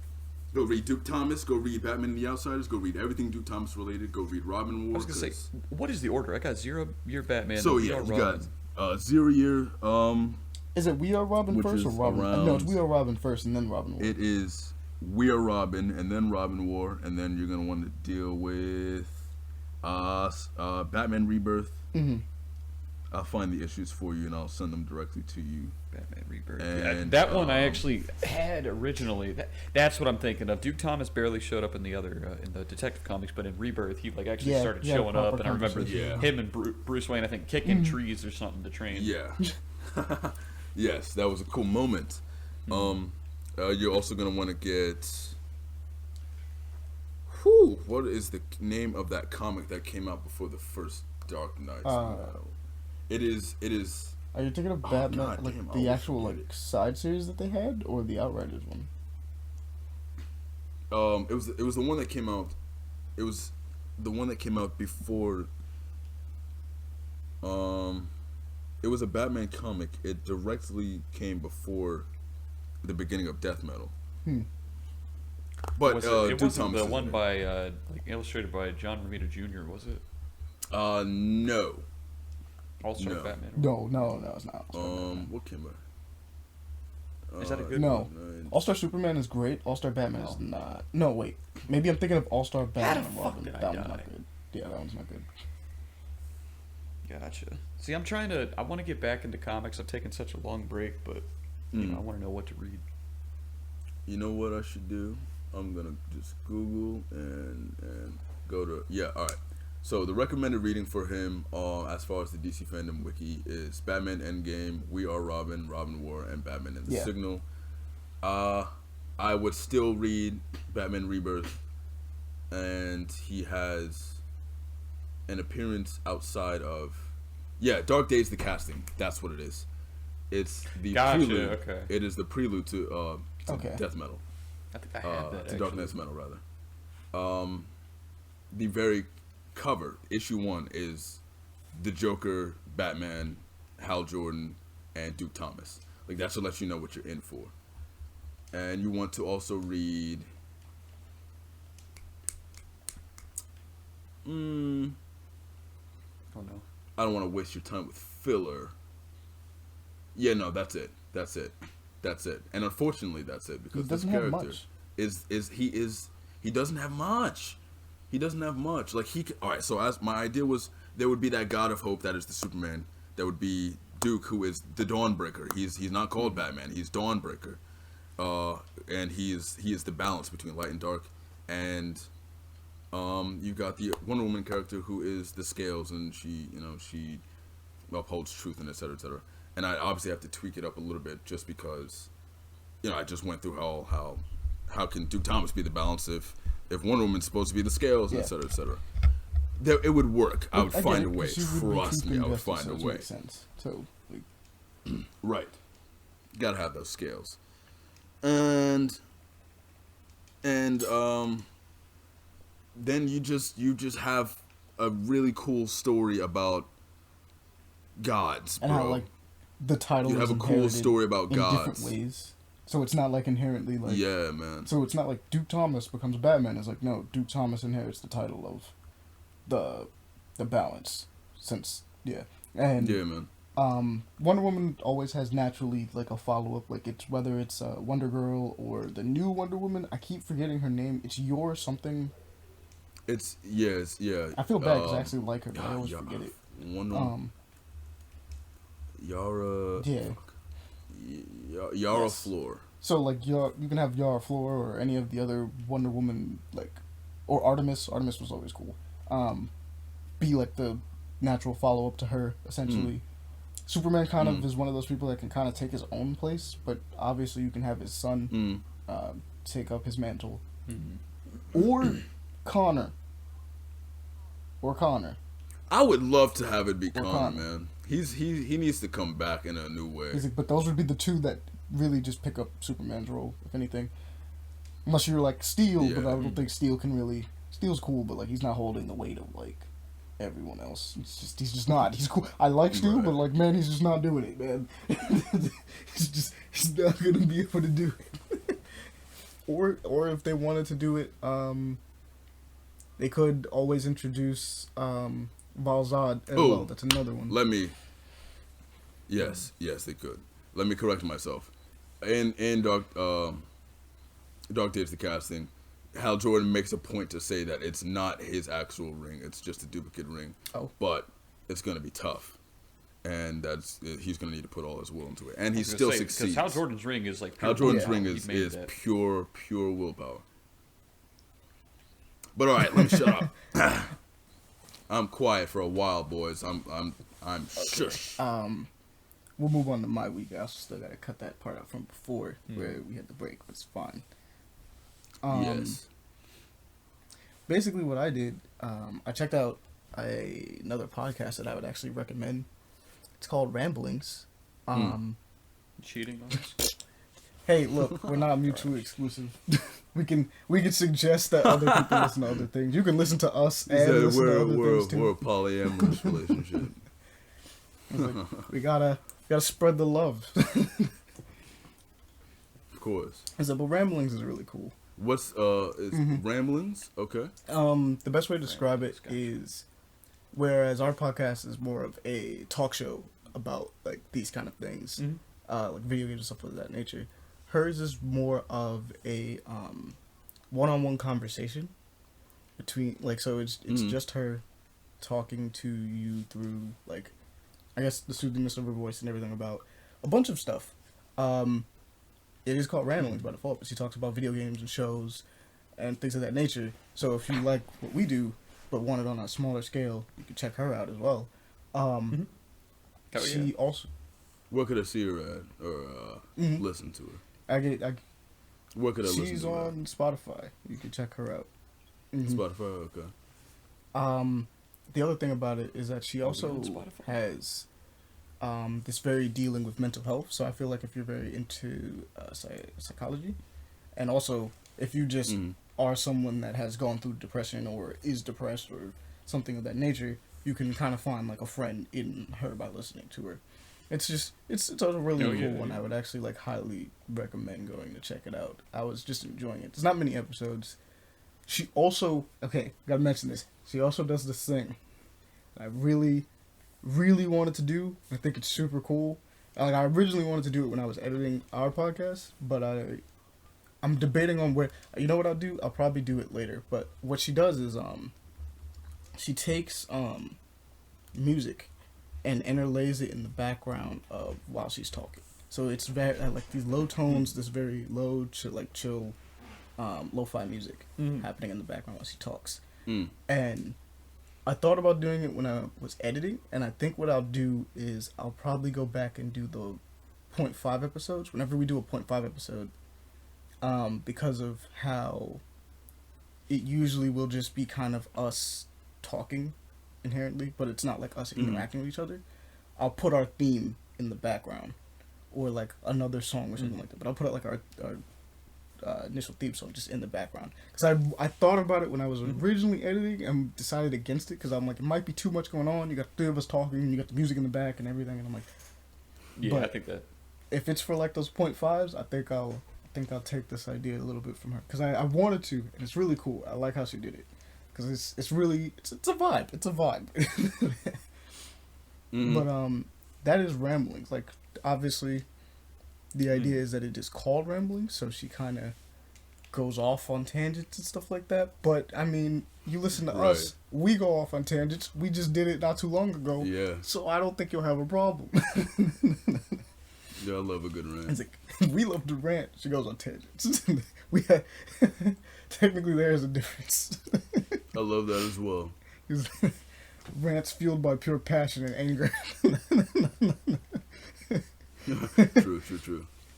Speaker 2: Go read Duke Thomas. Go read Batman and the Outsiders. Go read everything Duke Thomas related. Go read Robin War.
Speaker 4: I was gonna say, what is the order? I got 0 Year Batman.
Speaker 2: So yeah, you got 0 Year.
Speaker 1: Is it We Are Robin
Speaker 2: which
Speaker 1: first or
Speaker 2: is
Speaker 1: Robin?
Speaker 2: around-
Speaker 1: No, it's We Are Robin first and then Robin War.
Speaker 2: It is. We Are Robin, and then Robin War, and then you're gonna want to deal with Batman Rebirth.
Speaker 1: Mm-hmm.
Speaker 2: I'll find the issues for you, and I'll send them directly to you.
Speaker 4: Batman Rebirth.
Speaker 2: And,
Speaker 4: that one I actually had originally. That's what I'm thinking of. Duke Thomas barely showed up in the other in the Detective Comics, but in Rebirth he like actually started showing up, and I remember him and Bruce Wayne, I think, kicking trees or something to train.
Speaker 2: Yeah. Yes, that was a cool moment. You're also gonna want to get. What is the name of that comic that came out before the first Dark Knight? It is.
Speaker 1: Are you thinking of Batman, the actual side series that they had, or the Outriders one?
Speaker 2: It was the one that came out. It was the one that came out before. It was a Batman comic. It directly came before the beginning of Death Metal. But
Speaker 4: it wasn't the one by illustrated by John Romita Jr., was it?
Speaker 2: No.
Speaker 4: All-Star Batman.
Speaker 1: No, it's not.
Speaker 2: What came out?
Speaker 4: Is that a good
Speaker 1: No.
Speaker 4: one?
Speaker 1: All-Star Superman is great. All-Star Batman is not. No, wait. Maybe I'm thinking of All-Star Batman and Robin. That one's not good. Yeah, that one's not good.
Speaker 4: Gotcha. See, I want to get back into comics. I've taken such a long break, but I want to know what to read.
Speaker 2: You know what I should do? I'm gonna just Google and go to all right. So the recommended reading for him, as far as the DC fandom wiki, is Batman Endgame, We Are Robin, Robin War, and Batman and the Signal. I would still read Batman Rebirth, and he has an appearance outside of Dark Days, the casting. That's what it is. It's the prelude.
Speaker 4: Okay.
Speaker 2: It is the prelude to Death Metal.
Speaker 4: I think I had that.
Speaker 2: To Darkness Metal, rather. The very cover, issue 1, is the Joker, Batman, Hal Jordan, and Duke Thomas. Like, that should let you know what you're in for. And you want to also read.
Speaker 4: Oh no.
Speaker 2: I don't want to waste your time with filler. Yeah, no, that's it. And unfortunately, that's it, because this character he doesn't have much. He doesn't have much. Like, all right. So my idea was there would be that God of Hope that is the Superman. There would be Duke, who is the Dawnbreaker. He's not called Batman. He's Dawnbreaker. And he is the balance between light and dark. And you got the Wonder Woman character, who is the scales, and she upholds truth, and et cetera, et cetera. And I obviously have to tweak it up a little bit, just because, I just went through how can Duke Thomas be the balance if Wonder Woman's supposed to be the scales, et cetera, et cetera. It would work. I would find a way. Trust me, I would find a way.
Speaker 1: Makes sense. So,
Speaker 2: right, gotta have those scales, and then you just have a really cool story about gods,
Speaker 1: and
Speaker 2: bro.
Speaker 1: how the title
Speaker 2: you have a cool story about
Speaker 1: in
Speaker 2: gods
Speaker 1: different ways. So it's not inherently
Speaker 2: man.
Speaker 1: So it's not Duke Thomas becomes Batman. It's no, Duke Thomas inherits the title of the balance. And
Speaker 2: man.
Speaker 1: Wonder Woman always has naturally a follow up. It's whether it's Wonder Girl or the new Wonder Woman. I keep forgetting her name. It's Your something.
Speaker 2: It's
Speaker 1: I feel bad because I actually like her, but I always forget it.
Speaker 2: Yara.
Speaker 1: Yeah.
Speaker 2: Yara Floor.
Speaker 1: So you can have Yara Floor or any of the other Wonder Woman or Artemis. Artemis was always cool. Be the natural follow up to her essentially. Superman kind of is one of those people that can kind of take his own place, but obviously you can have his son take up his mantle, or Connor.
Speaker 2: I would love to have it be Connor, man. He needs to come back in a new way.
Speaker 1: But those would be the two that really just pick up Superman's role, if anything. Unless you're Steel, but I don't think Steel can really. Steel's cool, but he's not holding the weight of everyone else. He's just not. He's cool. I like Steel, but man, he's just not doing it, man. he's not gonna be able to do it. or if they wanted to do it, they could always introduce Val-Zod as well. That's another one.
Speaker 2: Yes, they could. Let me correct myself. In Dark Dog Days the casting, Hal Jordan makes a point to say that it's not his actual ring; it's just a duplicate ring.
Speaker 1: Oh.
Speaker 2: But it's gonna be tough, and he's gonna need to put all his will into it, and he still succeeds.
Speaker 4: Because Hal Jordan's ring is like
Speaker 2: Hal Jordan's
Speaker 1: Yeah.
Speaker 2: ring is pure willpower. But all right, let me shut up. I'm quiet for a while, boys. I'm shush.
Speaker 1: We'll move on to my week. I also still gotta cut that part out from before where we had the break, but it's fine.
Speaker 2: Yes.
Speaker 1: Basically, what I did, I checked out another podcast that I would actually recommend. It's called Ramblings.
Speaker 4: Cheating on us.
Speaker 1: Hey, look, we're not mutually exclusive. we can suggest that other people listen to other things. You can listen to us and listen to other things too.
Speaker 2: We're a polyamorous relationship.
Speaker 1: Like, we gotta spread the love.
Speaker 2: Of course.
Speaker 1: But Ramblings is really cool.
Speaker 2: What's Ramblings? Okay.
Speaker 1: The best way to describe it is, whereas our podcast is more of a talk show about like these kind of things, like video games and stuff of that nature. Hers is more of a one-on-one conversation between so it's just her talking to you through like, I guess, the soothingness of her voice and everything about a bunch of stuff. It is called Ramblings by default, but she talks about video games and shows and things of that nature. So if you like what we do, but want it on a smaller scale, you can check her out as well. She also...
Speaker 2: Where could I see her at or listen to her? Where could I listen to her?
Speaker 1: She's on Spotify. You can check her out.
Speaker 2: Spotify, okay.
Speaker 1: The other thing about it is that she also has this very dealing with mental health. So I feel like if you're very into psychology, and also if you just are someone that has gone through depression or is depressed or something of that nature, you can kind of find like a friend in her by listening to her. It's a really cool one. I would actually like highly recommend going to check it out. I was just enjoying it. There's not many episodes. She also, gotta mention this. She also does this thing that I really, really wanted to do. I think it's super cool. Like, I originally wanted to do it when I was editing our podcast, but I'm debating on where. You know what I'll do? I'll probably do it later. But what she does is she takes music and interlays it in the background of while she's talking. So it's very like these low tones, this very low, chill, lo-fi music happening in the background while she talks. And I thought about doing it when I was editing, and I think what I'll do is I'll probably go back and do the 0.5 episodes whenever we do a 0.5 episode, because of how it usually will just be kind of us talking inherently, but it's not like us interacting with each other. I'll put our theme in the background, or like another song or something like that, but I'll put like our initial theme song just in the background, because I thought about it when I was originally editing and decided against it, because I'm like, it might be too much going on. You got three of us talking, and you got the music in the back and everything, and I'm like,
Speaker 4: I think that
Speaker 1: if it's for like those 0.5s, I think I'll take this idea a little bit from her, because I wanted to, and it's really cool. I like how she did it, because it's really it's a vibe. It's a vibe. But that is Ramblings. Like, obviously, the idea is that it is called Ramblings, so she kind of goes off on tangents and stuff like that. But I mean, you listen to us, we go off on tangents. We just did it not too long ago.
Speaker 2: Yeah.
Speaker 1: So I don't think you'll have a problem.
Speaker 2: Yeah, I love a good rant.
Speaker 1: It's like, we love to rant. She goes on tangents. Technically there is a difference.
Speaker 2: I love that as well.
Speaker 1: Rants fueled by pure passion and anger.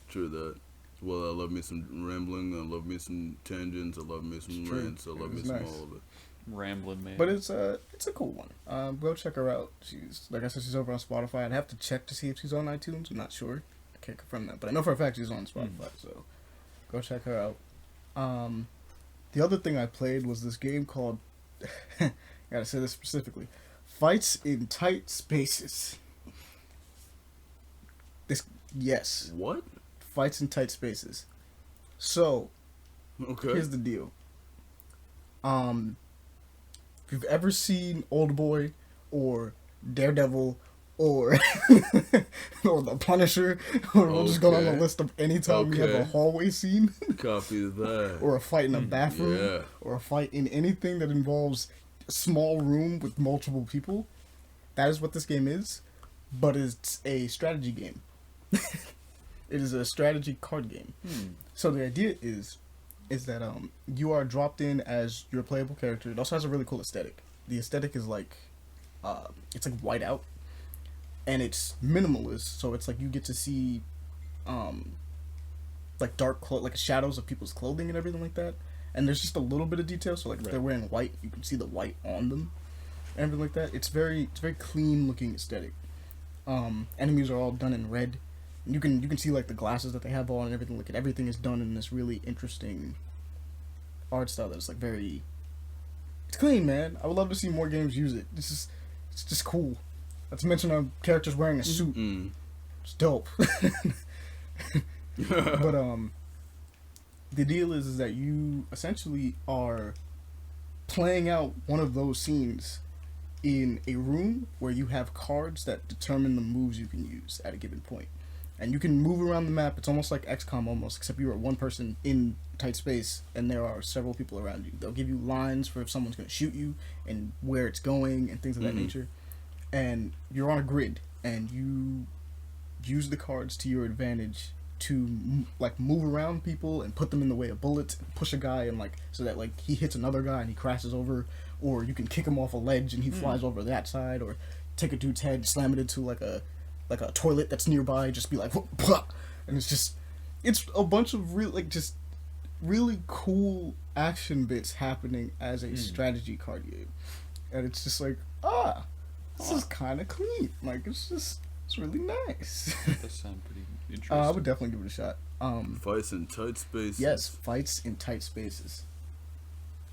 Speaker 2: True that. Well, I love me some rambling. I love me some tangents. I love me some rants. I love me some all of it.
Speaker 4: Rambling, man.
Speaker 1: But it's a cool one. Go check her out. She's, like I said, she's over on Spotify. I'd have to check to see if she's on iTunes. I'm not sure. I can't confirm that, but I know for a fact she's on Spotify. So go check her out. The other thing I played was this game called, I gotta say this specifically, Fights in Tight Spaces. Yes.
Speaker 2: What?
Speaker 1: Fights in Tight Spaces. So, here's the deal. If you've ever seen Oldboy or Daredevil or or the Punisher, or we'll just go down the
Speaker 2: Okay.
Speaker 1: list of any time you have a
Speaker 2: Okay.
Speaker 1: hallway scene,
Speaker 2: Copy that.
Speaker 1: or a fight in a bathroom,
Speaker 2: Yeah.
Speaker 1: or a fight in anything that involves a small room with multiple people. That is what this game is, but it's a strategy game. It is a strategy card game. So the idea is that you are dropped in as your playable character. It also has a really cool aesthetic. The aesthetic is like it's like whiteout, and it's minimalist. So it's like you get to see like like shadows of people's clothing and everything like that. And there's just a little bit of detail. So like if they're wearing white, you can see the white on them, and everything like that. It's very clean looking aesthetic. Enemies are all done in red. You can see like the glasses that they have on and everything. Like everything is done in this really interesting art style that's like very. It's clean, man. I would love to see more games use it. It's just cool. Not to mention our character's wearing a suit. It's dope. But the deal is that you essentially are playing out one of those scenes in a room where you have cards that determine the moves you can use at a given point. And you can move around the map. It's almost like XCOM almost, except you are one person in tight space and there are several people around you. They'll give you lines for if someone's going to shoot you and where it's going and things of that nature. And you're on a grid and you use the cards to your advantage to like move around people and put them in the way of bullets, push a guy and like so that like he hits another guy and he crashes over, or you can kick him off a ledge and he flies over that side, or take a dude's head, slam it into like a toilet that's nearby, just be like, and it's a bunch of really cool action bits happening as a strategy card game, and it's just like this is kind of clean, like it's really nice.
Speaker 4: That does sound pretty interesting.
Speaker 1: I would definitely give it a shot.
Speaker 2: Fights in tight spaces.
Speaker 1: Yes, fights in tight spaces.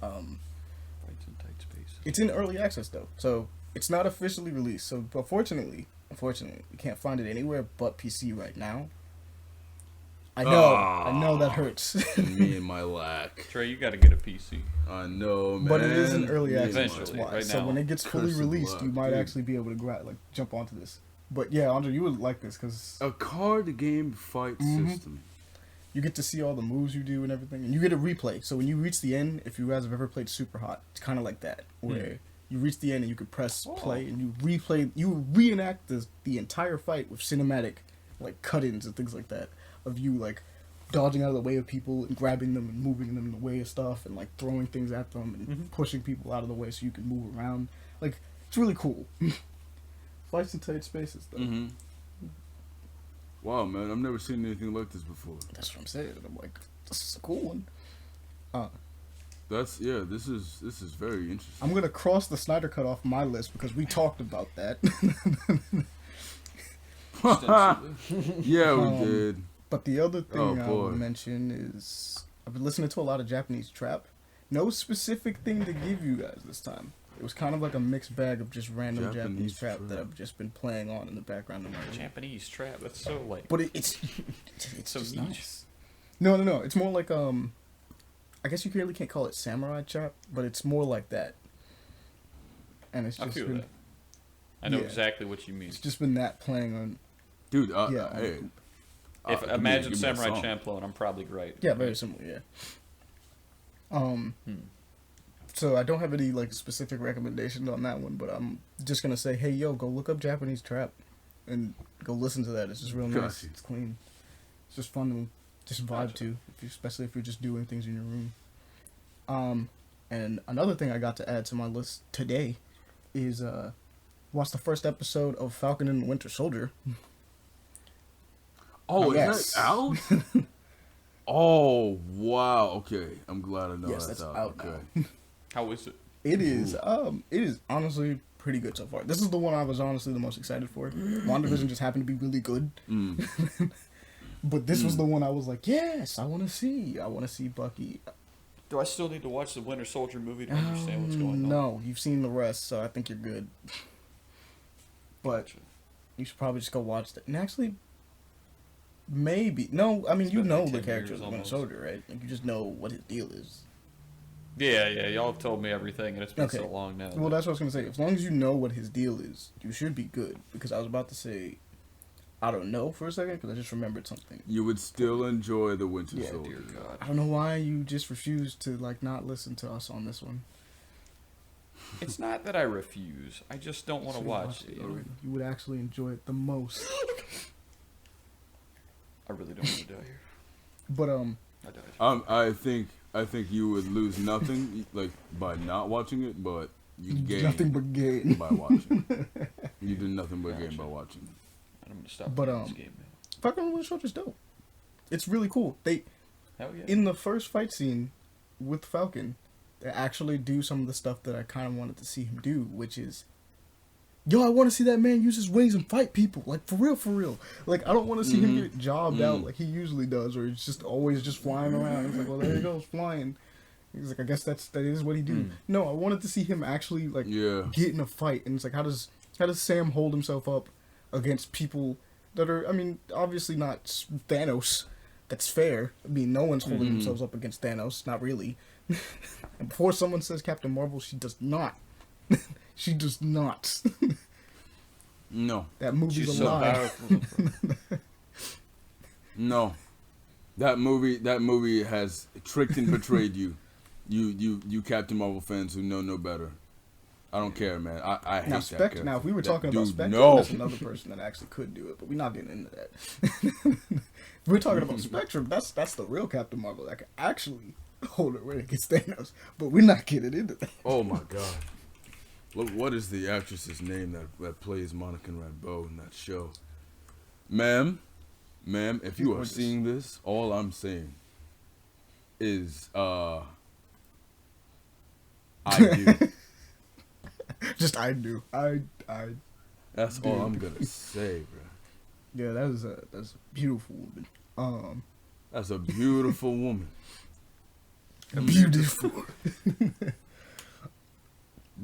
Speaker 4: Fights in tight spaces.
Speaker 1: It's in early access though, so it's not officially released. So, but unfortunately, you can't find it anywhere but PC right now. I know that hurts.
Speaker 2: Me and my lack.
Speaker 4: Trey, you got to get a PC.
Speaker 2: I know, man.
Speaker 1: But it is in early
Speaker 2: Me and
Speaker 1: access.
Speaker 2: my
Speaker 1: That's
Speaker 4: Eventually,
Speaker 1: why.
Speaker 4: right
Speaker 1: So
Speaker 4: now.
Speaker 1: when it gets fully
Speaker 2: Cursed
Speaker 1: released,
Speaker 2: luck,
Speaker 1: you might
Speaker 2: dude.
Speaker 1: actually be able to jump onto this. But yeah, Andre, you would like this because
Speaker 2: A card game fight system.
Speaker 1: you get to see all the moves you do and everything, and you get a replay. So when you reach the end, if you guys have ever played Super Hot, it's kind of like that, where you reach the end and you could press play and you reenact the entire fight with cinematic like cut-ins and things like that of you like dodging out of the way of people and grabbing them and moving them in the way of stuff and like throwing things at them and pushing people out of the way so you can move around. Like it's really cool. Fights in tight spaces though.
Speaker 2: Wow, man, I've never seen anything like this before.
Speaker 1: That's what I'm saying. I'm like, this is a cool one.
Speaker 2: This is very interesting.
Speaker 1: I'm gonna cross the Snyder Cut off my list because we talked about that.
Speaker 2: Yeah, we did.
Speaker 1: But the other thing
Speaker 2: Oh,
Speaker 1: I
Speaker 2: boy.
Speaker 1: will mention is I've been listening to a lot of Japanese trap. No specific thing to give you guys this time. It was kind of like a mixed bag of just random Japanese trap that I've just been playing on in the background of my room.
Speaker 4: Japanese trap. That's so like.
Speaker 1: But it's
Speaker 4: So
Speaker 1: just
Speaker 4: niche.
Speaker 1: nice. No. It's more like I guess you really can't call it samurai trap, but it's more like that. And it's
Speaker 4: I
Speaker 1: just
Speaker 4: feel
Speaker 1: been,
Speaker 4: that. I know
Speaker 1: yeah.
Speaker 4: exactly what you mean.
Speaker 1: it's just been that playing on.
Speaker 2: Dude,
Speaker 1: Yeah,
Speaker 2: hey.
Speaker 4: If
Speaker 2: give me
Speaker 4: imagine
Speaker 2: a
Speaker 4: Samurai
Speaker 2: song.
Speaker 4: Champloo, I'm probably right.
Speaker 1: Yeah, very similar. Yeah. So I don't have any like specific recommendations on that one, but I'm just gonna say, hey, yo, go look up Japanese trap, and go listen to that. It's just real nice.
Speaker 2: Gotcha.
Speaker 1: It's clean. It's just fun to just vibe to, especially if you're just doing things in your room. And another thing I got to add to my list today is watch the first episode of Falcon and the Winter Soldier.
Speaker 2: Oh,
Speaker 1: Yes.
Speaker 2: is that out? Oh, wow. Okay, I'm glad I know
Speaker 1: Yes,
Speaker 2: that's
Speaker 1: that's
Speaker 2: out.
Speaker 1: out
Speaker 2: Okay.
Speaker 4: How is it?
Speaker 1: It is honestly pretty good so far. This is the one I was honestly the most excited for. WandaVision just happened to be really good. But this was the one I was like, yes, I want to see Bucky.
Speaker 4: Do I still need to watch the Winter Soldier movie to understand what's going on?
Speaker 1: No, you've seen the rest, so I think you're good. But
Speaker 4: Gotcha.
Speaker 1: you should probably just go watch that. And actually, maybe. No, I mean, you
Speaker 4: been
Speaker 1: know
Speaker 4: like
Speaker 1: the
Speaker 4: 10
Speaker 1: character
Speaker 4: years
Speaker 1: of the Winter
Speaker 4: almost.
Speaker 1: Soldier, right? Like, you just know what his deal is.
Speaker 4: Yeah, y'all have told me everything, and it's been
Speaker 1: Okay.
Speaker 4: so long now.
Speaker 1: Well, that's what I was gonna say. As long as you know what his deal is, you should be good. Because I was about to say, I don't know for a second because I just remembered something.
Speaker 2: You would still enjoy the Winter
Speaker 1: Yeah,
Speaker 2: Soldier.
Speaker 4: Dear God.
Speaker 1: I don't know why you just refused to not listen to us on this one.
Speaker 4: It's not that I refuse. I just don't want to
Speaker 1: Should've
Speaker 4: watch
Speaker 1: watched
Speaker 4: it.
Speaker 1: already. You would actually enjoy it the most.
Speaker 4: I really don't want to die here.
Speaker 1: But
Speaker 4: I died.
Speaker 2: I think you would lose nothing like by not watching it, but you gain
Speaker 1: nothing but gain.
Speaker 2: by watching. You do nothing but gain by watching.
Speaker 4: I'm gonna stop
Speaker 1: But,
Speaker 4: playing this game now.
Speaker 1: Falcon Winter Soldier's dope. It's really cool. They
Speaker 4: Hell yeah.
Speaker 1: in the first fight scene with Falcon, they actually do some of the stuff that I kind of wanted to see him do, which is, yo, I want to see that man use his wings and fight people, like for real. Like I don't want to see him get jobbed out like he usually does, or he's just always just flying around. He's like, well, there he goes that He's like, I guess that is what he do. No, I wanted to see him actually like get in a fight, and it's like, how does Sam hold himself up against people that are, I mean, obviously not Thanos. That's fair. I mean, no one's holding themselves up against Thanos. Not really. And before someone says Captain Marvel, she does not. She does not.
Speaker 2: No.
Speaker 1: That movie's
Speaker 4: She's
Speaker 1: a
Speaker 4: so
Speaker 1: lie.
Speaker 4: powerful.
Speaker 2: No. That movie has tricked and betrayed you. You Captain Marvel fans who know no better. I don't care, man. I hate
Speaker 1: Now,
Speaker 2: that
Speaker 1: Spectre.
Speaker 2: character.
Speaker 1: Now, if we were talking about Spectre,
Speaker 2: no.
Speaker 1: that's another person that actually could do it, but we're not getting into that. If we're talking about Spectre, that's the real Captain Marvel that can actually hold it when it gets Thanos, but we're not getting into that.
Speaker 2: Oh my God. Look, what is the actress's name that plays Monica Rambeau in that show? Ma'am, if you are
Speaker 1: Gorgeous.
Speaker 2: seeing this, all I'm saying is, I do.
Speaker 1: Just I do. I.
Speaker 2: That's all I'm gonna say, bro.
Speaker 1: Yeah, that's a beautiful woman.
Speaker 2: That's a beautiful woman.
Speaker 1: Beautiful.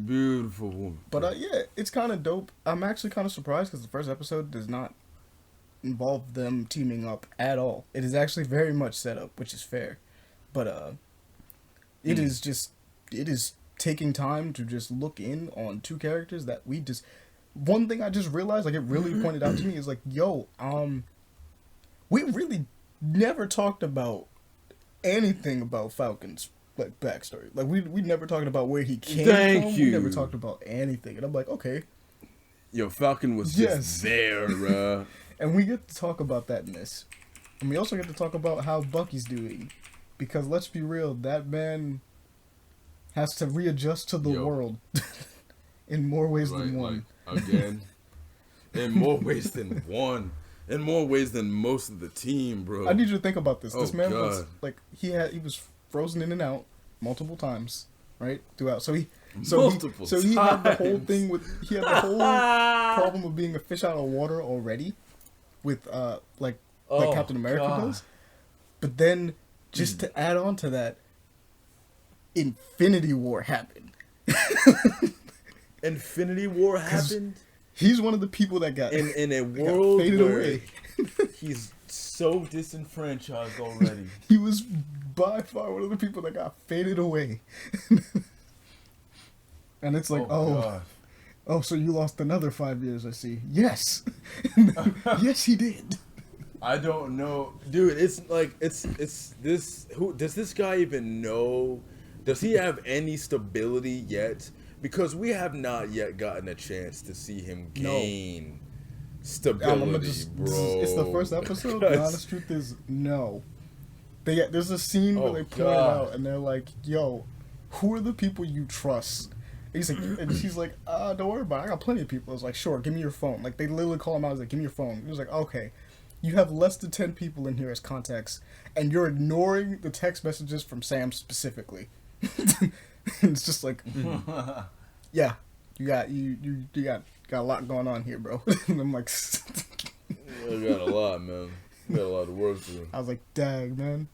Speaker 2: Beautiful woman.
Speaker 1: But yeah, it's kind of dope. I'm actually kind of surprised because the first episode does not involve them teaming up at all. It is actually very much set up, which is fair. But it is taking time to just look in on two characters that we just. One thing I just realized, like it really pointed out to me, is like, yo, we really never talked about anything about Falcon's like backstory. Like we never talked about where he came from. We never talked about anything, and I'm like, okay.
Speaker 2: Yo, Falcon was just there, bruh.
Speaker 1: And we get to talk about that in this, and we also get to talk about how Bucky's doing, because let's be real, that man has to readjust to the world in more ways than one.
Speaker 2: Like, again, in more ways than one. In more ways than most of the team, bro.
Speaker 1: I need you to think about this. This man was
Speaker 2: God.
Speaker 1: like he was frozen in and out multiple times, right? Throughout. So he had the whole thing with he had the whole problem of being a fish out of water already, with like Captain America does. But then just to add on to that, Infinity War happened.
Speaker 3: Infinity War happened
Speaker 1: He's one of the people that got
Speaker 3: in a world
Speaker 1: faded
Speaker 3: where
Speaker 1: away.
Speaker 3: he's so disenfranchised already.
Speaker 1: He was by far one of the people that got faded away. And it's like,
Speaker 2: God.
Speaker 1: so you lost another 5 years, I see. Yes. Yes, he did.
Speaker 3: I don't know, dude. It's like it's this. Who does this guy even know? Does he have any stability yet? Because we have not yet gotten a chance to see him gain stability, bro.
Speaker 1: It's the first episode. The honest truth is no. There's a scene where they point it out and they're like, "Yo, who are the people you trust?" He's like, and she's like, "Don't worry about it. I got plenty of people." I was like, "Sure, give me your phone." Like they literally call him out. I was like, "Give me your phone." He was like, "Okay, you have less than 10 people in here as contacts, and you're ignoring the text messages from Sam specifically." It's just like, yeah, you got a lot going on here, bro. And I'm like,
Speaker 2: We got a lot, man. We got a lot of work to do.
Speaker 1: I was like, dang, man.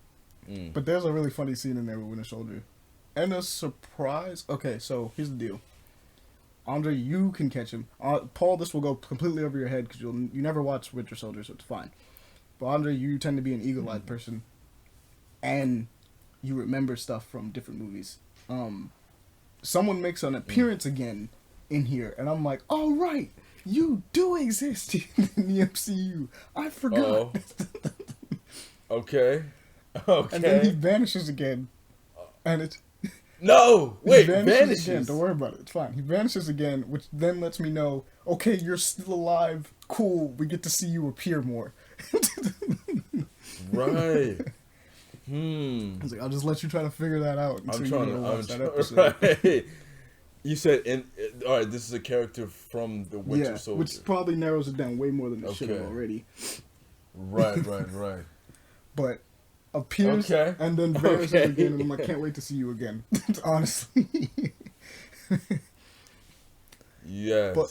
Speaker 1: But there's a really funny scene in there with Winter Soldier. And a surprise. Okay, so here's the deal. Andre, you can catch him. Paul, this will go completely over your head because you never watch Winter Soldier, so it's fine. But Andre, you tend to be an eagle-eyed person. And you remember stuff from different movies. someone makes an appearance again in here, and I'm like, all right, you do exist in the MCU. I forgot.
Speaker 3: Oh. Okay. Okay.
Speaker 1: And then he vanishes again, and it's
Speaker 3: no.
Speaker 1: he
Speaker 3: Wait,
Speaker 1: vanishes again. Don't worry about it. It's fine. He vanishes again, which then lets me know, okay, you're still alive. Cool. We get to see you appear more.
Speaker 3: Right.
Speaker 1: I was like, I'll just let you try to figure that out until you go watch that episode.
Speaker 3: Right. You said, all right, this is a character from the Winter Soldier.
Speaker 1: Which probably narrows it down way more than it should have already.
Speaker 3: Right.
Speaker 1: But appears and then vanishes again, and I'm like, can't wait to see you again. Honestly.
Speaker 3: Yes. But,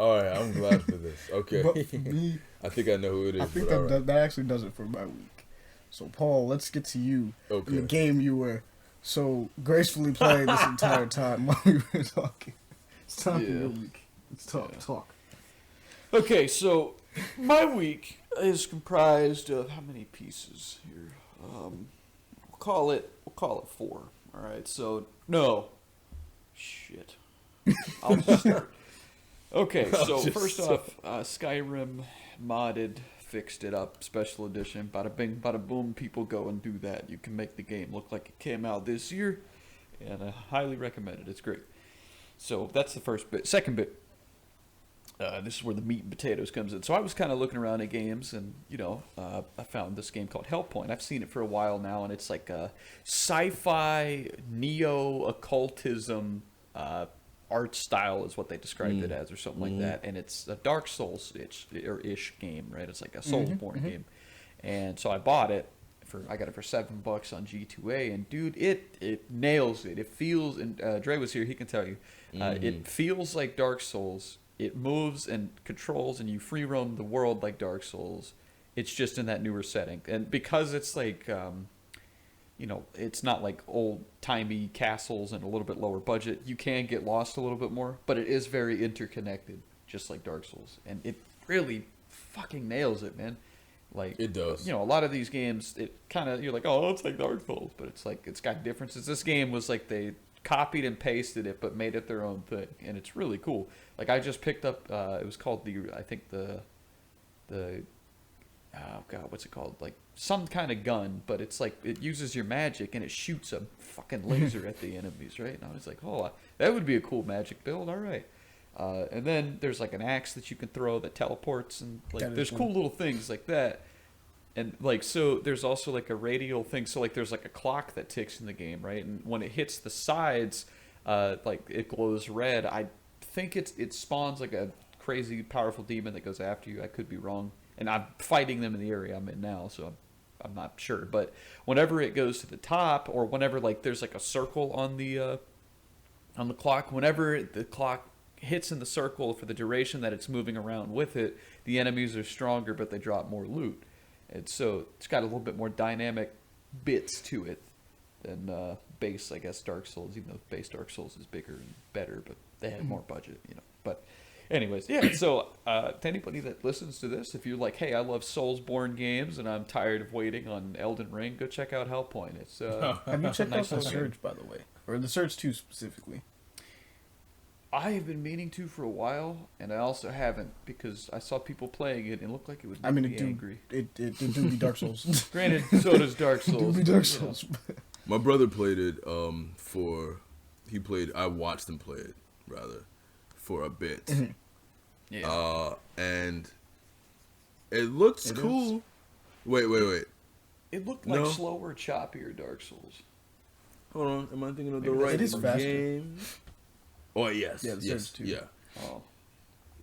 Speaker 3: all right, I'm glad for this. Okay.
Speaker 1: But for me,
Speaker 3: I think I know who it is.
Speaker 1: I think that actually does it for my week. So, Paul, let's get to you.
Speaker 3: Okay.
Speaker 1: In the game you were so gracefully playing this entire time while we were talking. It's time for your week. Let's talk.
Speaker 4: Okay, so my week is comprised of how many pieces here? We'll call it 4. All right. So shit. I'll just start. Okay, so first off, Skyrim modded, fixed it up, special edition, bada bing, bada boom. People go and do that. You can make the game look like it came out this year, and I highly recommend it. It's great. So that's the first bit. Second bit. This is where the meat and potatoes comes in. So I was kind of looking around at games, and I found this game called Hellpoint. I've seen it for a while now, and it's like a sci-fi neo-occultism art style is what they described it as, or something like that. And it's a Dark Souls-ish game, right? It's like a Soulsborne game. And so I bought it. I got it for $7 on G2A, and dude, it nails it. It feels, and Dre was here, he can tell you, it feels like Dark Souls. It moves and controls, and you free roam the world like Dark Souls. It's just in that newer setting, and because it's like, it's not like old timey castles and a little bit lower budget. You can get lost a little bit more, but it is very interconnected, just like Dark Souls, and it really fucking nails it, man. Like
Speaker 3: it does.
Speaker 4: A lot of these games, it kind of, you're like, oh, it's like Dark Souls, but it's like it's got differences. This game was like they copied and pasted it, but made it their own thing, and it's really cool. Like I just picked up, it was called oh god, what's it called? Like some kind of gun, but it's like it uses your magic and it shoots a fucking laser at the enemies, right? And I was like, oh, that would be a cool magic build. All right. And then there's like an axe that you can throw that teleports, and like there's cool little things like that. And like, so there's also like a radial thing. So like there's like a clock that ticks in the game, right? And when it hits the sides, like it glows red. I think it spawns like a crazy powerful demon that goes after you. I could be wrong. And I'm fighting them in the area I'm in now, so I'm not sure. But whenever it goes to the top, or whenever like there's like a circle on the clock, whenever the clock hits in the circle for the duration that it's moving around with it, the enemies are stronger, but they drop more loot. And so it's got a little bit more dynamic bits to it than base, I guess, Dark Souls, even though base Dark Souls is bigger and better, but they had more budget, But anyways, yeah, so to anybody that listens to this, if you're like, hey, I love Soulsborne games and I'm tired of waiting on Elden Ring, go check out Hellpoint. It's
Speaker 1: have you checked out The Surge, by the way? Or The Surge 2 specifically?
Speaker 4: I have been meaning to for a while, and I also haven't, because I saw people playing it and it looked like it would make me angry.
Speaker 1: It do be Dark Souls.
Speaker 4: Granted, so does Dark Souls.
Speaker 1: It do be Dark Souls.
Speaker 2: My brother played it I watched him play it, rather, for a bit.
Speaker 1: Mm-hmm.
Speaker 4: Yeah.
Speaker 2: And it looks cool. Wait.
Speaker 4: It looked like slower, choppier Dark Souls.
Speaker 2: Hold on, am I thinking of the right
Speaker 1: it is faster.
Speaker 2: game? Oh yes,
Speaker 1: yeah,
Speaker 2: yes,
Speaker 1: too.
Speaker 2: yeah.
Speaker 4: Oh.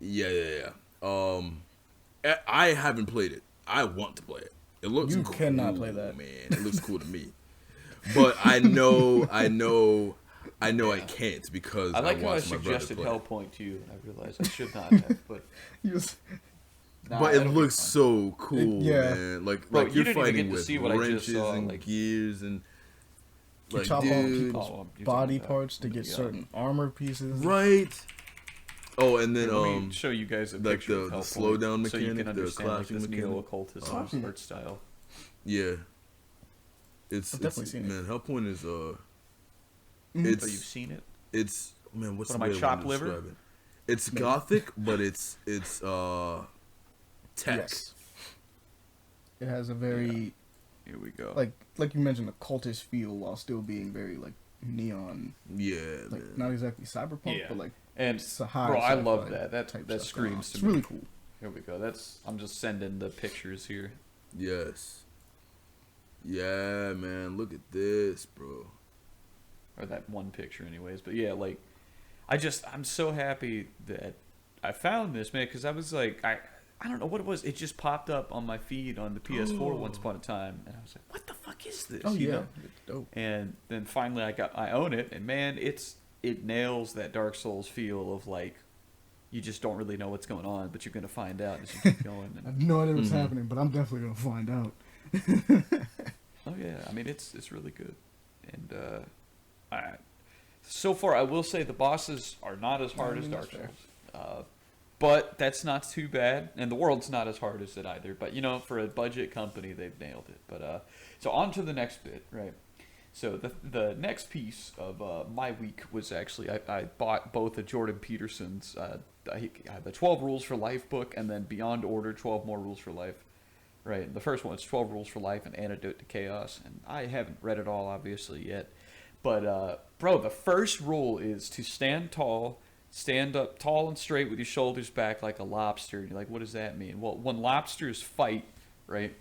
Speaker 2: Yeah. I haven't played it. I want to play it. It looks
Speaker 1: You
Speaker 2: cool,
Speaker 1: cannot play that.
Speaker 2: man. It looks cool to me. But I know I can't because
Speaker 4: I like how I
Speaker 2: watched my brother
Speaker 4: suggested
Speaker 2: play.
Speaker 4: Hellpoint to you, and I realized I should not have, but...
Speaker 2: But it looks so cool, man. Like
Speaker 4: Bro,
Speaker 2: you're
Speaker 4: you didn't even
Speaker 2: fighting
Speaker 4: get to
Speaker 2: with
Speaker 4: see what I just
Speaker 2: wrenches
Speaker 4: saw,
Speaker 2: and
Speaker 4: like-
Speaker 2: gears and
Speaker 1: You
Speaker 2: like,
Speaker 1: chop off
Speaker 2: dude,
Speaker 1: people's body parts to get certain armor pieces.
Speaker 2: right? Oh, and then
Speaker 4: Let me show you guys a
Speaker 2: like
Speaker 4: picture of
Speaker 2: the
Speaker 4: Hellpoint,
Speaker 2: slowdown
Speaker 4: so you
Speaker 2: mechanic,
Speaker 4: can
Speaker 2: the
Speaker 4: understand like
Speaker 2: clashing
Speaker 4: this
Speaker 2: mechanic.
Speaker 4: neo-occultism art style.
Speaker 2: Yeah, it's
Speaker 1: I've definitely seen it.
Speaker 2: man. Hellpoint is
Speaker 3: It's
Speaker 4: So you've seen it.
Speaker 3: it's man. What's
Speaker 4: What
Speaker 3: the
Speaker 4: am I,
Speaker 3: way
Speaker 4: chopped
Speaker 3: to
Speaker 4: liver?
Speaker 3: describe it? It's gothic, but it's tech.
Speaker 1: Yes. It has a very
Speaker 4: Here we go.
Speaker 1: like you mentioned, a cultish feel while still being very like neon,
Speaker 3: Yeah,
Speaker 1: like
Speaker 3: man.
Speaker 1: not exactly cyberpunk,
Speaker 4: Yeah.
Speaker 1: but like
Speaker 4: and
Speaker 1: it's a high.
Speaker 4: bro, I love
Speaker 1: sci-fi
Speaker 4: that. That
Speaker 1: type
Speaker 4: that
Speaker 1: stuff going on.
Speaker 4: screams to
Speaker 1: It's
Speaker 4: me.
Speaker 1: really cool.
Speaker 4: Here we go. I'm just sending the pictures here.
Speaker 3: Yes. Yeah, man. Look at this, bro.
Speaker 4: Or that one picture anyways, but yeah, like I'm so happy that I found this, man, because I was like, I don't know what it was, it just popped up on my feed on the PS4 once upon a time, and I was like, what the fuck is this?
Speaker 1: Oh
Speaker 4: You
Speaker 1: yeah,
Speaker 4: know?
Speaker 1: it's dope.
Speaker 4: And then finally I own it, and man, it nails that Dark Souls feel of like, you just don't really know what's going on, but you're gonna find out as you keep going.
Speaker 1: I
Speaker 4: And,
Speaker 1: have no idea what's happening, but I'm definitely gonna find out.
Speaker 4: oh yeah, I mean it's really good, and so far I will say the bosses are not as hard
Speaker 1: I
Speaker 4: as
Speaker 1: mean,
Speaker 4: Dark
Speaker 1: that's fair.
Speaker 4: Souls, but that's not too bad, and the world's not as hard as it either. But you know, for a budget company, they've nailed it. But so on to the next bit, right? So the next piece of my week was actually I bought both of Jordan Peterson's the 12 Rules for Life book, and then Beyond Order 12 More Rules for Life. Right, the first one is 12 Rules for Life and Antidote to Chaos, and I haven't read it all obviously yet, but bro, the first rule is to stand up tall and straight with your shoulders back like a lobster. And you're like, what does that mean? Well, when lobsters fight, right,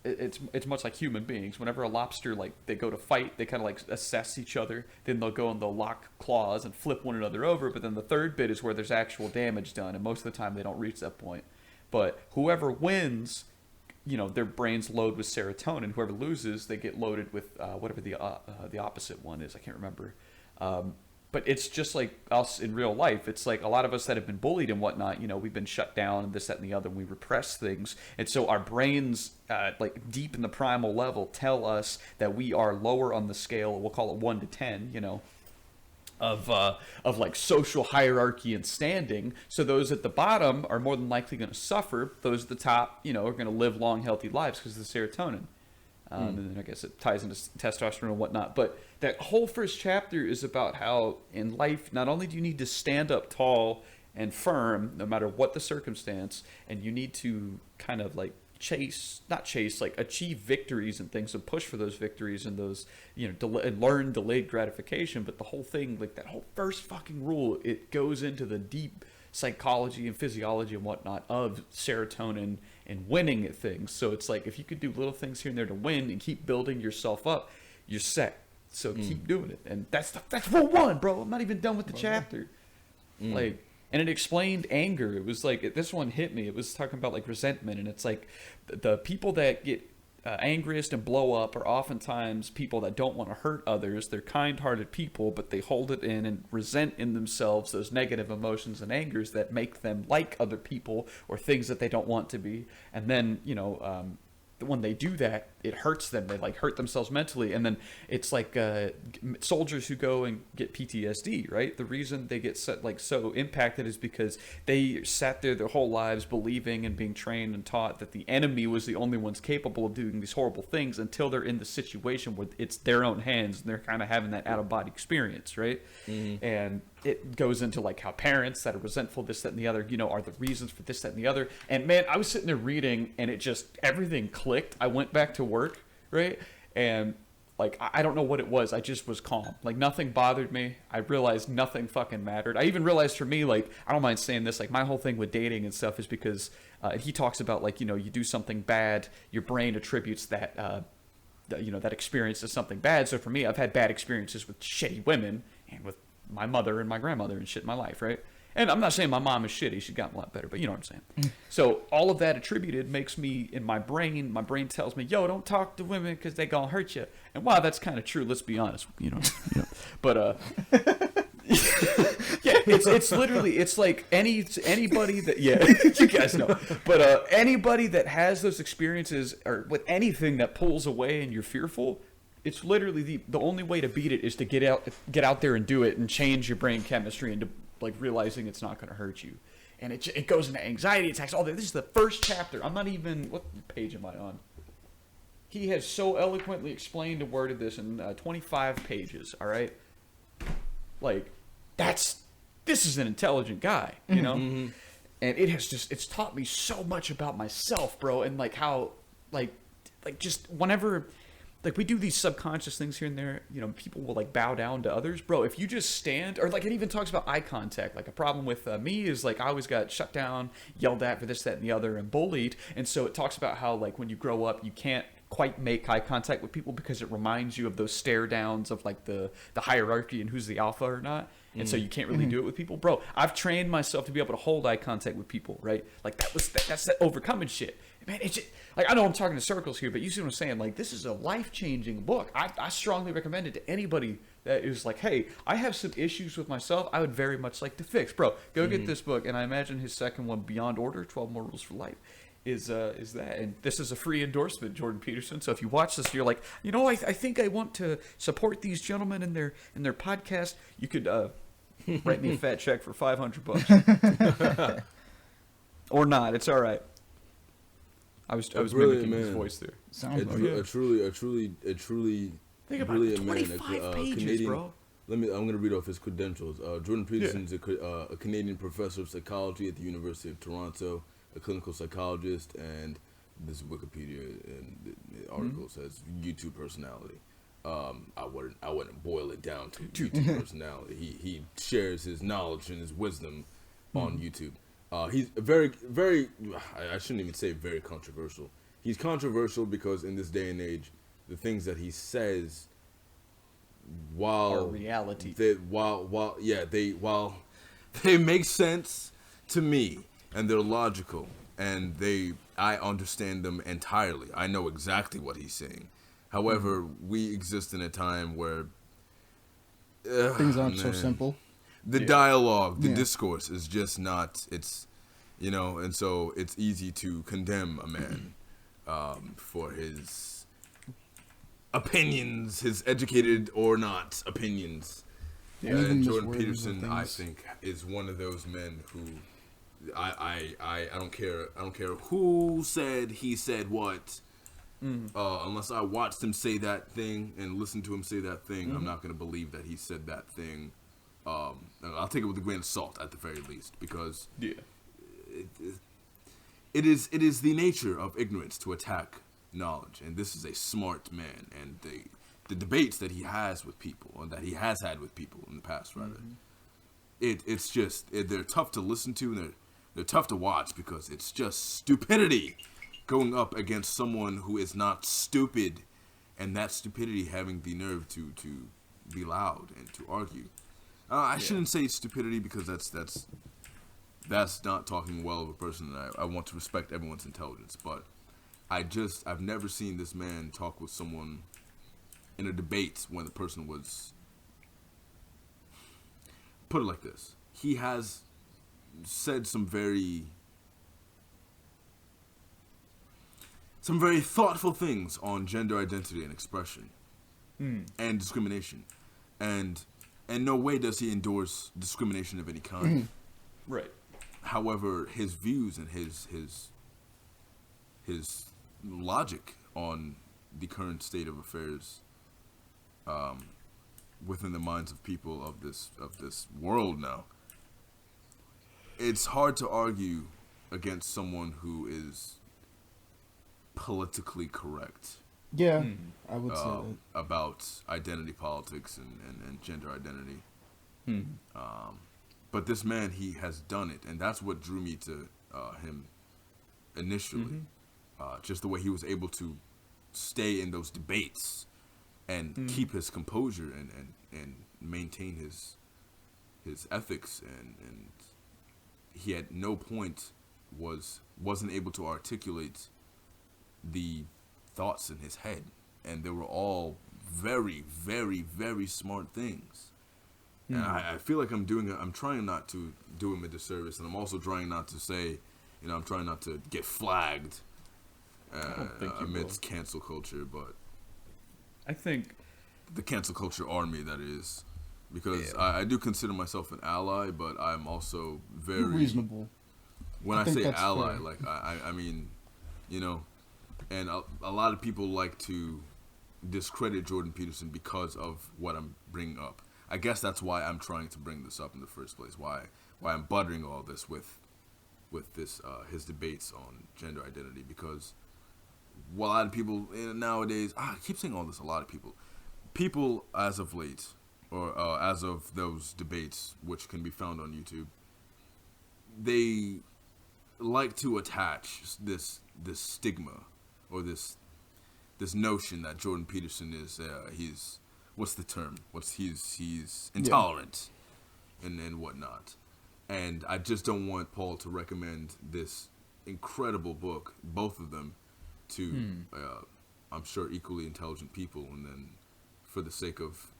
Speaker 4: it's much like human beings. Whenever a lobster, like, they go to fight, they kind of like assess each other, then they'll go and they'll lock claws and flip one another over, but then the third bit is where there's actual damage done, and most of the time they don't reach that point. But whoever wins, you know, their brains load with serotonin. Whoever loses, they get loaded with whatever the opposite one is. I can't remember. But it's just like us in real life. It's like a lot of us that have been bullied and whatnot, you know, we've been shut down and this, that, and the other, and we repress things. And so our brains, like deep in the primal level, tell us that we are lower on the scale. We'll call it 1 to 10, you know, of like social hierarchy and standing. So those at the bottom are more than likely going to suffer. Those at the top, you know, are going to live long, healthy lives because of the serotonin. And then I guess it ties into testosterone and whatnot. But that whole first chapter is about how in life, not only do you need to stand up tall and firm, no matter what the circumstance, and you need to kind of like achieve victories and things and push for those victories and those, you know, and learn delayed gratification. But the whole thing, like that whole first fucking rule, it goes into the deep psychology and physiology and whatnot of serotonin and winning at things. So it's like, if you could do little things here and there to win and keep building yourself up, you're set. So keep doing it. And that's rule 1, bro. I'm not even done with the chapter. Like, and it explained anger. It was like, this one hit me. It was talking about like resentment, and it's like the people that get angriest and blow up are oftentimes people that don't want to hurt others. They're kind-hearted people, but they hold it in and resent in themselves those negative emotions and angers that make them like other people or things that they don't want to be. And then, you know, when they do that, it hurts them. They like hurt themselves mentally. And then it's like soldiers who go and get PTSD, right? The reason they get so impacted is because they sat there their whole lives believing and being trained and taught that the enemy was the only ones capable of doing these horrible things until they're in the situation where it's their own hands and they're kind of having that out-of-body experience, right? And it goes into like how parents that are resentful, this, that, and the other, you know, are the reasons for this, that, and the other. And man, I was sitting there reading, and it just, everything clicked. I went back to work, right? And like, I don't know what it was. I just was calm. Like, nothing bothered me. I realized nothing fucking mattered. I even realized for me, like, I don't mind saying this, like, my whole thing with dating and stuff is because he talks about, like, you know, you do something bad, your brain attributes that, you know, that experience to something bad. So for me, I've had bad experiences with shitty women and with my mother and my grandmother and shit in my life, right? And I'm not saying my mom is shitty. She's gotten a lot better, but you know what I'm saying. So all of that attributed makes me, in my brain tells me, yo, don't talk to women because they gonna hurt you. And wow, that's kind of true. Let's be honest, you know. But yeah, it's literally, it's like anybody that, yeah, you guys know. But anybody that has those experiences or with anything that pulls away and you're fearful, it's literally the only way to beat it is to get out there and do it and change your brain chemistry into like realizing it's not going to hurt you. And it goes into anxiety attacks, all that. This is the first chapter. I'm not even, what page am I on? he has so eloquently explained and worded this in 25 pages. All right, like this is an intelligent guy, you know, and it's taught me so much about myself, bro, and like how like just whenever. Like, we do these subconscious things here and there, you know, people will, like, bow down to others. Bro, if you just stand, or, like, it even talks about eye contact. Like, a problem with me is, like, I always got shut down, yelled at for this, that, and the other, and bullied. And so it talks about how, like, when you grow up, you can't quite make eye contact with people because it reminds you of those stare downs of, like, the hierarchy and who's the alpha or not. And so you can't really do it with people. Bro, I've trained myself to be able to hold eye contact with people, right? Like, that's that overcoming shit. Man, it's just, like, I know I'm talking in circles here, but you see what I'm saying? Like, this is a life-changing book. I strongly recommend it to anybody that is like, hey, I have some issues with myself I would very much like to fix. Bro, go get this book. And I imagine his second one, Beyond Order, 12 More Rules for Life, is that. And this is a free endorsement, Jordan Peterson. So if you watch this, you're like, you know, I think I want to support these gentlemen in their podcast. You could write me a fat check for $500. Or not. It's all right. I was mimicking his voice there.
Speaker 1: Sounds like
Speaker 3: A truly
Speaker 4: Think about
Speaker 3: brilliant
Speaker 4: 25
Speaker 3: man.
Speaker 4: pages,
Speaker 3: Canadian,
Speaker 4: bro.
Speaker 3: I'm going to read off his credentials. Jordan Peterson's a Canadian professor of psychology at the University of Toronto, a clinical psychologist, and this Wikipedia and the article says YouTube personality. I wouldn't boil it down to YouTube personality. He shares his knowledge and his wisdom on YouTube. He's very, very, I shouldn't even say very controversial. He's controversial because in this day and age, the things that he says, while
Speaker 4: reality,
Speaker 3: while they make sense to me and they're logical and I understand them entirely. I know exactly what he's saying. However, we exist in a time where
Speaker 1: things aren't so simple.
Speaker 3: The dialogue, the discourse is just not, it's, you know, and so it's easy to condemn a man for his opinions, his educated or not opinions. And Jordan Peterson, I think, is one of those men who I don't care who said he said what. Unless I watched him say that thing and listened to him say that thing, I'm not going to believe that he said that thing. I'll take it with a grain of salt at the very least, because it is the nature of ignorance to attack knowledge, and this is a smart man, and the debates that he has with people, or that he has had with people in the past, rather, it's just they're tough to listen to, and they're tough to watch because it's just stupidity going up against someone who is not stupid, and that stupidity having the nerve to be loud and to argue. I shouldn't say stupidity because that's not talking well of a person. And I want to respect everyone's intelligence, but I've never seen this man talk with someone in a debate when the person was, put it like this, he has said some very thoughtful things on gender identity and expression and discrimination, and in no way does he endorse discrimination of any kind.
Speaker 4: Right.
Speaker 3: However, his views and his logic on the current state of affairs within the minds of people of this world now, it's hard to argue against someone who is politically correct.
Speaker 1: Yeah, I would say that.
Speaker 3: About identity politics and gender identity. But this man, he has done it, and that's what drew me to him initially. Just the way he was able to stay in those debates and keep his composure and maintain his ethics, and he at no point wasn't able to articulate the thoughts in his head, and they were all very, very, very smart things. And I feel like I'm trying not to do him a disservice, and I'm also trying not to say, you know, I'm trying not to get flagged amidst cancel culture, but
Speaker 4: I think
Speaker 3: the cancel culture army, that is, because I do consider myself an ally, but I'm also very
Speaker 1: reasonable.
Speaker 3: When I say ally, fair. Like I mean, you know,
Speaker 2: And a lot of people like to discredit Jordan Peterson because of what I'm bringing up. I guess that's why I'm trying to bring this up in the first place. Why I'm buttering all this with this his debates on gender identity, because a lot of people nowadays, I keep saying all this, a lot of people as of late, or as of those debates, which can be found on YouTube, they like to attach this stigma, or this notion that Jordan Peterson is he's, what's the term? He's intolerant and whatnot. And I just don't want Paul to recommend this incredible book, both of them, to I'm sure equally intelligent people, and then for the sake of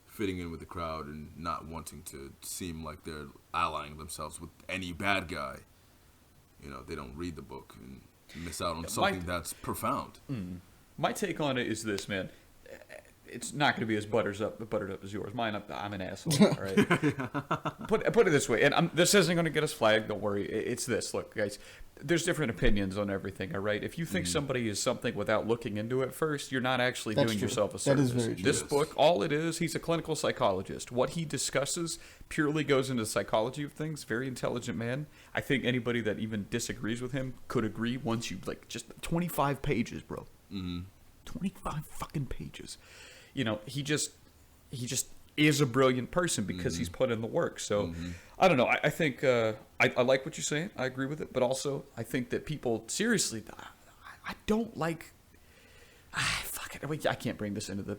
Speaker 2: fitting in with the crowd and not wanting to seem like they're allying themselves with any bad guy, they don't read the book and miss out on something that's profound.
Speaker 4: My take on it is this, man. It's not going to be as buttered up as yours. Mine, I'm an asshole. All right. Put it this way, and this isn't going to get us flagged. Don't worry. It's this. Look, guys, there's different opinions on everything. All right. If you think somebody is something without looking into it first, you're not actually doing yourself a service.
Speaker 1: That is very true.
Speaker 4: This book, all it is, he's a clinical psychologist. What he discusses purely goes into the psychology of things. Very intelligent man. I think anybody that even disagrees with him could agree once you just 25 pages, bro. 25 fucking pages. He just is a brilliant person because he's put in the work. So I don't know. I think I like what you're saying. I agree with it. But also I think that people, seriously, I don't like. Fuck it. I can't bring this into the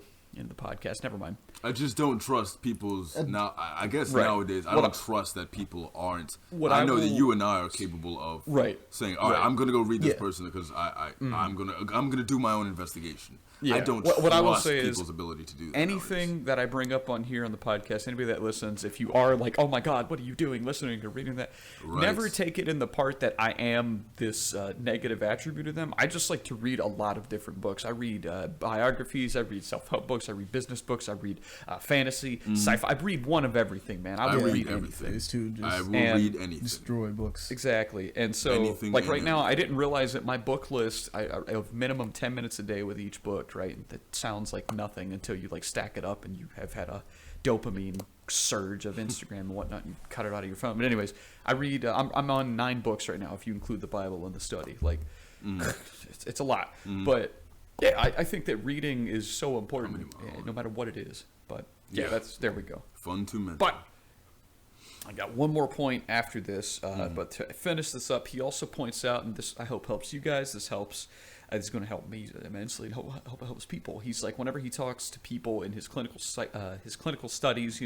Speaker 4: podcast. Never mind.
Speaker 2: I just don't trust people's now. I guess nowadays I don't trust that people aren't. I know that you and I are capable of saying, "All right, I'm gonna go read this person because I'm gonna do my own investigation."
Speaker 4: Yeah.
Speaker 2: I don't
Speaker 4: what I will
Speaker 2: trust
Speaker 4: say
Speaker 2: people's
Speaker 4: is
Speaker 2: ability to do that.
Speaker 4: anything
Speaker 2: nowadays.
Speaker 4: that I bring up on here on the podcast, anybody that listens, if you are like, "Oh my God, what are you doing? Listening or reading that?" Never take it in the part that I am this negative attribute to them. I just like to read a lot of different books. I read biographies. I read self-help books. I read business books. I read fantasy, sci-fi. I read one of everything, man. I will read everything.
Speaker 2: I will read anything.
Speaker 1: Destroy books.
Speaker 4: Exactly. And so,
Speaker 2: Anything
Speaker 4: like
Speaker 2: and
Speaker 4: right now, I didn't realize that my book list, I have minimum 10 minutes a day with each book, right? That sounds like nothing until you stack it up and you have had a dopamine surge of Instagram and whatnot, and you cut it out of your phone. But anyways, I read, I'm on 9 books right now, if you include the Bible and the study. It's a lot. But yeah, I think that reading is so important, no matter what it is. But yeah, there we go.
Speaker 2: Fun to mention.
Speaker 4: But I got one more point after this, but to finish this up, he also points out, and this I hope helps you guys, this helps, it's going to help me immensely, and hope it helps people. He's like, whenever he talks to people in his clinical studies,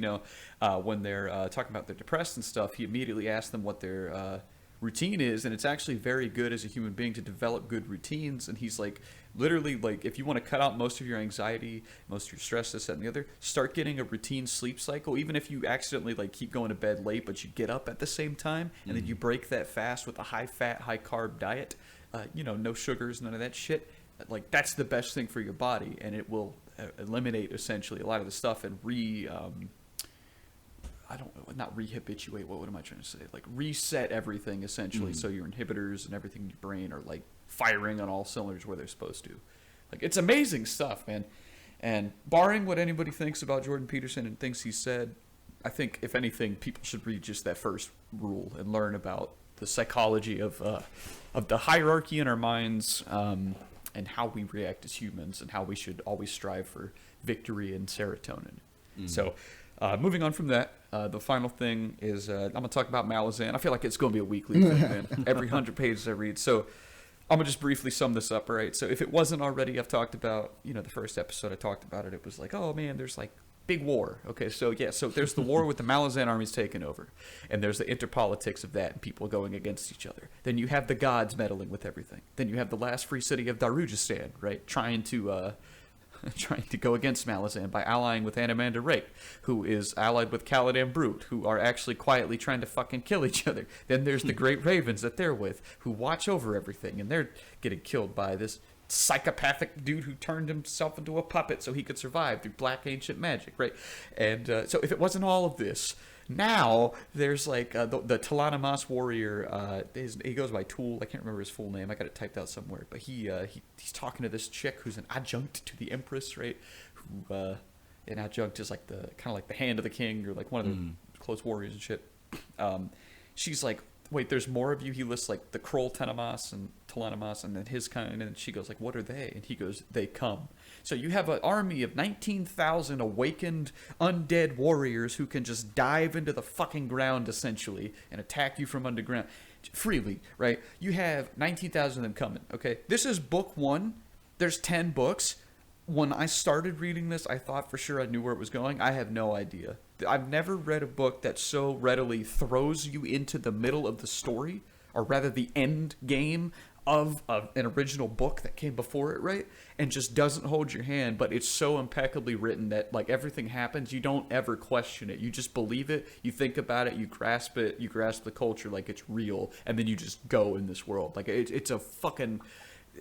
Speaker 4: when they're talking about they're depressed and stuff, he immediately asks them what their routine is, and it's actually very good as a human being to develop good routines. And he's like, literally, if you want to cut out most of your anxiety, most of your stress, this, that, and the other, start getting a routine sleep cycle. Even if you accidentally keep going to bed late, but you get up at the same time, and then you break that fast with a high fat, high carb diet, no sugars, none of that shit. That's the best thing for your body, and it will eliminate essentially a lot of the stuff and not rehabituate. What am I trying to say? Reset everything essentially, so your inhibitors and everything in your brain are firing on all cylinders where they're supposed to. It's amazing stuff, man. And barring what anybody thinks about Jordan Peterson and things he said, I think if anything, people should read just that first rule and learn about the psychology of the hierarchy in our minds, and how we react as humans, and how we should always strive for victory and serotonin. So. Moving on from that, the final thing is I'm going to talk about Malazan. I feel like it's going to be a weekly thing, man. Every 100 pages I read. So I'm going to just briefly sum this up, all right? So if it wasn't already, I've talked about, the first episode I talked about it. It was oh, man, there's big war. Okay, so there's the war with the Malazan armies taking over. And there's the interpolitics of that and people going against each other. Then you have the gods meddling with everything. Then you have the last free city of Darujistan, right? Trying to go against Malazan by allying with Anamanda Rape, who is allied with Caladan Brute, who are actually quietly trying to fucking kill each other. Then there's the Great Ravens that they're with, who watch over everything, and they're getting killed by this psychopathic dude who turned himself into a puppet so he could survive through black ancient magic, right? And so if it wasn't all of this, now there's like the Talana Mas warrior. He goes by Tool. I can't remember his full name. I got it typed out somewhere. But he's talking to this chick who's an adjunct to the Empress, right? Who an adjunct is like the kind of like the hand of the king or like one of the close warriors and shit. She's like, wait, there's more of you. He lists like the Kroll Tenemas and Talanamas and then his kind, and she goes like, what are they? And he goes, they come. So you have an army of 19,000 awakened undead warriors who can just dive into the fucking ground essentially and attack you from underground freely, right? You have 19,000 of them coming, okay? This is book 1. There's 10 books. When I started reading this, I thought for sure I knew where it was going. I have no idea. I've never read a book that so readily throws you into the middle of the story, or rather the end game of an original book that came before it, right? And just doesn't hold your hand, but it's so impeccably written that like everything happens, you don't ever question it. You just believe it, you think about it, you grasp the culture like it's real, and then you just go in this world. Like it's a fucking,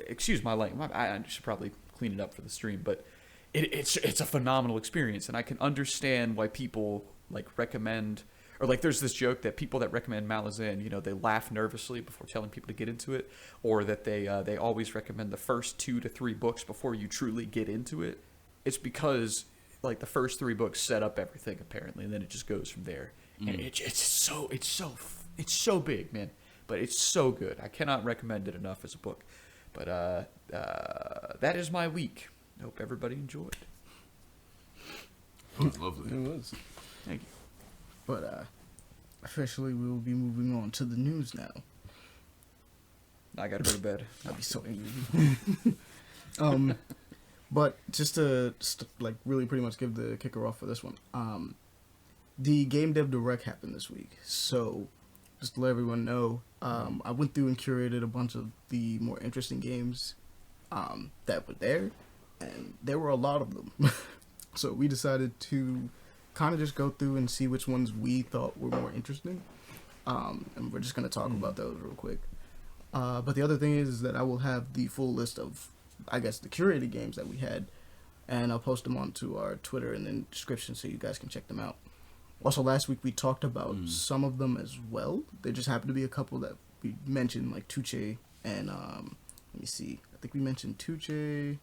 Speaker 4: excuse my language, I should probably clean it up for the stream, but it's a phenomenal experience, and I can understand why people like recommend, or like there's this joke that people that recommend Malazan, you know, they laugh nervously before telling people to get into it, or that they always recommend the first 2 to 3 books before you truly get into it. It's because like the first 3 books set up everything apparently, and then it just goes from there. And it's so big, man, but it's so good. I cannot recommend it enough as a book. But that is my week. Hope everybody enjoyed.
Speaker 2: It was lovely.
Speaker 1: It was.
Speaker 4: Thank you.
Speaker 1: But officially, we will be moving on to the news now.
Speaker 4: I gotta go to bed.
Speaker 1: I'd be so angry. But just to like really pretty much give the kicker off for this one. The Game Dev Direct happened this week, so just to let everyone know, I went through and curated a bunch of the more interesting games that were there, and there were a lot of them. So we decided to kind of just go through and see which ones we thought were more interesting, and we're just going to talk about those real quick. But the other thing is that I will have the full list of, I guess, the curated games that we had, and I'll post them onto our Twitter and then description so you guys can check them out. Also, last week we talked about some of them as well. There just happened to be a couple that we mentioned, like Tuche and, let me see. I think we mentioned Tuche,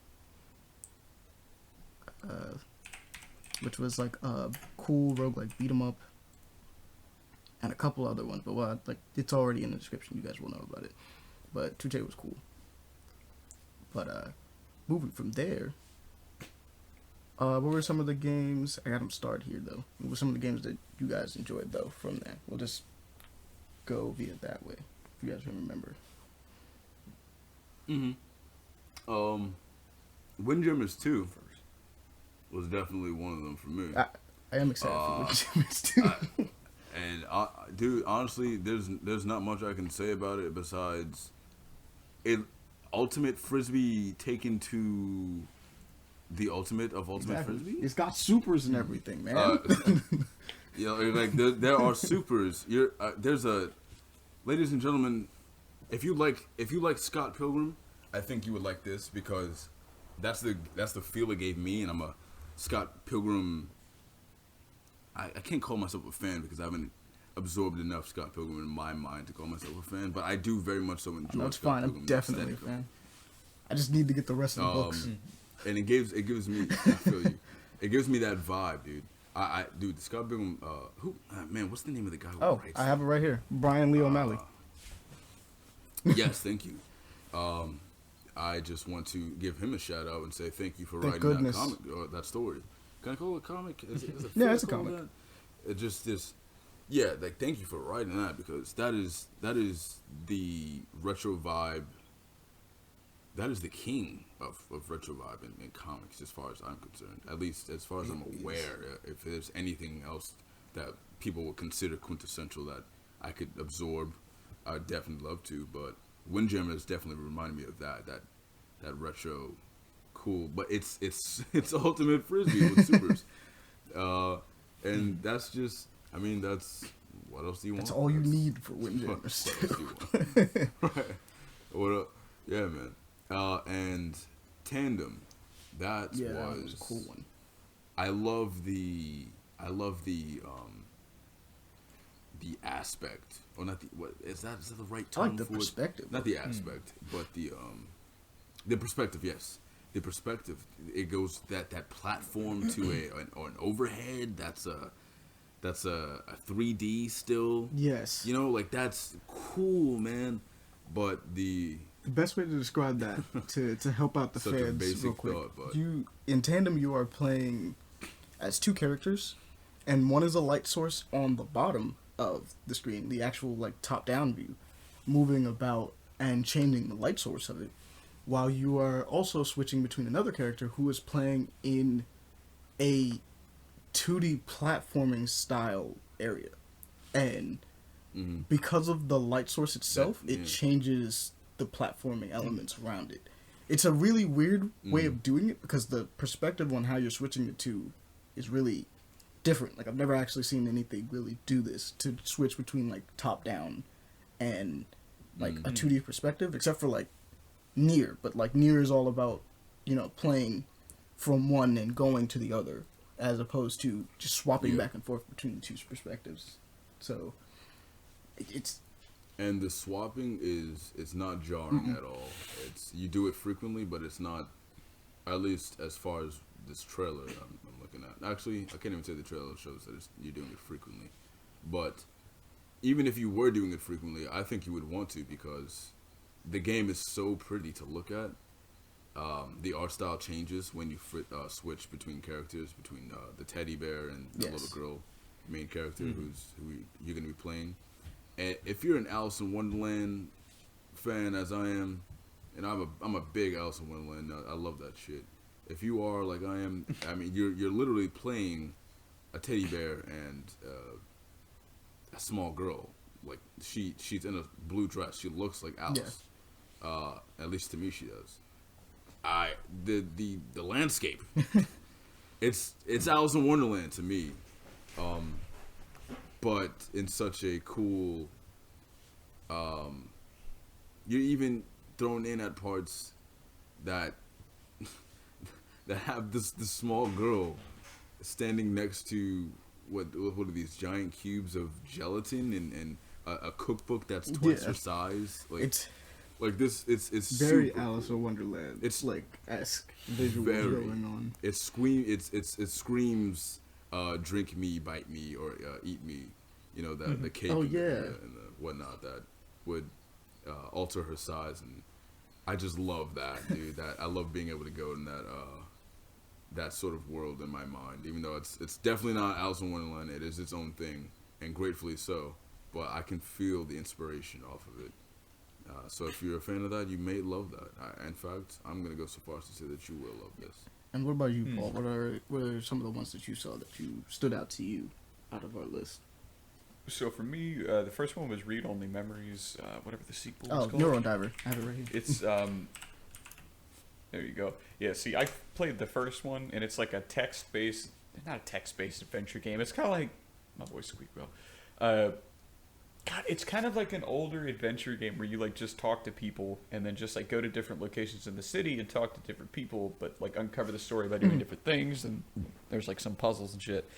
Speaker 1: which was like a cool roguelike beat 'em up, and a couple other ones, but like it's already in the description. You guys will know about it. But Tuche was cool. But moving from there, what were some of the games? I got them started here though. What were some of the games that you guys enjoyed though from there? We'll just go via that way, if you guys can remember.
Speaker 2: Windjammers 2 was definitely one of them for me.
Speaker 1: I am excited for Windjammers 2.
Speaker 2: And dude, honestly, there's not much I can say about it besides it. Ultimate Frisbee taken to the ultimate of Ultimate Frisbee.
Speaker 1: It's got supers and everything, man.
Speaker 2: You know, like there are supers. There's a, ladies and gentlemen, if you like Scott Pilgrim, I think you would like this because that's the feel it gave me, and I'm a Scott Pilgrim. I can't call myself a fan because I haven't absorbed enough Scott Pilgrim in my mind to call myself a fan, but I do very much so enjoy.
Speaker 1: That's
Speaker 2: Scott
Speaker 1: fine.
Speaker 2: Pilgrim
Speaker 1: I'm definitely a fan. I just need to get the rest of the books.
Speaker 2: And it gives me. I feel you. It gives me that vibe, dude. Dude, the Scott Pilgrim. Man, what's the name of the guy who writes?
Speaker 1: I have it right here. Brian Lee O'Malley.
Speaker 2: Yes, thank you. I just want to give him a shout out and say thank you for writing that comic, or that story. Can I call it a comic? Is it
Speaker 1: yeah, it's a comic.
Speaker 2: It just yeah, like thank you for writing that because that is the retro vibe. That is the king of retro vibe in comics, as far as I'm concerned. At least as far as I'm aware. If there's anything else that people would consider quintessential that I could absorb, I'd definitely love to. But Windjammers definitely reminded me of that retro cool. But it's Ultimate Frisbee with supers, and that's just. I mean, that's what else do you want?
Speaker 1: That's all you need for Windjammers.
Speaker 2: Right. Yeah, man. And Tandem, that
Speaker 1: that was a cool one.
Speaker 2: I love the aspect, or not the what is that the right term?
Speaker 1: I like the
Speaker 2: for
Speaker 1: perspective.
Speaker 2: it? Not the aspect, but the perspective. Yes, the perspective. It goes that platform to an overhead. That's a 3D still.
Speaker 1: Yes.
Speaker 2: You know, like that's cool, man. But the
Speaker 1: best way to describe that to help out the
Speaker 2: such a
Speaker 1: fans
Speaker 2: basic
Speaker 1: real quick.
Speaker 2: thought, but
Speaker 1: You in Tandem you are playing as two characters, and one is a light source on the bottom of the screen, the actual like top down view, moving about and changing the light source of it, while you are also switching between another character who is playing in a 2D platforming style area, and because of the light source itself, it changes the platforming elements around it. It's a really weird way of doing it because the perspective on how you're switching the two is really different. Like I've never actually seen anything really do this, to switch between like top down and like a 2D perspective, except for like Nier. But like Nier is all about, you know, playing from one and going to the other, as opposed to just swapping back and forth between the two perspectives. So it's
Speaker 2: and the swapping it's not jarring at all. It's you do it frequently, but it's not, at least as far as this trailer I'm looking at. Actually, I can't even say the trailer shows that you're doing it frequently. But even if you were doing it frequently, I think you would want to, because the game is so pretty to look at. The art style changes when you switch between characters, between the teddy bear and the little girl main character who you're going to be playing. And if you're an Alice in Wonderland fan, as I am, and I'm a big Alice in Wonderland, I love that shit. If you are like I am, I mean, you're literally playing a teddy bear and a small girl. Like she's in a blue dress. She looks like Alice. At least to me, she does. The landscape. it's Alice in Wonderland to me. But in such a cool, you're even thrown in at parts that have this small girl standing next to what are these giant cubes of gelatin and a cookbook that's twice her size. Like it's
Speaker 1: very
Speaker 2: super
Speaker 1: Alice
Speaker 2: cool.
Speaker 1: in Wonderland.
Speaker 2: It's
Speaker 1: like esque visuals going on.
Speaker 2: It screams. Drink me, bite me, or eat me. You know, the cake and the whatnot that would alter her size, and I just love that, dude. That I love being able to go in that sort of world in my mind. Even though it's definitely not Alice in Wonderland, it is its own thing, and gratefully so. But I can feel the inspiration off of it. So if you're a fan of that, you may love that. In fact, I'm gonna go so far as to say that you will love this.
Speaker 1: And what about you, Paul? What are some of the ones that you saw that you stood out to you out of our list?
Speaker 4: So for me, the first one was Read Only Memories, whatever the sequel was called.
Speaker 1: Neurodiver. I have it right here.
Speaker 4: It's there you go. Yeah, see, I played the first one, and it's like a text-based, not a text-based adventure game. It's kind of like, my voice squeaked well. God, it's kind of like an older adventure game where you like just talk to people and then just like go to different locations in the city and talk to different people, but like uncover the story by doing different things, and there's like some puzzles and shit.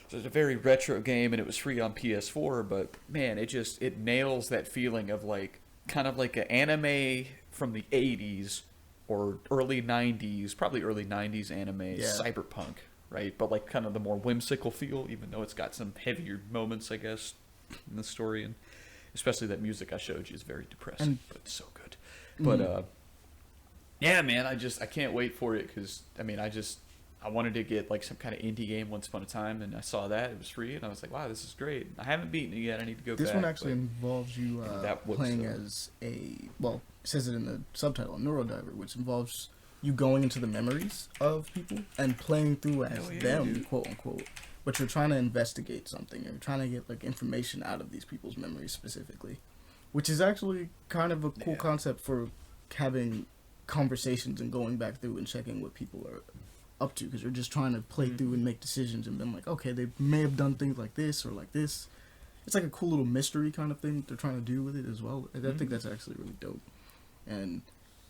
Speaker 4: So it's a very retro game, and it was free on PS4, but man, it nails that feeling of like kind of like an anime from the 80s or early 90s, probably early 90s anime, cyberpunk, right? But like kind of the more whimsical feel, even though it's got some heavier moments, I guess, in the story, and especially that music I showed you is very depressing, but it's so good. But yeah, man, I can't wait for it, because I mean, I wanted to get like some kind of indie game once upon a time, and I saw that it was free, and I was like, wow, this is great. I haven't beaten it yet. I need to go back.
Speaker 1: This one actually involves you playing as it says it in the subtitle, a neurodiver, which involves you going into the memories of people and playing through as them, dude, quote unquote. But you're trying to investigate something. You're trying to get like information out of these people's memories specifically, which is actually kind of a cool concept for having conversations and going back through and checking what people are up to, because you're just trying to play through and make decisions and then like, okay, they may have done things like this or like this. It's like a cool little mystery kind of thing they're trying to do with it as well. I think that's actually really dope. And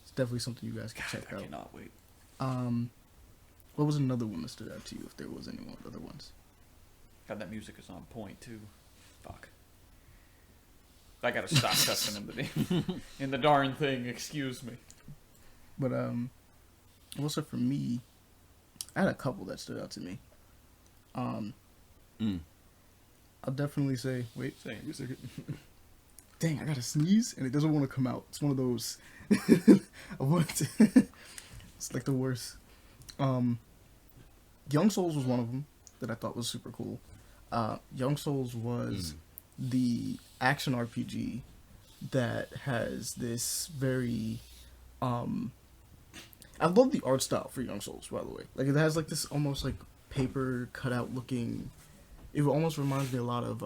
Speaker 1: It's definitely something you guys can check
Speaker 4: I
Speaker 1: out.
Speaker 4: cannot wait.
Speaker 1: What was another one that stood out to you, if there was any other ones?
Speaker 4: God, that music is on point too. Fuck. I gotta stop cussing in the darn thing. Excuse me.
Speaker 1: But also for me, I had a couple that stood out to me. I'll definitely say, wait,
Speaker 4: Say
Speaker 1: a second. Dang, I gotta sneeze and it doesn't want to come out. It's one of those. I want to. It's like the worst. Young Souls was one of them that I thought was super cool. Young Souls was the action RPG that has this very. I love the art style for Young Souls, by the way. Like, it has like this almost like paper cutout looking. It almost reminds me a lot of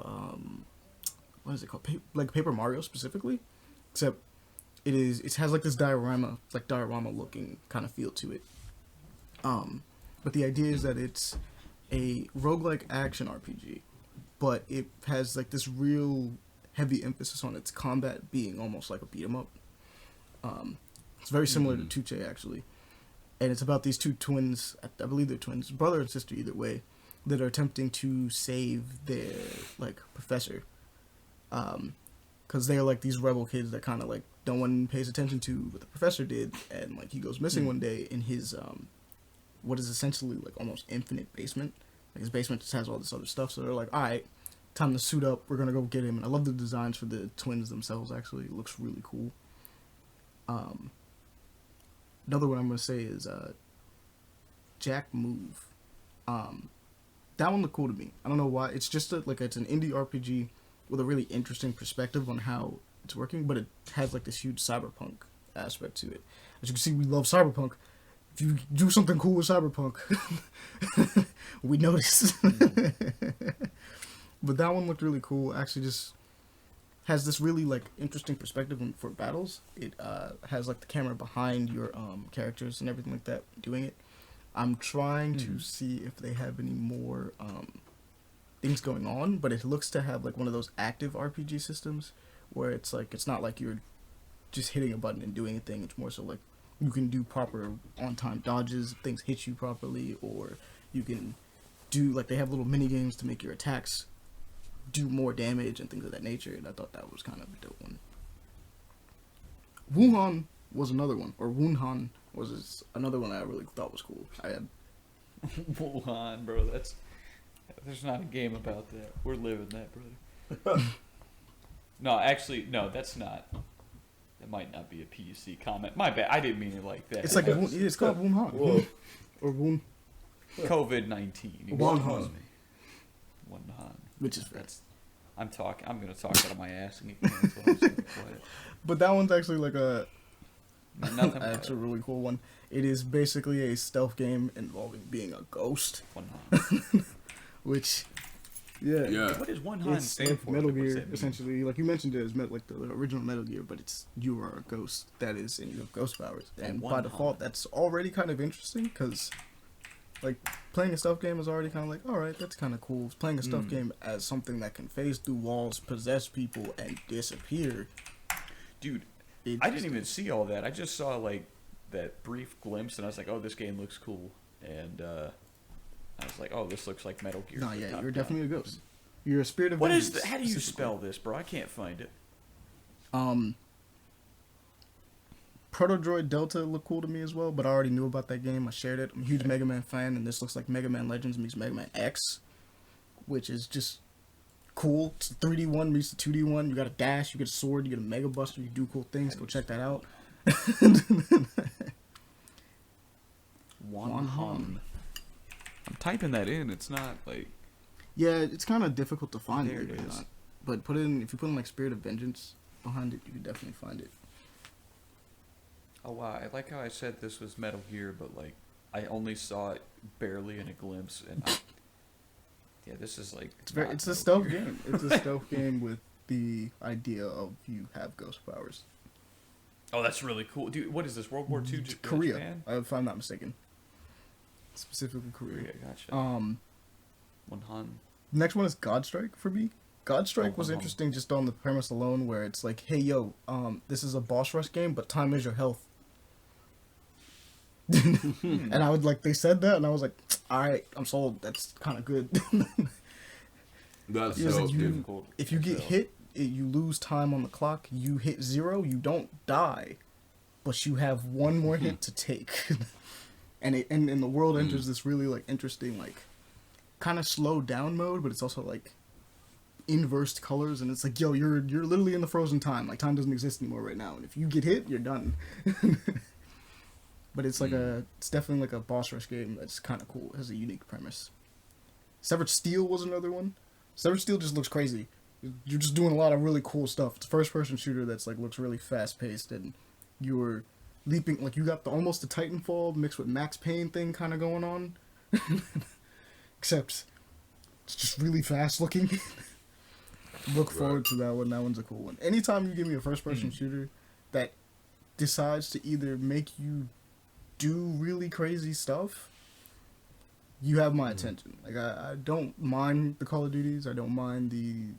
Speaker 1: what is it called? Like Paper Mario specifically, except it has like this diorama looking kind of feel to it. But the idea is that it's a roguelike action RPG, but it has like this real heavy emphasis on its combat being almost like a beat 'em up. It's very similar to Tuche actually, and it's about these two twins. I believe they're twins, brother and sister either way, that are attempting to save their like professor, because they're like these rebel kids that kind of like no one pays attention to what the professor did, and like he goes missing one day in his what is essentially like almost infinite basement. Like his basement just has all this other stuff, so they're like, all right, time to suit up. We're gonna go get him. And I love the designs for the twins themselves. Actually, it looks really cool. Another one I'm gonna say is Jack Move. That one looked cool to me. I don't know why. It's just it's an indie RPG with a really interesting perspective on how it's working, but it has like this huge cyberpunk aspect to it. As you can see, we love cyberpunk. If you do something cool with cyberpunk, we notice. But that one looked really cool. Actually, just has this really like interesting perspective for battles. It has like the camera behind your characters and everything like that doing it. I'm trying to see if they have any more things going on, but it looks to have like one of those active RPG systems where it's like it's not like you're just hitting a button and doing a thing. It's more so like you can do proper on-time dodges, things hit you properly, or you can do like they have little mini games to make your attacks do more damage and things of that nature. And I thought that was kind of a dope one. Wuhan was another one, or Wunhan was another one I really thought was cool. I had
Speaker 4: Wuhan, bro. There's not a game about that. We're living that, brother. No, actually, no, that's not. That might not be a PC comment. My bad. I didn't mean it like that.
Speaker 1: It's like it's called Wuhan. Or Wun.
Speaker 4: COVID-19.
Speaker 1: Wuhan.
Speaker 4: Wuhan.
Speaker 1: Which is
Speaker 4: I'm gonna talk out of my ass and get canceled.
Speaker 1: But that one's actually like
Speaker 4: Nothing.
Speaker 1: that's a really cool one. It is basically a stealth game involving being a ghost.
Speaker 4: Wuhan.
Speaker 1: Which, yeah.
Speaker 4: What does Wuhan
Speaker 1: It's
Speaker 4: stand
Speaker 1: like
Speaker 4: for?
Speaker 1: Metal
Speaker 4: What's
Speaker 1: Gear,
Speaker 4: that mean?
Speaker 1: essentially. Like you mentioned it as like the original Metal Gear, but it's you are a ghost that is, and you have ghost powers. And by default, that's already kind of interesting because, like, playing a stealth game is already kind of like, all right, that's kind of cool. Playing a stealth game as something that can phase through walls, possess people, and disappear.
Speaker 4: Dude, I didn't even see all that. I just saw like that brief glimpse, and I was like, "Oh, this game looks cool." And I was like, "Oh, this looks like Metal Gear."
Speaker 1: No, yeah, you're definitely a ghost. You're a spirit of
Speaker 4: What
Speaker 1: vengeance,
Speaker 4: is? How do you
Speaker 1: specifically.
Speaker 4: spell this, bro? I can't find it.
Speaker 1: Proto-Droid Delta looked cool to me as well, but I already knew about that game. I shared it. I'm a huge Mega Man fan, and this looks like Mega Man Legends meets Mega Man X, which is just cool. It's a 3D one meets the 2D one. You got a dash, you get a sword, you get a Mega Buster, you do cool things. Go check that out.
Speaker 4: Wuhan. I'm typing that in. It's not like.
Speaker 1: Yeah, it's kind of difficult to find.
Speaker 4: There it
Speaker 1: believe
Speaker 4: is.
Speaker 1: not. But if you put in like Spirit of Vengeance behind it, you can definitely find it.
Speaker 4: Oh wow! I like how I said this was Metal Gear, but like I only saw it barely in a glimpse, and yeah, this is like
Speaker 1: It's a
Speaker 4: Metal
Speaker 1: stealth
Speaker 4: Gear.
Speaker 1: game. It's a stealth game with the idea of you have ghost powers.
Speaker 4: Oh, that's really cool, dude. What is this? World War II?
Speaker 1: Korea,
Speaker 4: Japan?
Speaker 1: if I'm not mistaken. Specifically Korea.
Speaker 4: Korea, gotcha. Wuhan.
Speaker 1: Next one is Godstrike for me. Godstrike was interesting just on the premise alone, where it's like, hey, yo, this is a boss rush game, but time is your health. And I would like, they said that, and I was like, all right, I'm sold. That's kind of good.
Speaker 2: That's
Speaker 1: It was
Speaker 2: so
Speaker 1: like
Speaker 2: difficult.
Speaker 1: if you get hit, you lose time on the clock. You hit 0, you don't die, but you have one more hit to take. And the world enters this really like interesting, like kind of slowed down mode, but it's also like inversed colors, and it's like, yo, you're literally in the frozen time. Like, time doesn't exist anymore right now, and if you get hit, you're done. But it's like it's definitely like a boss rush game that's kind of cool. It has a unique premise. Severed Steel was another one. Severed Steel just looks crazy. You're just doing a lot of really cool stuff. It's a first-person shooter that's like looks really fast-paced, and you're leaping, like you got almost a Titanfall mixed with Max Payne thing kind of going on. Except it's just really fast-looking. Look forward to that one. That one's a cool one. Anytime you give me a first-person shooter that decides to either make you do really crazy stuff, you have my attention. Like I don't mind the Call of Duties. I don't mind the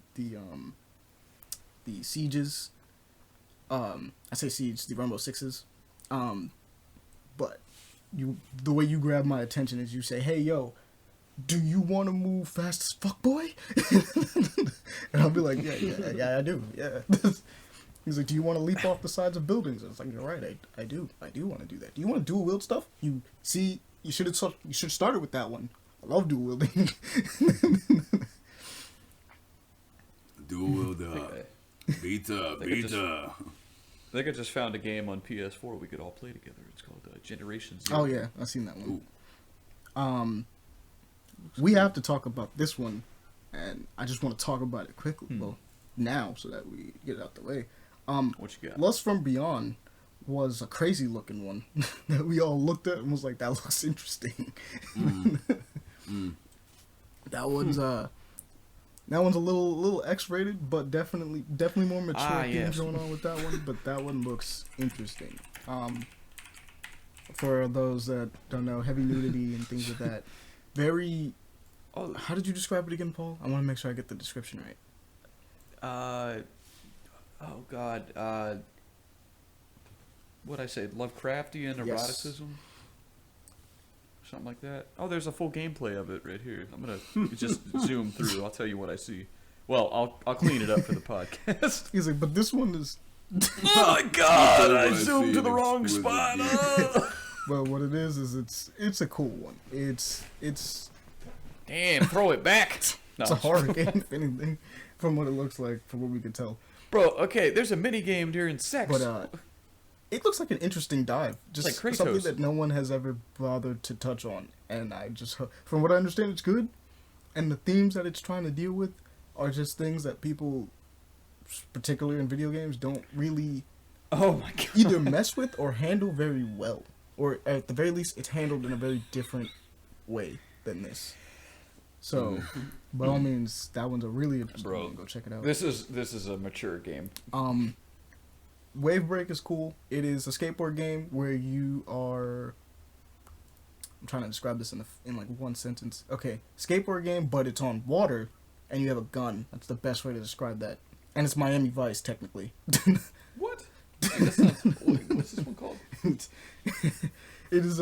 Speaker 1: Sieges. I say Siege, the Rainbow Sixes. But the way you grab my attention is you say, "Hey, yo, do you want to move fast as fuck, boy?" And I'll be like, yeah, I do, yeah. He's like, "Do you want to leap off the sides of buildings?" And it's like, "You're right, I do want to do that. Do you want to dual wield stuff? You should have started with that one. I love dual wielding."
Speaker 2: Dual wield, beta.
Speaker 4: I think I just found a game on PS4 we could all play together. It's called Generation Zero.
Speaker 1: Oh yeah, I've seen that one. We have to talk about this one, and I just want to talk about it quickly. Well, now, so that we get it out the way.
Speaker 4: What you got?
Speaker 1: Lust from Beyond was a crazy looking one that we all looked at and was like, that looks interesting. That one's a little X-rated, but definitely more mature things going on with that one. But that one looks interesting. For those that don't know, heavy nudity and things like that. Very. Oh, how did you describe it again, Paul? I want to make sure I get the description right.
Speaker 4: Oh God. What'd I say? Lovecraftian eroticism? Something like that. Oh, there's a full gameplay of it right here. I'm gonna just zoom through. I'll tell you what I see. Well, I'll clean it up for the podcast.
Speaker 1: He's like, but this one is.
Speaker 4: Oh my God! I zoomed to the wrong spot.
Speaker 1: Well, what it is it's a cool one. It's
Speaker 4: damn, throw it back. No,
Speaker 1: it's a horror game, if anything, from what it looks like, from what we can tell.
Speaker 4: Bro, okay, there's a mini game during sex.
Speaker 1: But it looks like an interesting dive, just
Speaker 4: like
Speaker 1: something that no one has ever bothered to touch on. And from what I understand, it's good, and the themes that it's trying to deal with are just things that people, particularly in video games, don't really either mess with or handle very well. Or at the very least, it's handled in a very different way than this. So, by all means, that one's a really interesting one. Go check it out.
Speaker 4: This is a mature game.
Speaker 1: Wave Break is cool. It is a skateboard game where you are. I'm trying to describe this in like one sentence. Okay, skateboard game, but it's on water, and you have a gun. That's the best way to describe that. And it's Miami Vice, technically.
Speaker 4: What? What's this one called?
Speaker 1: It is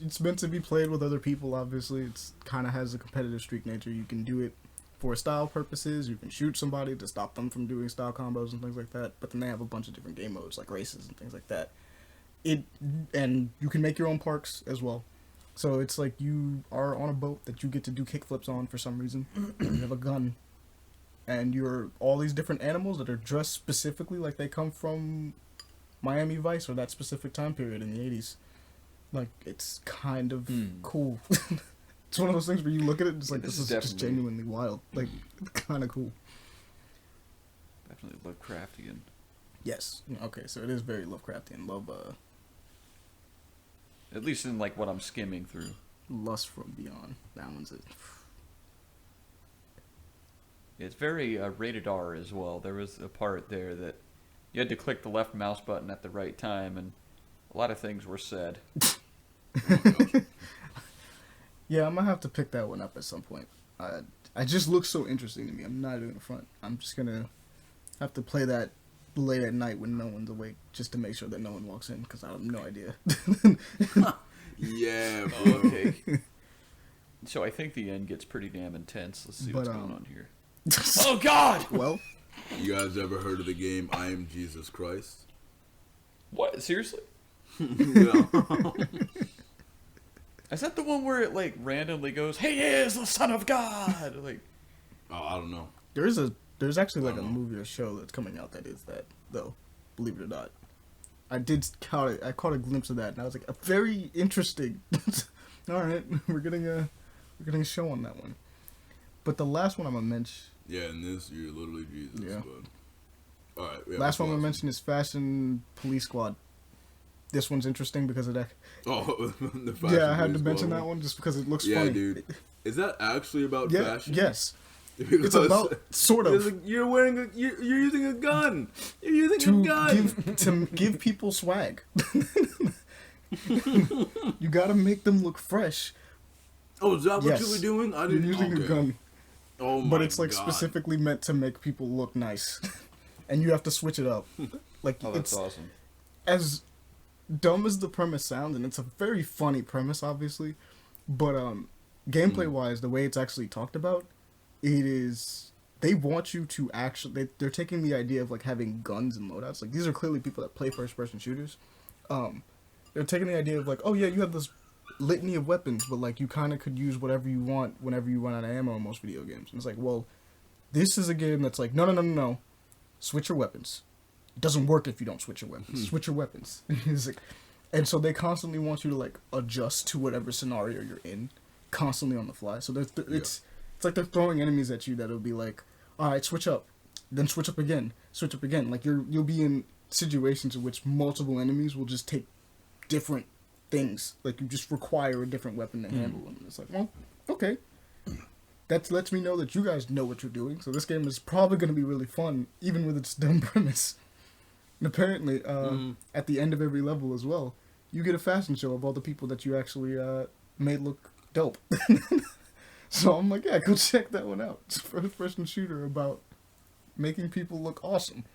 Speaker 1: it's meant to be played with other people. Obviously, it's kind of has a competitive streak nature. You can do it for style purposes. You can shoot somebody to stop them from doing style combos and things like that. But then they have a bunch of different game modes like races and things like that. And you can make your own parks as well. So it's like you are on a boat that you get to do kickflips on for some reason. And you have a gun. And you're all these different animals that are dressed specifically like they come from Miami Vice or that specific time period in the 80s. Like, it's kind of cool. It's one of those things where you look at it and it's like, this is just genuinely wild. Like, kind of cool.
Speaker 4: Definitely Lovecraftian.
Speaker 1: Yes. Okay, so it is very Lovecraftian.
Speaker 4: At least in, like, what I'm skimming through.
Speaker 1: Lust from Beyond. That one's it.
Speaker 4: It's very rated R as well. There was a part there that you had to click the left mouse button at the right time, and a lot of things were said.
Speaker 1: Yeah, I'm gonna have to pick that one up at some point. I just looks so interesting to me. I'm not even front. I'm just gonna have to play that late at night when no one's awake, just to make sure that no one walks in, because I have no idea.
Speaker 2: Yeah, bro.
Speaker 4: Okay. So I think the end gets pretty damn intense. Let's see what's going on here. Oh God!
Speaker 1: Well,
Speaker 2: You guys ever heard of the game I Am Jesus Christ?
Speaker 4: What? Seriously?
Speaker 2: Yeah.
Speaker 4: Is that the one where it like randomly goes, "He is the Son of God"? Like,
Speaker 2: Oh, I don't know.
Speaker 1: there's actually like
Speaker 2: I
Speaker 1: a
Speaker 2: don't know.
Speaker 1: movie or show that's coming out that is that though, believe it or not. I caught a glimpse of that, and I was like, a very interesting. All right, we're getting a show on that one. But the last one I'm gonna mention.
Speaker 2: Yeah, in this, you're literally Jesus.
Speaker 1: Yeah.
Speaker 2: But... All right. Yeah,
Speaker 1: Last one I'm
Speaker 2: what's
Speaker 1: gonna mention is Fashion Police Squad. This one's interesting because of that.
Speaker 2: Oh, the fashion.
Speaker 1: Yeah, I had to
Speaker 2: police
Speaker 1: mention
Speaker 2: squad
Speaker 1: that one just because it looks
Speaker 2: Yeah,
Speaker 1: funny.
Speaker 2: dude. Is that actually about
Speaker 1: Yeah,
Speaker 2: fashion?
Speaker 1: yes.
Speaker 2: Because
Speaker 1: It's about sort of
Speaker 2: you're wearing you're using a gun. You're using a
Speaker 1: to
Speaker 2: gun.
Speaker 1: give people swag. You gotta make them look fresh.
Speaker 2: Oh, is that what
Speaker 1: Yes.
Speaker 2: you were doing? I
Speaker 1: You're
Speaker 2: didn't.
Speaker 1: using
Speaker 2: okay.
Speaker 1: a gun,
Speaker 2: Oh my
Speaker 1: but it's like
Speaker 2: God.
Speaker 1: specifically meant to make people look nice, and you have to switch it up. Like
Speaker 4: oh, that's
Speaker 1: it's
Speaker 4: awesome.
Speaker 1: as dumb as the premise sounds, and it's a very funny premise, obviously. But gameplay wise, the way it's actually talked about, it is they want you to actually they're taking the idea of like having guns and loadouts. Like these are clearly people that play first person shooters. They're taking the idea of like, oh yeah, you have this litany of weapons, but like you kind of could use whatever you want whenever you run out of ammo in most video games. And it's like, well, this is a game that's like, no, switch your weapons. It doesn't work if you don't switch your weapons. Switch your weapons. It's like, and so they constantly want you to like adjust to whatever scenario you're in, constantly on the fly. So it's like they're throwing enemies at you that'll be like, all right, switch up, then switch up again. Like you'll be in situations in which multiple enemies will just take different things. Like you just require a different weapon to handle them. It's like, well, okay. That lets me know that you guys know what you're doing. So this game is probably going to be really fun, even with its dumb premise. And apparently, at the end of every level as well, you get a fashion show of all the people that you actually made look dope. So I'm like, yeah, go check that one out. It's a first-person shooter about making people look awesome.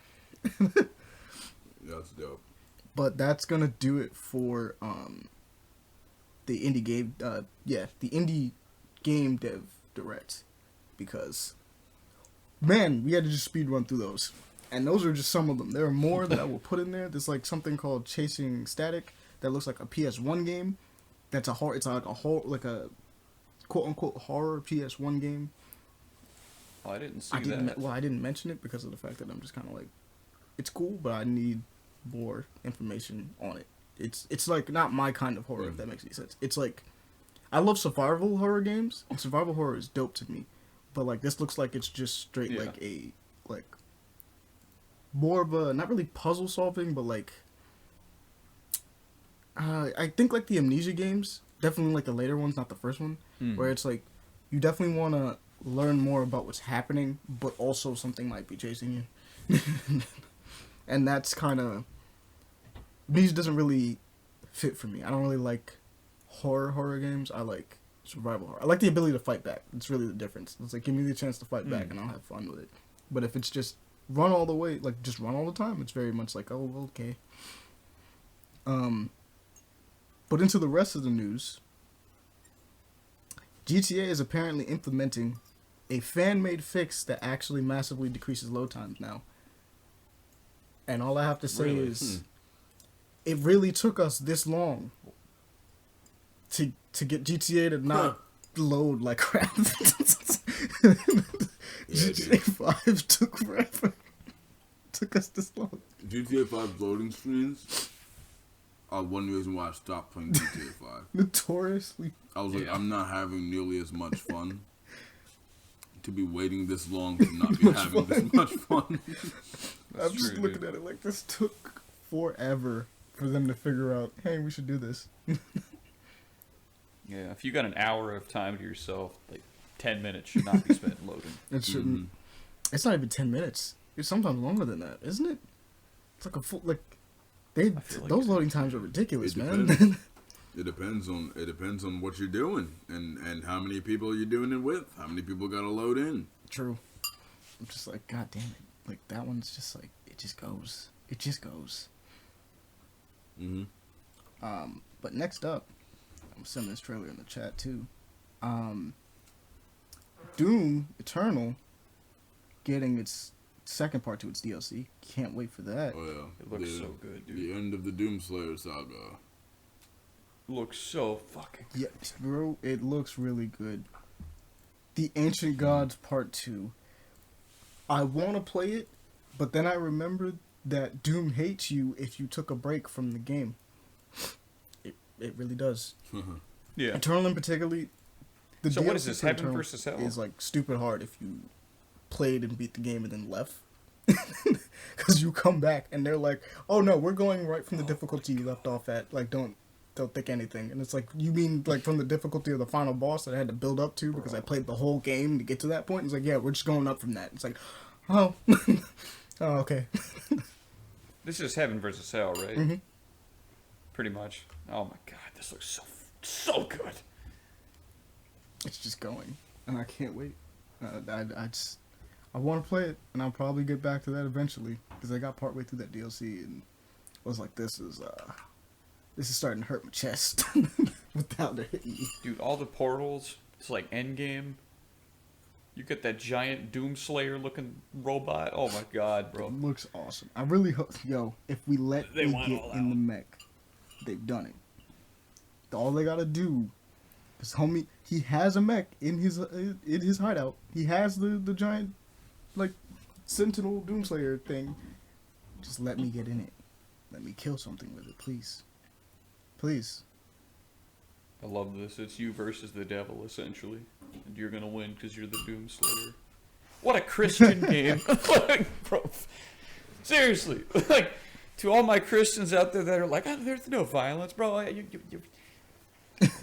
Speaker 2: That's dope.
Speaker 1: But that's gonna do it for the indie game. The indie game dev direct, because man, we had to just speed run through those, and those are just some of them. There are more that I will put in there. There's like something called Chasing Static that looks like a PS1 game. That's a horror. It's like a horror, like a quote unquote horror PS1 game.
Speaker 4: Oh, I didn't see that.
Speaker 1: I didn't mention it because of the fact that I'm just kind of like, it's cool, but I need more information on it. It's like not my kind of horror, if that makes any sense. It's like, I love survival horror games, and survival horror is dope to me, but like this looks like it's just straight like a like more of a not really puzzle solving, but like I think like the Amnesia games, definitely like the later ones, not the first one, where it's like you definitely want to learn more about what's happening, but also something might be chasing you. And that's kind of, Amnesia doesn't really fit for me. I don't really like horror games. I like survival horror. I like the ability to fight back. It's really the difference. It's like, give me the chance to fight back and I'll have fun with it. But if it's just run all the way, like just run all the time, it's very much like, oh, okay. But into the rest of the news, GTA is apparently implementing a fan-made fix that actually massively decreases load times now. And all I have to say is, it really took us this long to get GTA to not load like crap. GTA 5 took forever. Took us this long.
Speaker 2: GTA 5 loading screens are one reason why I stopped playing GTA 5.
Speaker 1: Notoriously.
Speaker 2: I was like, I'm not having nearly as much fun to be waiting this long to not be having this much fun.
Speaker 1: I'm just looking at it like this took forever for them to figure out, hey, we should do this.
Speaker 4: Yeah, if you got an hour of time to yourself, like 10 minutes should not be spent loading.
Speaker 1: It shouldn't. It's not even 10 minutes. It's sometimes longer than that, isn't it? It's like a full, like, those loading times are ridiculous, man.
Speaker 2: It depends on what you're doing and how many people you're doing it with. How many people got to load in.
Speaker 1: True. I'm just like, God damn it. Like, that one's just like, it just goes. It just goes. But next up, I'm sending this trailer in the chat too. Doom Eternal getting its second part to its DLC. Can't wait for that.
Speaker 2: Oh yeah,
Speaker 4: It looks so good, dude.
Speaker 2: The end of the Doomslayer saga.
Speaker 4: Looks so fucking good.
Speaker 1: Yeah, bro, it looks really good. The Ancient Gods Part 2. I want to play it, but then I remembered that Doom hates you if you took a break from the game. It really does.
Speaker 4: Yeah.
Speaker 1: Eternal in particularly. The
Speaker 4: So what
Speaker 1: DLC
Speaker 4: is this,
Speaker 1: for
Speaker 4: Heaven
Speaker 1: Eternal
Speaker 4: versus Hell?
Speaker 1: is like stupid hard if you played and beat the game and then left. Because you come back and they're like, oh no, we're going right from the difficulty you left off at. Like, don't think anything. And it's like, you mean like from the difficulty of the final boss that I had to build up to because I played the whole game to get to that point? It's like, yeah, we're just going up from that. It's like, oh, oh, okay.
Speaker 4: This is Heaven versus Hell, right?
Speaker 1: Mm-hmm.
Speaker 4: Pretty much. Oh my god, this looks so good.
Speaker 1: It's just going, and I can't wait. I want to play it, and I'll probably get back to that eventually because I got partway through that DLC and I was like, this is starting to hurt my chest without it hitting me.
Speaker 4: Dude, all the portals, it's like Endgame. You get that giant Doomslayer looking robot. Oh my god, bro.
Speaker 1: It looks awesome. I really hope, if we let
Speaker 4: They
Speaker 1: me
Speaker 4: want
Speaker 1: get
Speaker 4: all
Speaker 1: in
Speaker 4: out.
Speaker 1: the mech, they've done it. All they gotta do is, homie, he has a mech in his hideout. He has the giant, like, Sentinel Doomslayer thing. Just let me get in it. Let me kill something with it, please. Please.
Speaker 4: I love this. It's you versus the devil, essentially. And you're gonna win because you're the Doomslayer. What a Christian game. Like, bro, seriously. Like, to all my Christians out there that are like, oh, there's no violence, bro. You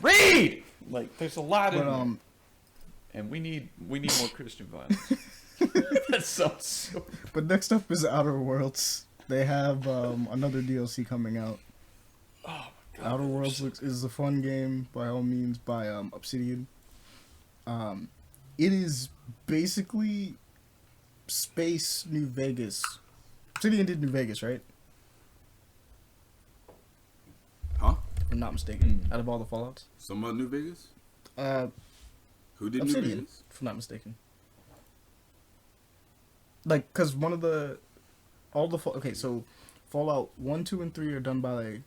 Speaker 4: read! Like, there's a lot in there. And we need more Christian violence. That sounds so...
Speaker 1: But next up is Outer Worlds. They have another DLC coming out.
Speaker 4: Oh my god.
Speaker 1: Outer Worlds is a fun game, by all means, by Obsidian. It is basically space New Vegas. Obsidian did New Vegas, right?
Speaker 2: Huh?
Speaker 1: If I'm not mistaken. Out of all the Fallouts.
Speaker 2: Some of New Vegas?
Speaker 1: Uh,
Speaker 2: Who did New
Speaker 1: Obsidian,
Speaker 2: Vegas?
Speaker 1: if I'm not mistaken. Like, because so Fallout 1, 2, and 3 are done by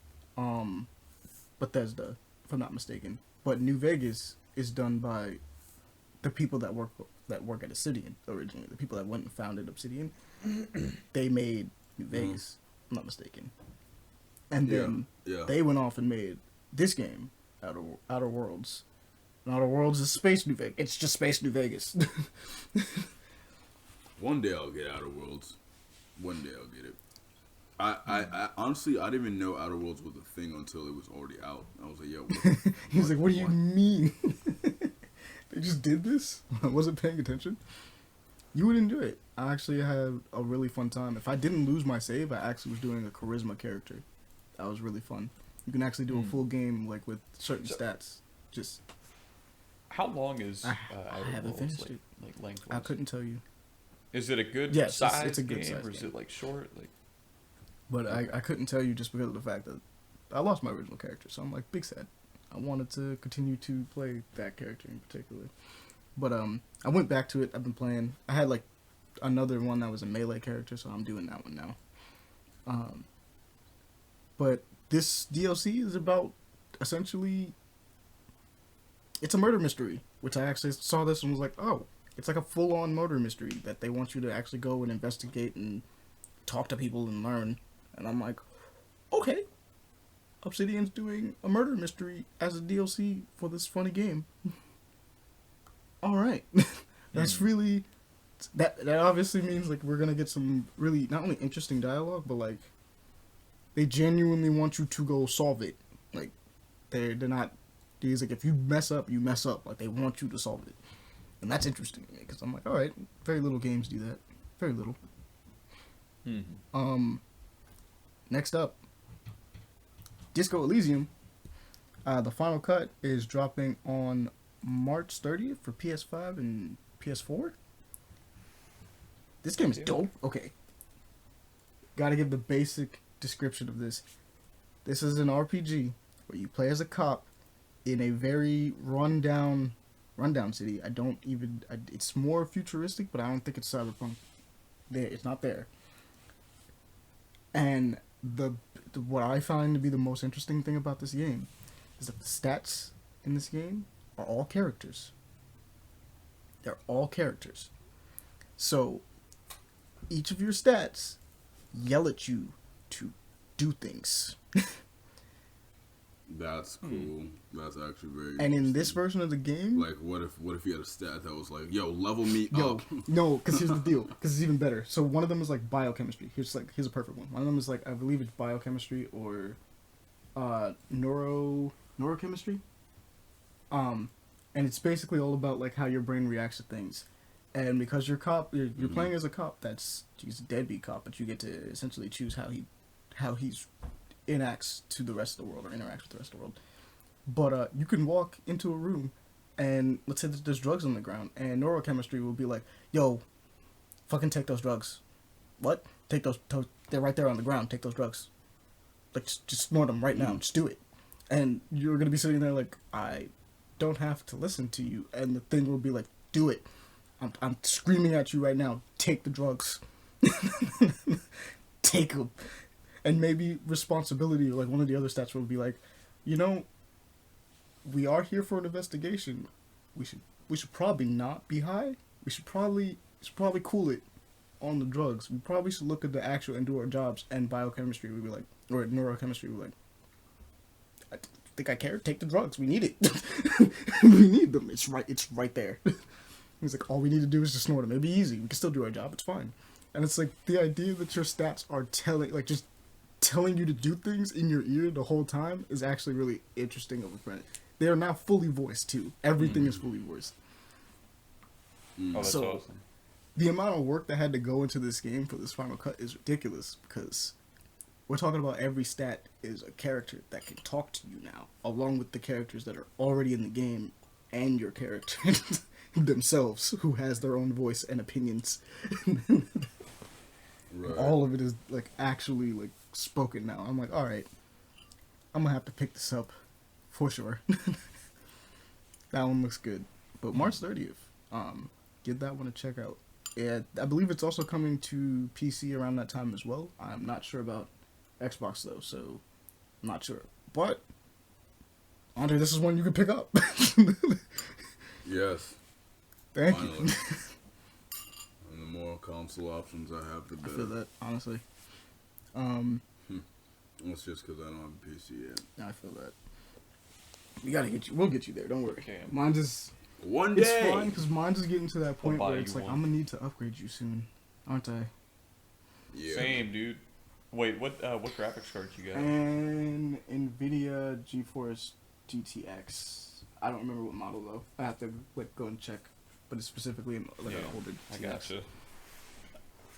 Speaker 1: Bethesda, if I'm not mistaken. But New Vegas is done by the people that work at Obsidian originally. The people that went and founded Obsidian. They made New Vegas, if I'm not mistaken. And then they went off and made this game, Outer Worlds. And Outer Worlds is Space New Vegas. It's just Space New Vegas.
Speaker 2: One day I'll get Outer Worlds. One day I'll get it. I honestly, I didn't even know Outer Worlds was a thing until it was already out. I was like, yo.
Speaker 1: He's like, what do you mean? They just did this? I wasn't paying attention. You would enjoy it. I actually had a really fun time. If I didn't lose my save, I actually was doing a charisma character. That was really fun. You can actually do a full game like with certain stats. Just
Speaker 4: How long is
Speaker 1: I
Speaker 4: Outer
Speaker 1: haven't
Speaker 4: Worlds,
Speaker 1: finished it.
Speaker 4: like lengthwise?
Speaker 1: I couldn't tell you.
Speaker 4: Is it a good
Speaker 1: Yes,
Speaker 4: size
Speaker 1: it's a good
Speaker 4: game,
Speaker 1: size
Speaker 4: or is
Speaker 1: game.
Speaker 4: it like short? Like,
Speaker 1: But I couldn't tell you just because of the fact that I lost my original character. So I'm like, big sad. I wanted to continue to play that character in particular. But I went back to it. I've been playing. I had like another one that was a melee character, so I'm doing that one now. But this DLC is about essentially, it's a murder mystery, which I actually saw this and was like, oh, it's like a full-on murder mystery that they want you to actually go and investigate and talk to people and learn. And I'm like, okay, Obsidian's doing a murder mystery as a DLC for this funny game. All right. That's really, that obviously means like we're gonna get some really not only interesting dialogue, but like they genuinely want you to go solve it. Like they're not. He's like, if you mess up, you mess up. Like they want you to solve it, and that's interesting to me because I'm like, all right, very little games do that. Very little. Next up, Disco Elysium. The final cut is dropping on March 30th for PS5 and PS4. This game is dope. Okay. Gotta give the basic description of this. This is an RPG where you play as a cop in a very rundown city. It's more futuristic, but I don't think it's cyberpunk. It's not there. And what I find to be the most interesting thing about this game is that the stats in this game are all characters. They're all characters. So each of your stats yell at you to do things.
Speaker 2: That's cool. That's actually very.
Speaker 1: And in this version of the game,
Speaker 2: like, what if you had a stat that was like, "Yo, level me up"?
Speaker 1: No, because here's the deal. Because it's even better. So one of them is like biochemistry. Here's a perfect one. One of them is like, I believe it's biochemistry or neurochemistry. And it's basically all about like how your brain reacts to things. And because you're playing as a cop, he's a deadbeat cop, but you get to essentially choose how he's interacts with the rest of the world. But you can walk into a room and let's say that there's drugs on the ground, and neurochemistry will be like, yo, fucking take those drugs. What? Take those, they're right there on the ground, take those drugs. Like, just snort them right now, just do it. And you're going to be sitting there like, I don't have to listen to you. And the thing will be like, do it. I'm screaming at you right now, take the drugs. Take them. And maybe responsibility, or like one of the other stats will be like, you know, we are here for an investigation. We should probably not be high. We should probably cool it on the drugs. We probably should look at the actual and do our jobs. And biochemistry would be like, or neurochemistry would be like, I think I care. Take the drugs. We need it. We need them. It's right there. He's like, all we need to do is just snort them. It'll be easy. We can still do our job. It's fine. And it's like the idea that your stats are telling you to do things in your ear the whole time is actually really interesting of a friend. They are now fully voiced too. Everything is fully voiced.
Speaker 4: Oh, that's
Speaker 1: so
Speaker 4: awesome.
Speaker 1: the amount of work that had to go into this game for this final cut is ridiculous, because we're talking about every stat is a character that can talk to you now, along with the characters that are already in the game and your character themselves, who has their own voice and opinions.
Speaker 2: Right.
Speaker 1: All of it is like actually like spoken now. I'm like, all right, I'm gonna have to pick this up for sure. That one looks good. But March 30th, give that one a check out. Yeah, I believe it's also coming to PC around that time as well. I'm not sure about Xbox though, so I'm not sure. But Andre, this is one you can pick up.
Speaker 2: Yes.
Speaker 1: Thank
Speaker 2: Finally.
Speaker 1: you.
Speaker 2: And the more console options I have, the
Speaker 1: I
Speaker 2: better.
Speaker 1: feel that, honestly.
Speaker 2: It's just because I don't have a PC yet.
Speaker 1: I feel that. We gotta get you. We'll get you there. Don't worry.
Speaker 4: Okay.
Speaker 1: Mine just.
Speaker 2: One day.
Speaker 1: It's fine because mine's just getting to that point
Speaker 4: I'll buy
Speaker 1: where it's
Speaker 4: you
Speaker 1: like
Speaker 4: one.
Speaker 1: I'm gonna need to upgrade you soon, aren't I?
Speaker 2: Yeah.
Speaker 4: Same, dude. Wait, what graphics card you got?
Speaker 1: And NVIDIA GeForce GTX. I don't remember what model though. I have to like go and check, but it's specifically an older.
Speaker 4: I
Speaker 1: GTX.
Speaker 4: gotcha.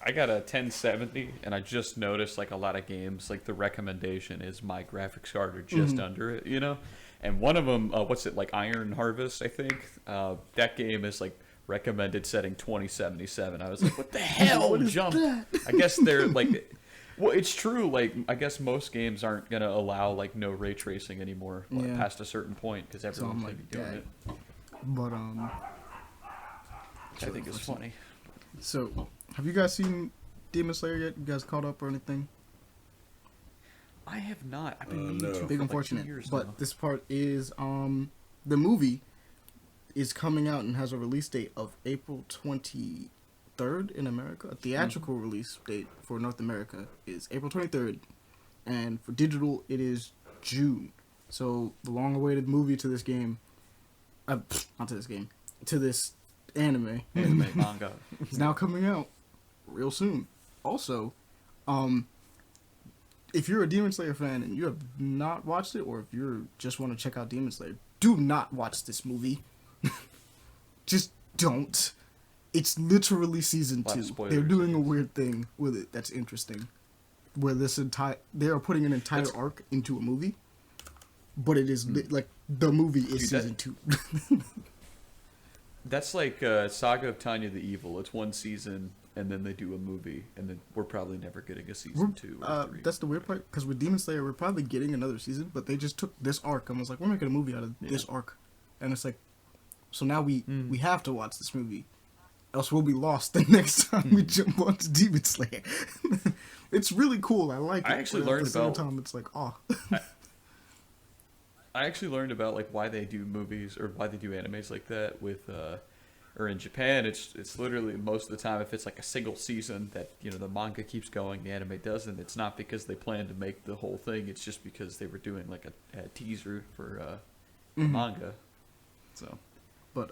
Speaker 4: I got a 1070, and I just noticed like a lot of games, like the recommendation is my graphics card or just under it, you know. And one of them, what's it, like Iron Harvest, I think. That game is like recommended setting 2077. I was like, what the hell?
Speaker 1: What is
Speaker 4: Jump.
Speaker 1: that?
Speaker 4: I guess they're like, well, it's true. Like, I guess most games aren't gonna allow like no ray tracing anymore past a certain point because everyone's gonna be doing it.
Speaker 1: But
Speaker 4: Which I think is funny.
Speaker 1: So, have you guys seen Demon Slayer yet? You guys caught up or anything?
Speaker 4: I have not. I've been meaning
Speaker 2: no.
Speaker 4: to
Speaker 1: Big
Speaker 4: for
Speaker 1: unfortunate.
Speaker 4: like 2 years
Speaker 1: But
Speaker 4: now.
Speaker 1: this part is the movie is coming out and has a release date of April 23rd in America. A theatrical release date for North America is April 23rd, and for digital it is June. So the long-awaited movie to this game, not to this game, to this anime
Speaker 4: Manga.
Speaker 1: is now coming out real soon. Also, if you're a Demon Slayer fan and you have not watched it, or if you just want to check out Demon Slayer, do not watch this movie. Just don't. It's literally season
Speaker 4: Lot of
Speaker 1: 2.
Speaker 4: spoilers,
Speaker 1: They're doing
Speaker 4: I
Speaker 1: a
Speaker 4: guess.
Speaker 1: weird thing with it that's interesting, where they are putting an entire arc into a movie, but it is like the movie is
Speaker 4: Dude,
Speaker 1: season 2.
Speaker 4: That's like Saga of Tanya the Evil. It's one season, and then they do a movie, and then we're probably never getting a season 2 or 3.
Speaker 1: That's the weird part, because with Demon Slayer, we're probably getting another season, but they just took this arc and was like, we're making a movie out of this arc. And it's like, so now we have to watch this movie, else we'll be lost the next time we jump onto Demon Slayer. It's really cool. I like it.
Speaker 4: I actually
Speaker 1: but
Speaker 4: learned
Speaker 1: at the
Speaker 4: about...
Speaker 1: same time, it's like, oh.
Speaker 4: I actually learned about like why they do movies or why they do animes like that with or in Japan it's literally most of the time if it's like a single season that the manga keeps going, the anime doesn't. It's not because they plan to make the whole thing, it's just because they were doing like a teaser for manga. So
Speaker 1: but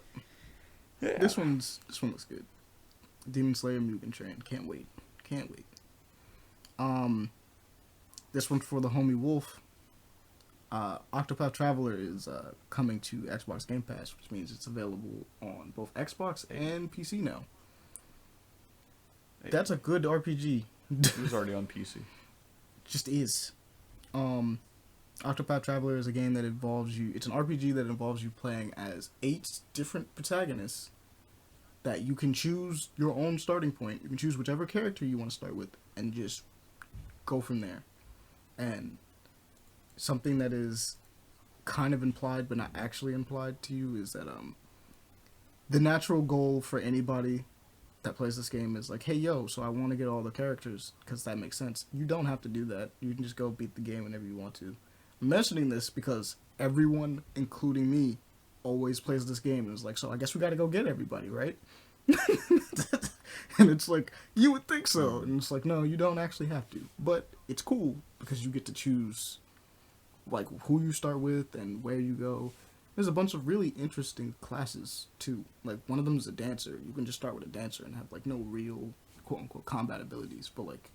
Speaker 4: yeah.
Speaker 1: this one looks good. Demon Slayer Mugen Train. Can't wait. This one's for the homie Wolf. Octopath Traveler is coming to Xbox Game Pass, which means it's available on both Xbox and PC now. That's a good RPG.
Speaker 4: It was already on PC.
Speaker 1: Just is. Octopath Traveler is a game that involves you. It's an RPG that involves you playing as 8 different protagonists that you can choose your own starting point. You can choose whichever character you want to start with and just go from there. And something that is kind of implied but not actually implied to you is that the natural goal for anybody that plays this game is like, hey yo, so I want to get all the characters because that makes sense. You don't have to do that. You can just go beat the game whenever you want to. I'm mentioning this because everyone, including me, always plays this game and is like, so I guess we got to go get everybody, right? And it's like, you would think so, and it's like, no, you don't actually have to, but it's cool because you get to choose like who you start with and where you go. There's a bunch of really interesting classes too. Like one of them is a dancer. You can just start with a dancer and have like no real quote unquote combat abilities, but like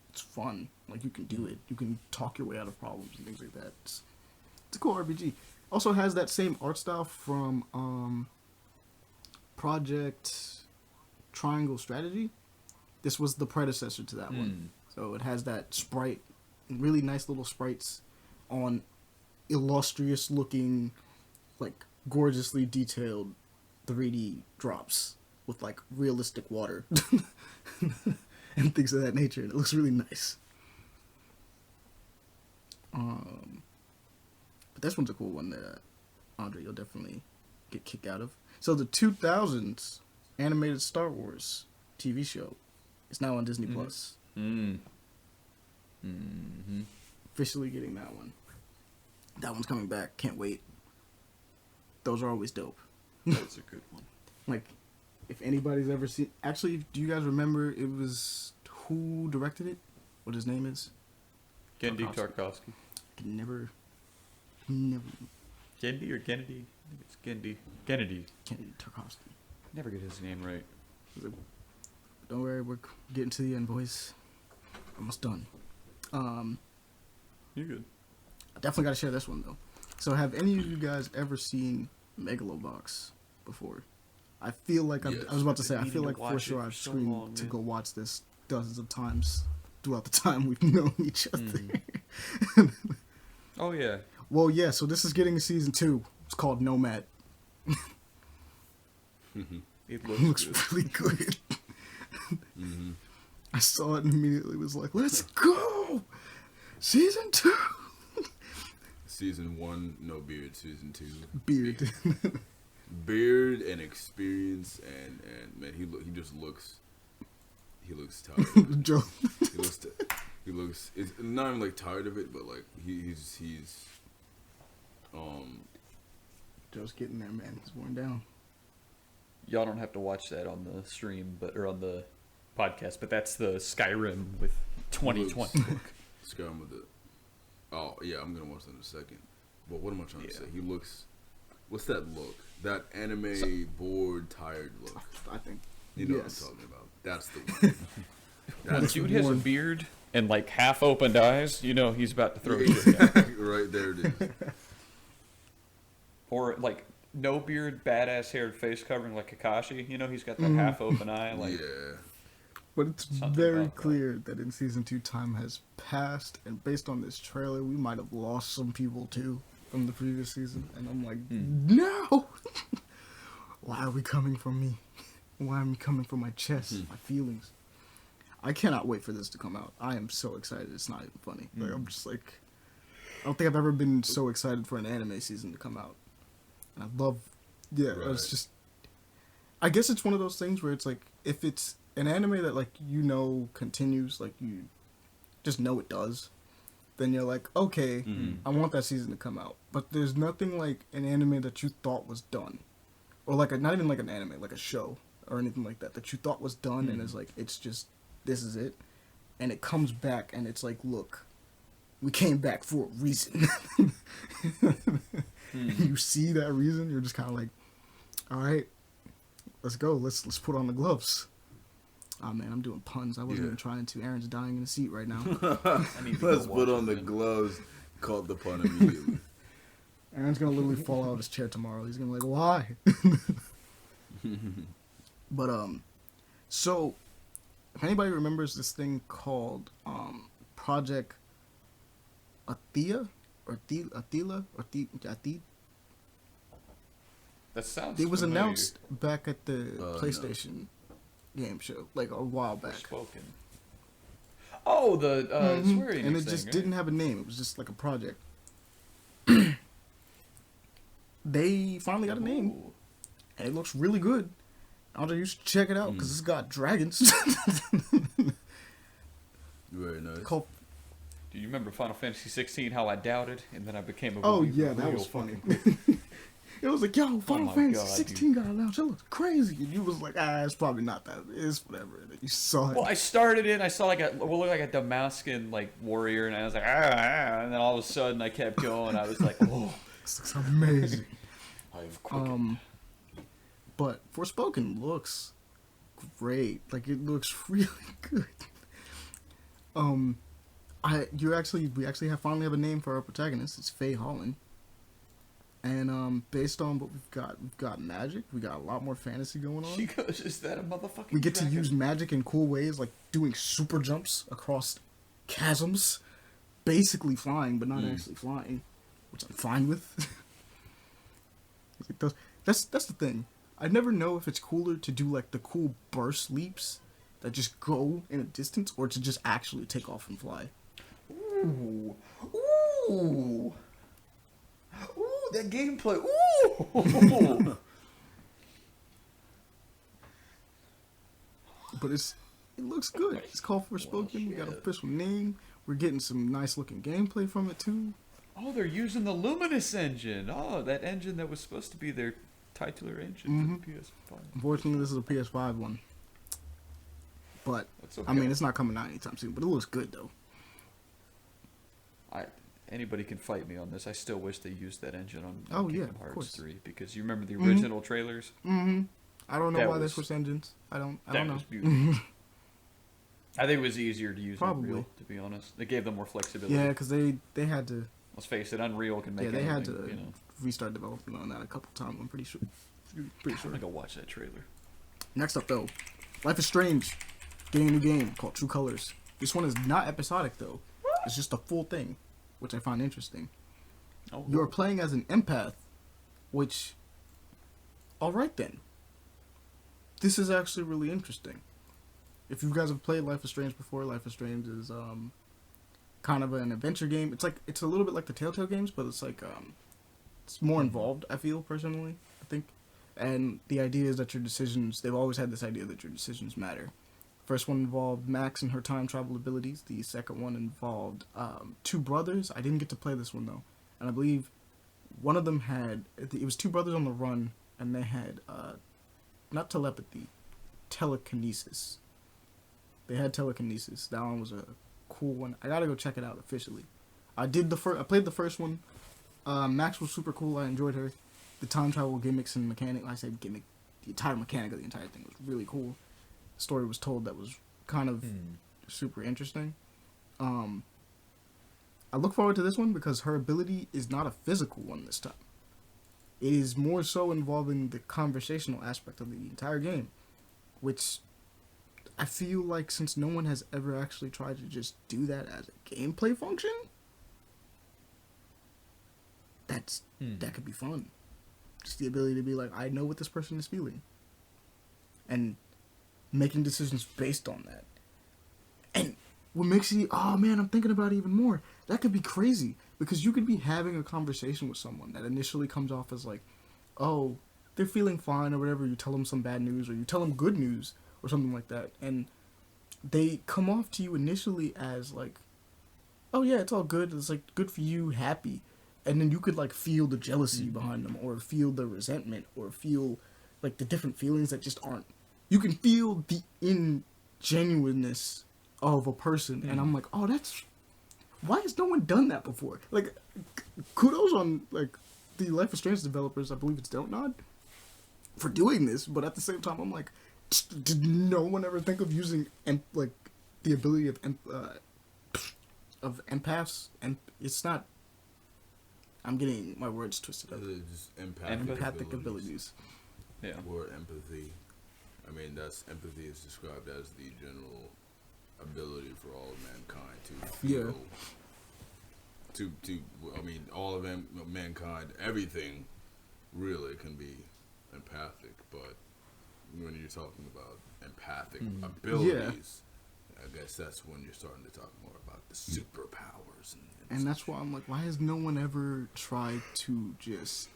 Speaker 1: it's fun. Like you can do it. You can talk your way out of problems and things like that. It's a cool RPG. Also has that same art style from Project Triangle Strategy. This was the predecessor to that one. So it has that sprite, really nice little sprites on illustrious looking, like gorgeously detailed 3D drops with like realistic water and things of that nature. And it looks really nice. But this one's a cool one that Andre, you'll definitely get kicked out of. So the 2000s animated Star Wars TV show is now on Disney Plus. Officially getting that one. That one's coming back. Can't wait. Those are always dope.
Speaker 4: That's a good one.
Speaker 1: Like, if anybody's ever seen... Actually, do you guys remember it was... Who directed it? What his name is?
Speaker 4: Gendy Tarkovsky.
Speaker 1: I can never...
Speaker 4: Gendy or Kennedy? I think it's Gendy. Kennedy.
Speaker 1: Kennedy Tarkovsky.
Speaker 4: Never get his name right.
Speaker 1: Don't worry, we're getting to the end, boys. Almost done.
Speaker 4: You're good.
Speaker 1: I definitely got to share this one, though. So have any of you guys ever seen Megalobox before? I feel like I was about to say, I feel like for sure I've screamed to go watch this dozens of times throughout the time we've known each other.
Speaker 4: Oh, yeah.
Speaker 1: Well, yeah, so this is getting a season 2. It's called Nomad.
Speaker 4: It
Speaker 1: looks really good. I saw it and immediately was like, let's go! Season 2!
Speaker 2: Season 1, no beard. Season 2,
Speaker 1: Beard.
Speaker 2: beard and experience, and man, he looks tired.
Speaker 1: Joe.
Speaker 2: he looks. It's not even like tired of it, but like he's.
Speaker 1: Joe's getting there, man. He's worn down.
Speaker 4: Y'all don't have to watch that on the stream, or on the podcast, but that's the Skyrim with 2020 look.
Speaker 2: Skyrim with the. Oh yeah, I'm gonna watch that in a second. But what am I trying to say? He looks. What's that look? That anime bored, tired look.
Speaker 1: I think.
Speaker 2: You know what I'm talking about. That's the one.
Speaker 4: When the dude has a beard and like half opened eyes, you know he's about to throw shit down.
Speaker 2: Right there it is.
Speaker 4: Or like no beard, badass haired face covering like Kakashi. You know he's got that half open eye. Like
Speaker 2: Yeah.
Speaker 1: But it's very clear that in season 2 time has passed, and based on this trailer, we might have lost some people too from the previous season. And I'm like, no. Why are we coming from me? Why am I coming from my chest, my feelings? I cannot wait for this to come out. I am so excited. It's not even funny. Like, I'm just like, I don't think I've ever been so excited for an anime season to come out. And I love, it's just, I guess it's one of those things where it's like, if it's an anime that, like, you know continues, like, you just know it does, then you're like, okay, I want that season to come out. But there's nothing like an anime that you thought was done. Or like, not even like an anime, like a show or anything like that you thought was done and is like, it's just, this is it. And it comes back and it's like, look, we came back for a reason. You see that reason, you're just kind of like, all right, let's go. Let's put on the gloves. Oh man, I'm doing puns. I wasn't even trying to. Aaron's dying in the seat right now.
Speaker 3: Let's put on the gloves. Called the pun immediately.
Speaker 1: Aaron's gonna literally fall out of his chair tomorrow. He's gonna be like, why? But so if anybody remembers this thing called Project Athea or Athela or Athid.
Speaker 4: That sounds.
Speaker 1: It was
Speaker 4: familiar.
Speaker 1: announced back at the PlayStation game show, like a while back.
Speaker 4: Spoken. Oh, the swearing
Speaker 1: And it
Speaker 4: thing,
Speaker 1: just
Speaker 4: right?
Speaker 1: didn't have a name. It was just like a project. They finally got a name,
Speaker 4: Ooh.
Speaker 1: and it looks really good. Andre, you should check it out because it's got dragons.
Speaker 3: Very nice.
Speaker 1: Called,
Speaker 4: Do you remember Final Fantasy 16? How I doubted, and then I became a.
Speaker 1: oh
Speaker 4: believer?
Speaker 1: yeah, that
Speaker 4: Real
Speaker 1: was funny.
Speaker 4: fucking-
Speaker 1: It was like, yo, Final
Speaker 4: my
Speaker 1: Fantasy
Speaker 4: God,
Speaker 1: 16 got announced. It looks crazy. And you was like, it's probably not that. It's whatever. And then you saw it.
Speaker 4: Well, I started in. I saw like a looked like a Damascus like warrior, and I was like, and then all of a sudden I kept going. I was like, oh,
Speaker 1: This looks amazing.
Speaker 4: I've quickened.
Speaker 1: But Forspoken looks great. Like, it looks really good. We actually finally have a name for our protagonist. It's Faye Holland. And based on what we've got magic. We got a lot more fantasy going on.
Speaker 4: She goes, is that a motherfucking?
Speaker 1: We get to
Speaker 4: dragon?"
Speaker 1: use magic in cool ways, like doing super jumps across chasms, basically flying, but not actually flying, which I'm fine with. That's the thing. I never know if it's cooler to do like the cool burst leaps that just go in a distance, or to just actually take off and fly.
Speaker 4: Ooh, ooh, ooh, that gameplay. Ooh.
Speaker 1: But it looks good. It's called Forspoken. We got an official name. We're getting some nice looking gameplay from it too.
Speaker 4: Oh, they're using the Luminous engine. Oh, that engine that was supposed to be their titular engine for the PS5.
Speaker 1: Unfortunately, this is a PS5 one. But
Speaker 4: That's okay.
Speaker 1: I mean, it's not coming out anytime soon. But it looks good though.
Speaker 4: Anybody can fight me on this. I still wish they used that engine on
Speaker 1: Oh, yeah,
Speaker 4: Kingdom
Speaker 1: of
Speaker 4: Hearts
Speaker 1: course.
Speaker 4: 3 because you remember the original trailers.
Speaker 1: I don't know
Speaker 4: That
Speaker 1: why they
Speaker 4: was-
Speaker 1: switched engines. I don't
Speaker 4: That
Speaker 1: know.
Speaker 4: was beautiful. I think it was easier to use
Speaker 1: Probably.
Speaker 4: Unreal, to be honest. They gave them more flexibility.
Speaker 1: Yeah, because they had to.
Speaker 4: Let's face it, Unreal can make
Speaker 1: Yeah, they
Speaker 4: anything,
Speaker 1: had to
Speaker 4: you know.
Speaker 1: restart development on that a couple times. I'm pretty sure.
Speaker 4: I'm gonna go watch that trailer.
Speaker 1: Next up, though, Life is Strange, getting a new game called True Colors. This one is not episodic though; it's just a full thing, which I find interesting.
Speaker 4: Oh,
Speaker 1: You're playing as an empath, which, all right then. This is actually really interesting. If you guys have played Life is Strange before, Life is Strange is kind of an adventure game. It's a little bit like the Telltale games, but it's like it's more involved. I feel personally, I think, and the idea is that your decisions. They've always had this idea that your decisions matter. First one involved Max and her time travel abilities. The second one involved two brothers. I didn't get to play this one though, and I believe one of them had. It was two brothers on the run, and they had not telepathy, telekinesis. They had telekinesis. That one was a cool one. I gotta go check it out officially. I played the first one. Max was super cool. I enjoyed her. The time travel gimmicks and mechanic. I said gimmick. The entire mechanic of the entire thing was really cool. The story was told that was kind of super interesting. I look forward to this one because her ability is not a physical one this time. It is more so involving the conversational aspect of the entire game, which I feel like since no one has ever actually tried to just do that as a gameplay function, that could be fun. Just the ability to be like, I know what this person is feeling. And making decisions based on that. And what makes you, oh man, I'm thinking about it even more. That could be crazy. Because you could be having a conversation with someone that initially comes off as like, oh, they're feeling fine or whatever. You tell them some bad news or you tell them good news or something like that. And they come off to you initially as like, oh yeah, it's all good. It's like good for you, happy. And then you could like feel the jealousy behind them or feel the resentment or feel like the different feelings that just aren't. You can feel the ingenuineness of a person. And I'm like, oh, that's, why has no one done that before? Like, kudos on like the Life is Strange developers, I believe it's Dontnod, for doing this. But at the same time, I'm like, did no one ever think of using like the ability of empaths? And it's not. I'm getting my words twisted up.
Speaker 3: Just
Speaker 1: Empathic abilities.
Speaker 4: Yeah.
Speaker 3: Or empathy. I mean, empathy is described as the general ability for all of mankind to feel. I mean, all of mankind, everything really can be empathic, but when you're talking about empathic abilities, I guess that's when you're starting to talk more about the superpowers.
Speaker 1: And that's why I'm like, why has no one ever tried to just,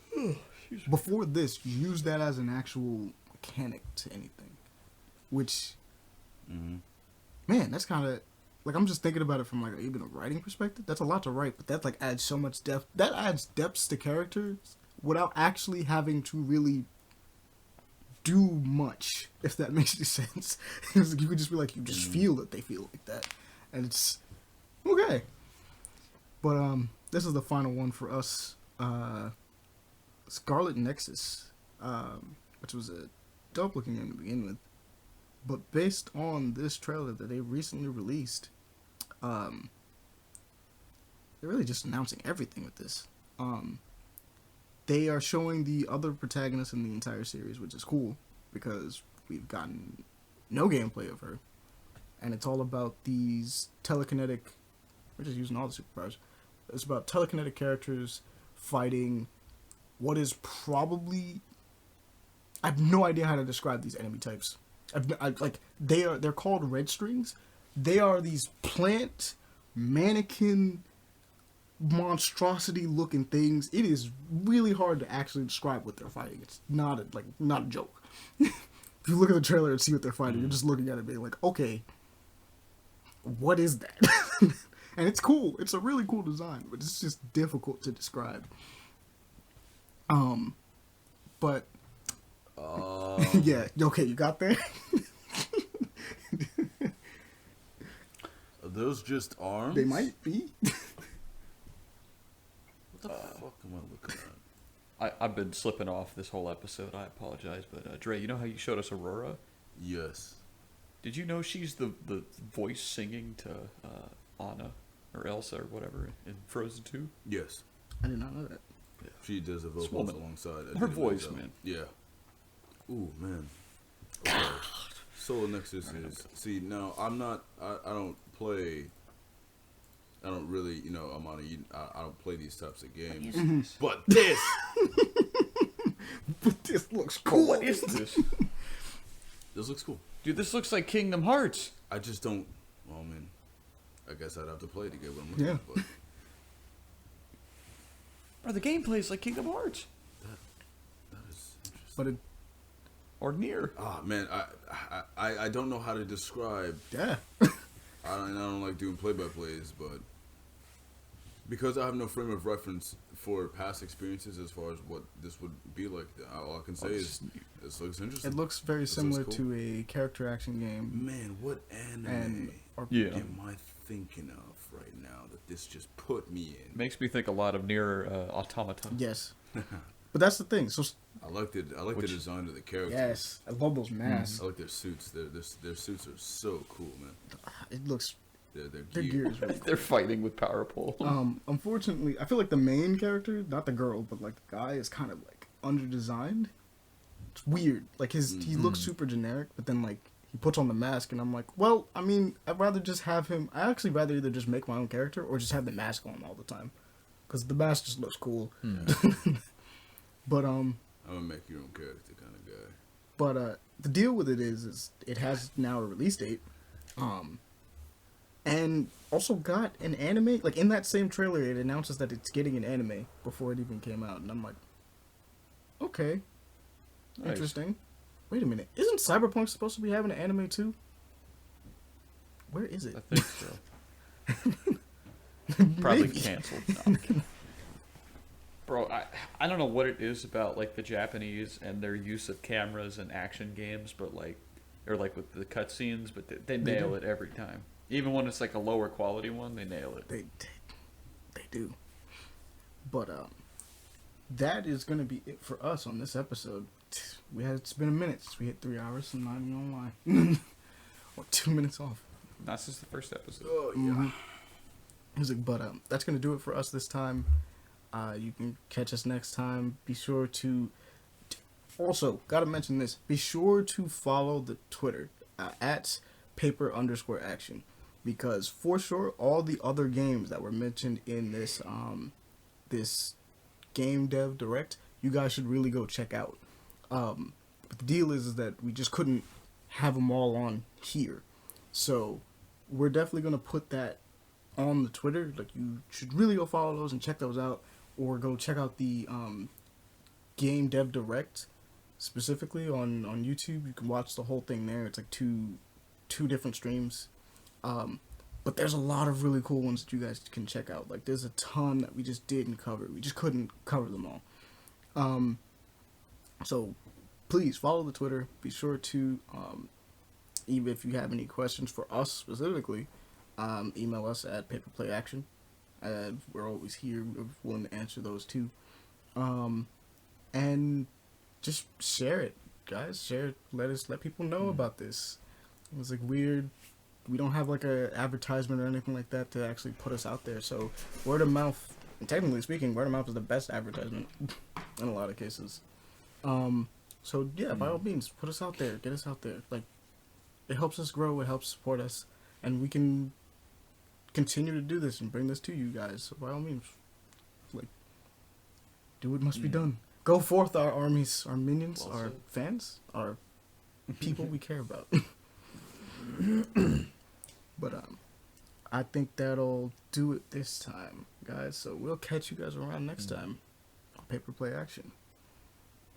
Speaker 1: before this, use that as an actual mechanic to anything? Which, man, that's kind of, like, I'm just thinking about it from, like, even a writing perspective. That's a lot to write, but that, like, adds so much depth. That adds depths to characters without actually having to really do much, if that makes any sense. You could just be like, you just feel that they feel like that. And it's, okay. But this is the final one for us. Scarlet Nexus, which was a dope looking game to begin with. But based on this trailer that they recently released, they're really just announcing everything with this. They are showing the other protagonists in the entire series, which is cool because we've gotten no gameplay of her. And it's all about these telekinetic, we're just using all the superpowers. It's about telekinetic characters fighting what is probably, I have no idea how to describe these enemy types. They're called red strings. They are these plant mannequin monstrosity looking things. It is really hard to actually describe what they're fighting. It's not a joke. If you look at the trailer and see what they're fighting, you're just looking at it being like, okay, what is that? And it's cool. It's a really cool design, but it's just difficult to describe. But yeah, okay, you got there.
Speaker 3: Are those just arms?
Speaker 1: They might be.
Speaker 3: What the fuck am I looking at?
Speaker 4: I've been slipping off this whole episode. I apologize, but Dre, you know how you showed us Aurora?
Speaker 3: Yes.
Speaker 4: Did you know she's the voice singing to Anna or Elsa or whatever in Frozen 2?
Speaker 3: Yes.
Speaker 1: I did not know that.
Speaker 3: Yeah. She does the vocals alongside.
Speaker 4: Her voice, man.
Speaker 3: Yeah. Ooh, man. Okay. Solar Nexus is... See, now, I don't play... I don't really, I don't play these types of games. But this...
Speaker 1: But this looks cool.
Speaker 4: What is this?
Speaker 3: This looks cool.
Speaker 4: Dude, this looks like Kingdom Hearts.
Speaker 3: I just don't... Well, man, I guess I'd have to play to get what I'm looking for.
Speaker 4: Bro, the gameplay is like Kingdom Hearts.
Speaker 3: That is interesting.
Speaker 1: But it...
Speaker 4: Or near.
Speaker 3: Ah, man, I don't know how to describe...
Speaker 1: Yeah.
Speaker 3: I don't like doing play-by-plays, but... Because I have no frame of reference for past experiences as far as what this would be like, all I can say is this looks interesting.
Speaker 1: It looks very similar to a character action game.
Speaker 3: Man, what anime am I thinking of right now that this just put me in?
Speaker 4: Makes me think a lot of Nier Automata.
Speaker 1: Yes. But that's the thing. So
Speaker 3: I like the design of the characters.
Speaker 1: Yes, I love those masks.
Speaker 3: I like their suits. Their suits are so cool, man.
Speaker 1: It looks...
Speaker 3: Their
Speaker 1: gear is really cool.
Speaker 4: They're fighting with power pole.
Speaker 1: Unfortunately, I feel like the main character, not the girl, but like the guy, is kind of like under-designed. It's weird. Like he looks super generic, but then like he puts on the mask, and I'm like, well, I mean, I'd rather just have him. I actually rather either just make my own character or just have the mask on all the time, because the mask just looks cool. But
Speaker 2: I'm a make your own character kind of guy.
Speaker 1: But the deal with it is it has now a release date, and also got an anime. Like in that same trailer, it announces that it's getting an anime before it even came out, and I'm like, okay,
Speaker 4: Nice.
Speaker 1: interesting. Wait a minute, isn't Cyberpunk supposed to be having an anime too? Where is it?
Speaker 4: I think so. Probably
Speaker 1: Maybe.
Speaker 4: canceled. No, I'm kidding. Bro, I don't know what it is about like the Japanese and their use of cameras and action games, but like, or like with the cutscenes, but they nail
Speaker 1: do.
Speaker 4: it every time. Even when it's like a lower quality one, they nail it.
Speaker 1: They do. But that is gonna be it for us on this episode. It's been a minute since we hit 3 hours. I'm not even gonna lie. Or 2 minutes off.
Speaker 4: Not since the first episode.
Speaker 2: Oh yeah.
Speaker 1: Mm-hmm. Music, but that's gonna do it for us this time. You can catch us next time. Be sure to also gotta mention this. Be sure to follow the Twitter at paper_action, because for sure all the other games that were mentioned in this this game dev direct, you guys should really go check out. But the deal is that we just couldn't have them all on here, so we're definitely gonna put that on the Twitter. Like, you should really go follow those and check those out, or go check out the game dev direct specifically on YouTube. You can watch the whole thing there. It's like two different streams, but there's a lot of really cool ones that you guys can check out. Like, there's a ton that we just didn't cover. We just couldn't cover them all. So please follow the Twitter. Be sure to even if you have any questions for us specifically, email us at paperplayaction. We're always here. We're willing to answer those too. And just share it, guys. Share it. Let people know about this. It's like weird. We don't have like a advertisement or anything like that to actually put us out there. So word of mouth, and technically speaking, word of mouth is the best advertisement in a lot of cases. So yeah, by all means, put us out there. Get us out there. Like, it helps us grow. It helps support us, and we can continue to do this and bring this to you guys. So by all means, like, do what must be done. Go forth, our armies, our minions,
Speaker 4: Well
Speaker 1: our
Speaker 4: said.
Speaker 1: fans, our people we care about. But I think that'll do it this time, guys. So we'll catch you guys around next time on Paper Play Action.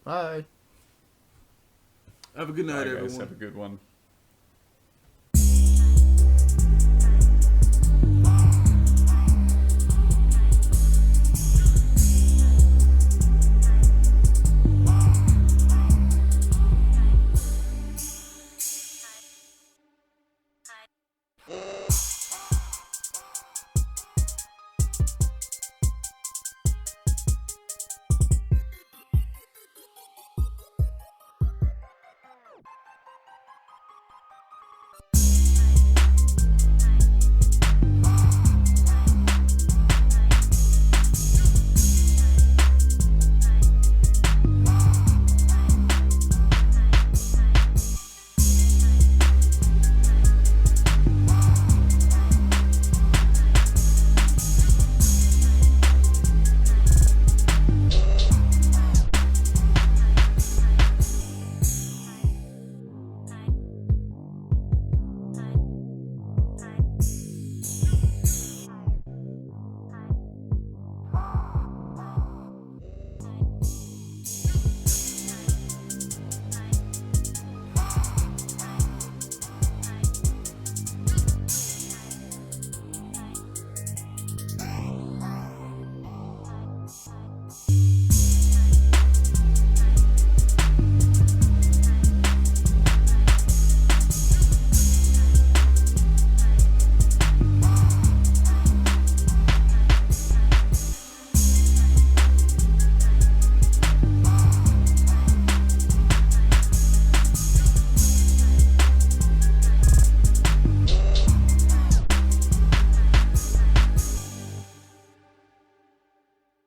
Speaker 1: Bye.
Speaker 2: Have a good night,
Speaker 4: Bye, guys.
Speaker 2: everyone.
Speaker 4: Have a good one.
Speaker 5: Hi.